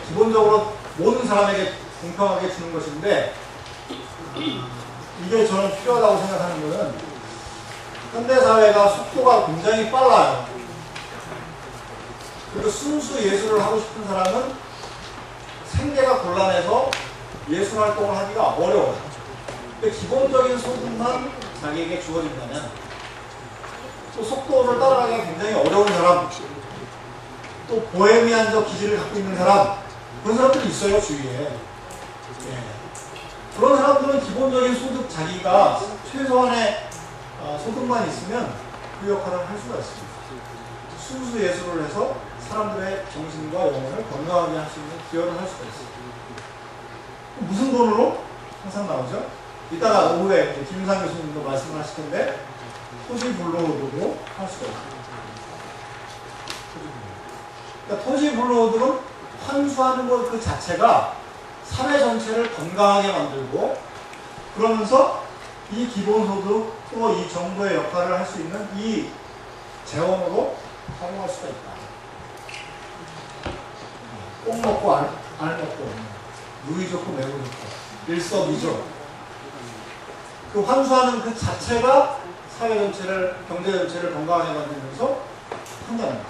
Speaker 1: 기본적으로 모든 사람에게 공평하게 주는 것인데 이게 저는 필요하다고 생각하는 것은 현대사회가 속도가 굉장히 빨라요. 그리고 순수 예술을 하고 싶은 사람은 생계가 곤란해서 예술 활동을 하기가 어려워요. 근데 기본적인 소득만 자기에게 주어진다면 또 속도를 따라가기가 굉장히 어려운 사람, 또 보헤미안적 기질을 갖고 있는 사람, 그런 사람들이 있어요, 주위에. 예. 그런 사람들은 기본적인 소득 자기가 최소한의 소득만 있으면 그 역할을 할 수가 있습니다. 순수 예술을 해서 사람들의 정신과 영혼을 건강하게 할 수 있는 기여를 할 수가 있습니다. 무슨 돈으로? 항상 나오죠? 이따가 오후에 김유상 교수님도 말씀을 하실 텐데 토지불로호도 할 수가 있습니다. 그러니까 토지불로호들은 환수하는 것 그 자체가 사회 전체를 건강하게 만들고 그러면서 이 기본소득 또 이 정부의 역할을 할 수 있는 이 재원으로 활용할 수가 있다. 꼭 먹고 알 먹고 누이 좋고 매우 좋고 일석이조. 그 환수하는 그 자체가 사회 전체를 경제 전체를 건강하게 만들면서 한다는 거죠.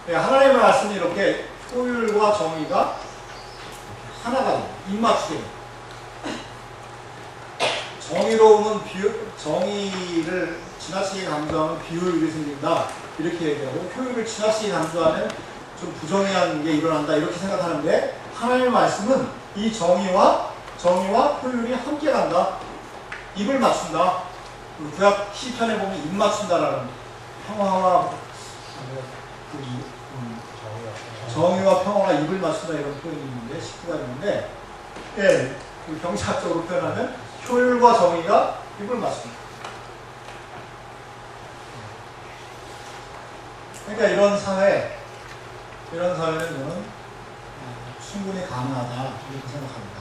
Speaker 1: 네, 하나님의 말씀이 이렇게 효율과 정의가 하나가 입맞추게 됩니다. 정의로움은 정의를 지나치게 강조하면 비효율이 생긴다 이렇게 얘기하고 효율을 지나치게 강조하면 좀 부정의한 게 일어난다 이렇게 생각하는데 하나님의 말씀은 이 정의와 효율이 함께 간다. 입을 맞춘다. 구약 시편에 보면 입 맞춘다라는 평화와 정의와 평화가 입을 맞춘다 이런 표현이 있는데 19가 있는데 예, 경찰적으로 표현하면 효율과 정의가 입을 맞춘다. 그러니까 이런 사회는 저는 충분히 가능하다 이렇게 생각합니다.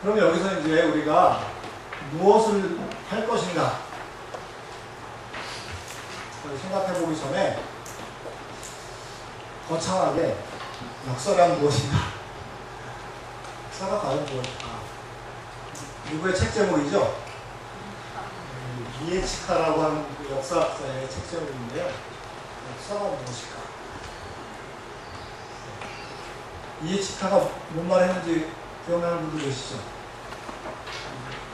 Speaker 1: 그럼 여기서 이제 우리가 무엇을 할 것인가 생각해 보기 전에 거창하게 역사란 무엇인가? 역사가 과연 무엇일까? 누구의 책 제목이죠? 이에치카라고 하는 그 역사학자의 책 제목인데요. 역사가 무엇일까? 이에치카가 뭔 말 했는지 기억나는 분들 계시죠?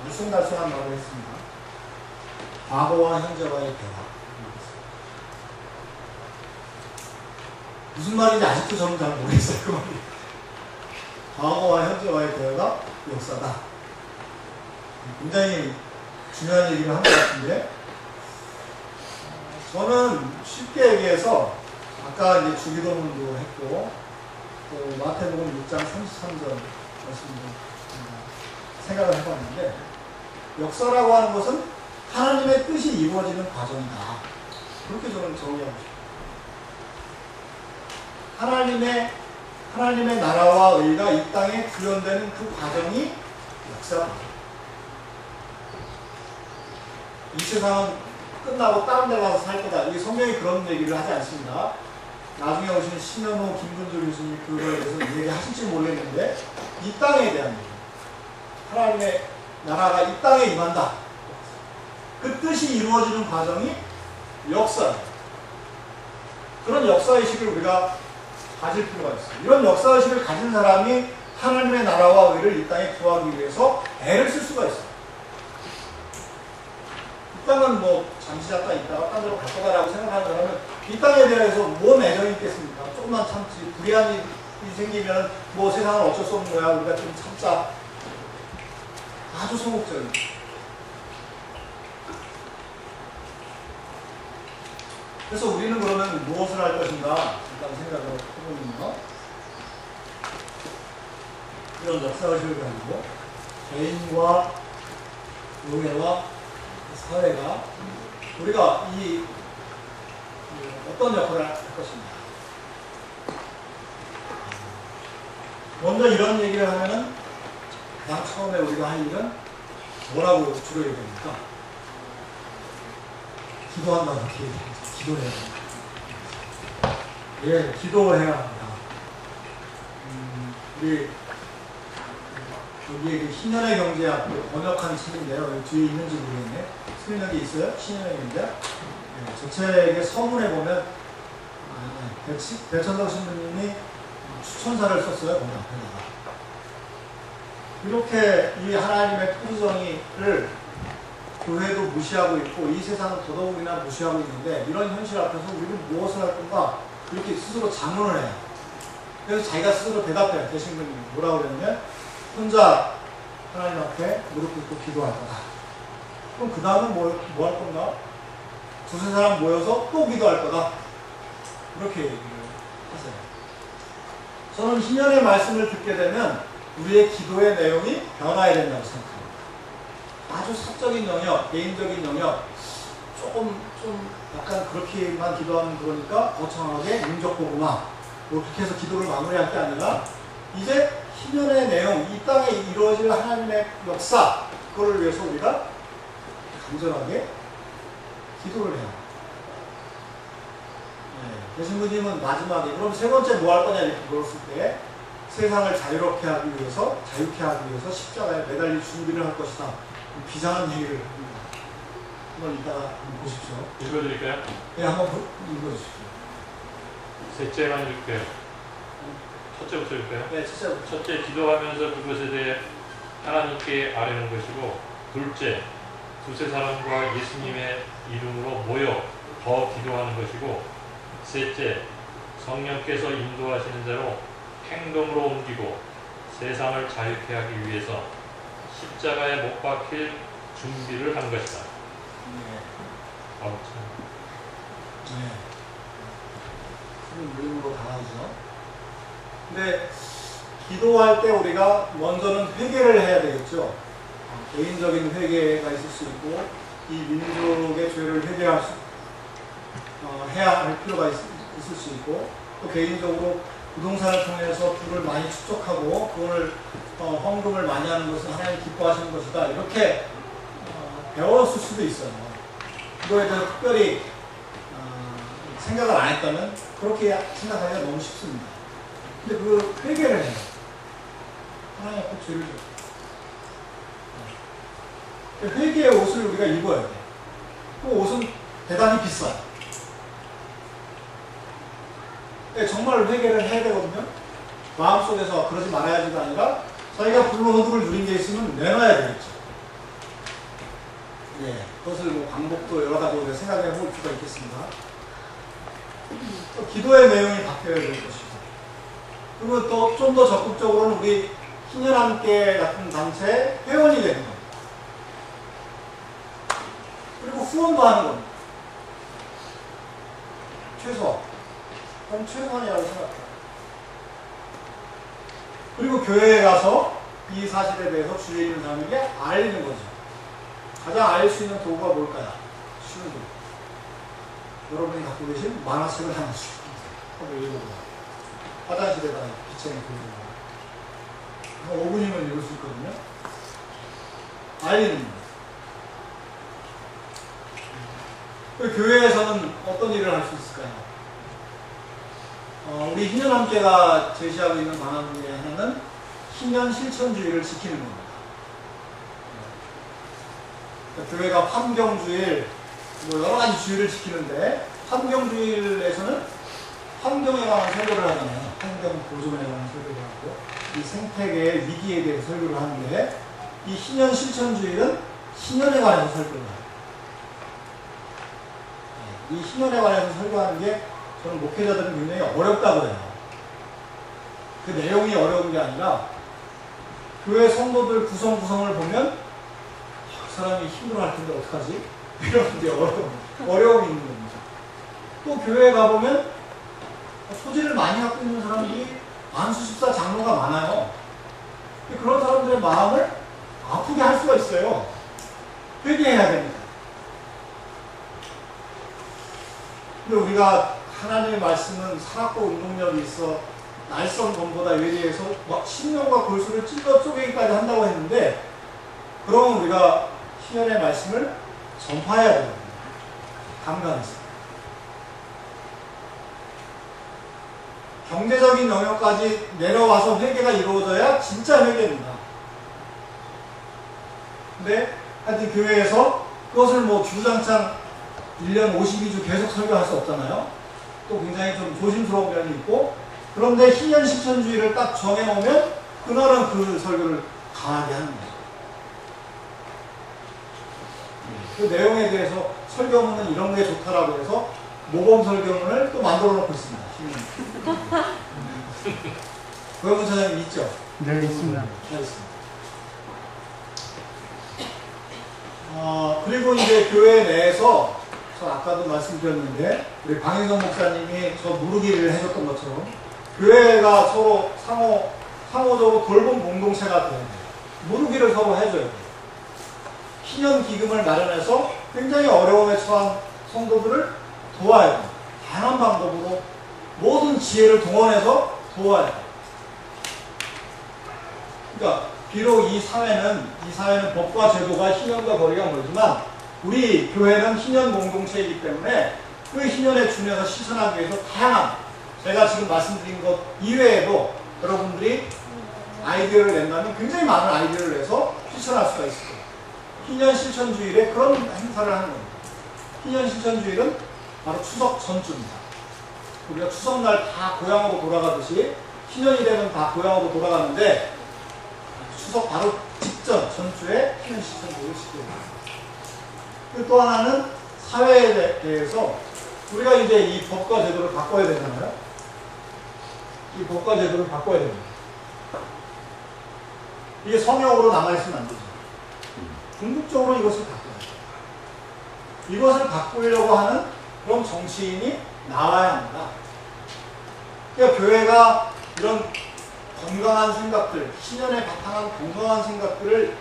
Speaker 1: 알쏭달쏭한 말을 했습니다. 과거와 현재와의 대화. 무슨 말인지 아직도 저는 잘 모르겠어요. 그 말이. 과거와 현재와의 대화가 역사다. 굉장히 중요한 얘기를 한 것 같은데 저는 쉽게 얘기해서 아까 이제 주기도문도 했고 또 마태복음 6장 33절 말씀도 생각을 해봤는데 역사라고 하는 것은 하나님의 뜻이 이루어지는 과정이다. 그렇게 저는 정의하고 싶어요. 하나님의 나라와 의가 이 땅에 구현되는 그 과정이 역사다. 이 세상은 끝나고 다른 데 가서 살 거다. 이게 성경이 그런 얘기를 하지 않습니다. 나중에 오시는 신현호, 김근조 교수님이 그거에 대해서 얘기하실지 모르겠는데 이 땅에 대한 얘기. 하나님의 나라가 이 땅에 임한다. 그 뜻이 이루어지는 과정이 역사예요. 그런 역사의식을 우리가 가질 필요가 있어요. 이런 역사의식을 가진 사람이 하나님의 나라와 의를 이 땅에 구하기 위해서 애를 쓸 수가 있어요. 이 땅은 뭐 잠시 잠깐 있다가 딴 데로 갈 거다라고 생각하는 사람은 이 땅에 대해서 뭔 애정이 있겠습니까? 조금만 참지. 불의한 일이 생기면 뭐 세상은 어쩔 수 없는 거야. 우리가 좀 참자. 아주 소극적인. 그래서 우리는 그러면 무엇을 할 것인가? 라고 생각을 해보면요. 이런 역사의식을 가지고 개인과 교회와 사회가 우리가 이 어떤 역할을 할 것입니다. 먼저 이런 얘기를 하면은 가장 처음에 우리가 할 일은 뭐라고 주로 얘기합니까? 기도한다 이렇게 얘기하죠. 기도해야 합니다. 예, 기도해야 합니다. 우리 여기에 그 신현의 경제학 번역한 책인데요. 여기 뒤에 있는지 모르겠네. 설명이 있어요? 신현의 경제학. 네, 저 책의 서문에 보면 배천덕 신부님이 추천사를 썼어요. 거기 앞에다가. 이렇게 이 하나님의 토지정의를 교회도 무시하고 있고 이 세상은 더더욱이나 무시하고 있는데 이런 현실 앞에서 우리는 무엇을 할 건가? 이렇게 스스로 자문을 해요. 그래서 자기가 스스로 대답해요. 대신분이 뭐라고 그러냐면 혼자 하나님 앞에 무릎 꿇고 기도할 거다. 그럼 그 다음은 뭐 할 건가? 두세 사람 모여서 또 기도할 거다. 이렇게 얘기를 하세요. 저는 신년의 말씀을 듣게 되면 우리의 기도의 내용이 변화해야 된다고 생각합니다. 아주 사적인 영역, 개인적인 영역, 좀 약간 그렇게만 기도하면 그러니까 거창하게 민족보고만 뭐 그렇게 해서 기도를 마무리할 게 아니라 이제 신년의 내용, 이 땅에 이루어질 하나님의 역사, 그걸 위해서 우리가 간절하게 기도를 해요. 네, 대신부님은 마지막에 그럼 세 번째 뭐 할 거냐 이렇게 물었을 때 세상을 자유롭게 하기 위해서, 자유케 하기 위해서 십자가에 매달릴 준비를 할 것이다. 비장한 얘기를 합니다. 한번 이따가 한번 보십시오.
Speaker 2: 읽어드릴까요?
Speaker 1: 네, 한번 읽어주십시오.
Speaker 2: 셋째만 읽을게요. 첫째부터 읽을까요?
Speaker 1: 네, 첫째부터.
Speaker 2: 첫째, 기도하면서 그것에 대해 하나님께 아뢰는 것이고, 둘째, 두세 사람과 예수님의 이름으로 모여 더 기도하는 것이고, 셋째, 성령께서 인도하시는 대로 행동으로 옮기고 세상을 자유케 하기 위해서 십자가에 못 박힐 준비를 한 것이다.
Speaker 1: 네.
Speaker 2: 참.
Speaker 1: 큰 무림으로 당하죠. 근데 기도할 때 우리가 먼저는 회개를 해야 되겠죠. 개인적인 회개가 있을 수 있고 이 민족의 죄를 회개할 해야 할 필요가 있을 수 있고 또 개인적으로 부동산을 통해서 부를 많이 축적하고 그걸 헌금을 많이 하는 것은 하나님 기뻐하시는 것이다. 이렇게 배웠을 수도 있어요. 그거에 대해서 특별히 생각을 안 했다면 그렇게 생각하기가 너무 쉽습니다. 근데 그 회개를 해요. 하나님 앞에 죄를 져요. 회개의 옷을 우리가 입어야 돼. 그 옷은 대단히 비싸요. 정말 회개를 해야 되거든요. 마음속에서 그러지 말아야지가 아니라 자기가 불로소득을 누린 게 있으면 내놔야 되겠죠. 예, 그것을 뭐 방법도 여러 가지 우리가 생각해 볼 필요가 있겠습니다. 또 기도의 내용이 바뀌어야 될 것이고 그리고 또 좀 더 적극적으로는 우리 신년함께 같은 단체의 회원이 되는 겁니다. 그리고 후원도 하는 겁니다. 그건 최소한이라고 생각해요. 그리고 교회에 가서 이 사실에 대해서 주위에 있는 사람에게 알리는 거죠. 가장 알 수 있는 도구가 뭘까요? 쉬운 도구. 여러분이 갖고 계신 만화책을 하나씩 한번 읽어보세요. 화장실에다가 비책에 두고 5분이면 읽을 수 있거든요. 알리는 거. 그 교회에서는 어떤 일을 할 수 있을까요? 우리 희년함께가 제시하고 있는 방안 중에 하나는 희년 실천주의를 지키는 겁니다. 그러니까 교회가 환경주일, 뭐 여러 가지 주의를 지키는데, 환경주일에서는 환경에 관한 설교를 하잖아요. 환경 보존에 관한 설교를 하고, 이 생태계의 위기에 대해서 설교를 하는데, 이 희년 실천주일은 희년에 관해서 설교를 해요. 이 희년에 관해서 설교하는 게 저는 목회자들은 굉장히 어렵다고 해요. 그 내용이 어려운 게 아니라 교회 성도들 구성구성을 보면 그 사람이 힘들어할 텐데 어떡하지? 이런 게 어려움이 있는 겁니다. 또 교회에 가보면 소질을 많이 갖고 있는 사람들이 안수집사 장로가 많아요. 그런 사람들의 마음을 아프게 할 수가 있어요. 회개해야 됩니다. 근데 우리가 하나님의 말씀은 살았고 운동력이 있어 날성검보다 외리해서 10년과 골수를 찔러 쪼개기까지 한다고 했는데, 그러면 우리가 희년의 말씀을 전파해야 됩니다. 감간해서. 경제적인 영역까지 내려와서 회개가 이루어져야 진짜 회개입니다. 근데 하여튼 교회에서 그것을 뭐 주구장창 1년 52주 계속 설교할 수 없잖아요. 또 굉장히 좀 조심스러운 면이 있고, 그런데 희년 실천주의를 딱 정해놓으면 그날은 그 설교를 강하게 하는 거죠. 그 내용에 대해서 설교문은 이런 게 좋다라고 해서 모범 설교문을 또 만들어 놓고 있습니다. 고영훈 사장님 있죠?
Speaker 3: 네, 있습니다.
Speaker 1: 네, 있습니다. 그리고 이제 교회 내에서 저 아까도 말씀드렸는데 우리 방인성 목사님이 저 누르기를 해줬던 것처럼 교회가 서로 상호적으로 돌봄 공동체가 돼야 돼요. 누르기를 서로 해줘야 돼요. 희년 기금을 마련해서 굉장히 어려움에 처한 성도들을 도와야 돼요. 다양한 방법으로 모든 지혜를 동원해서 도와야 돼요. 그러니까 비록 이 사회는 법과 제도가 희년과 거리가 멀지만 우리 교회는 희년 공동체이기 때문에 그 희년에 준해서 실천하기 위해서 다양한, 제가 지금 말씀드린 것 이외에도 여러분들이 아이디어를 낸다면 굉장히 많은 아이디어를 내서 실천할 수가 있을 거예요. 희년 실천주일에 그런 행사를 하는 겁니다. 희년 실천주일은 바로 추석 전주입니다. 우리가 추석날 다 고향으로 돌아가듯이 희년이 되면 다 고향으로 돌아가는데 추석 바로 직전 전주에 희년 실천주일을 시킵니다. 또 하나는 사회에 대해서 우리가 이제 이 법과 제도를 바꿔야 되잖아요. 이 법과 제도를 바꿔야 됩니다. 이게 성역으로 남아있으면 안 되죠. 궁극적으로 이것을 바꿔야 돼요. 이것을 바꾸려고 하는 그런 정치인이 나와야 합니다. 그러니까 교회가 이런 건강한 생각들, 신년에 바탕한 건강한 생각들을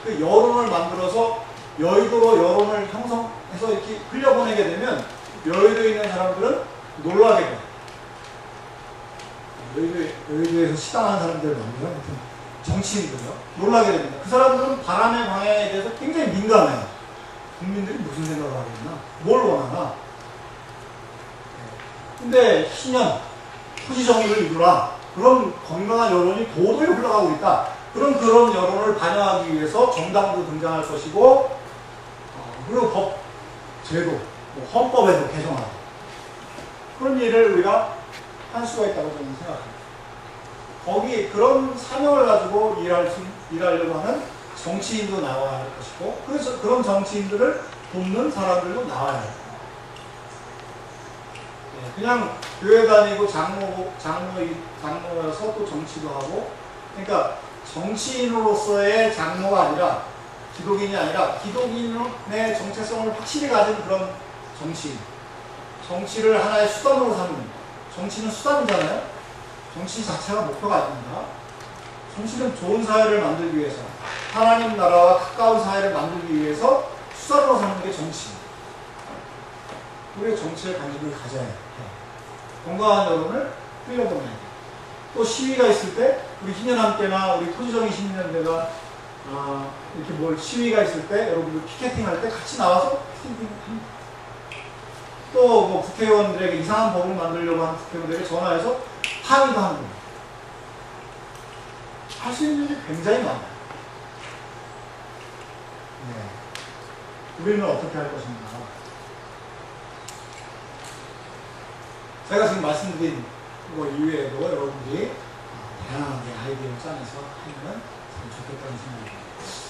Speaker 1: 그 여론을 만들어서 여의도로 여론을 형성해서 이렇게 흘려보내게 되면 여의도에 있는 사람들은 놀라게 돼요. 여의도에서 시당하는 사람들 말이에요. 정치인들요. 놀라게 됩니다. 그 사람들은 바람의 방향에 대해서 굉장히 민감해요. 국민들이 무슨 생각을 하겠나? 뭘 원하나? 근데 희년, 토지 정의를 이루라. 그런 건강한 여론이 도도히 흘러가고 있다. 그런 여론을 반영하기 위해서 정당도 등장할 것이고, 그리고 법, 제도, 뭐 헌법에도 개정하고 그런 일을 우리가 할 수가 있다고 저는 생각합니다. 거기 그런 사명을 가지고 일하려고 하는 정치인도 나와야 할 것이고, 그래서 그런 정치인들을 돕는 사람들도 나와야 해요. 그냥 교회 다니고 장로여서 또 정치도 하고, 그러니까 정치인으로서의 장로가 아니라 기독인이 아니라 기독인의 정체성을 확실히 가진 그런 정치인. 정치를 하나의 수단으로 삼는. 정치는 수단이잖아요. 정치 자체가 목표가 아닙니다. 정치는 좋은 사회를 만들기 위해서, 하나님 나라와 가까운 사회를 만들기 위해서 수단으로 삼는 게 정치입니다. 우리가 정치에 관심을 가져야 해요. 건강한 여론을 흘려보내야 돼요. 또 시위가 있을 때, 우리 희년함께나 우리 토지정의 시민연대가 이렇게 시위가 있을 때 여러분들 피켓팅 할 때 같이 나와서 피켓팅 합니다. 또 뭐 국회의원들에게 이상한 법을 만들려고 하는 국회의원들에게 전화해서 항의도 하는 겁니다. 할 수 있는 일이 굉장히 많아요. 네. 우리는 어떻게 할 것인가. 제가 지금 말씀드린 거 이외에도 여러분들이 다양하게 아이디어를 짜내서 하면 참 좋겠다는 생각입니다.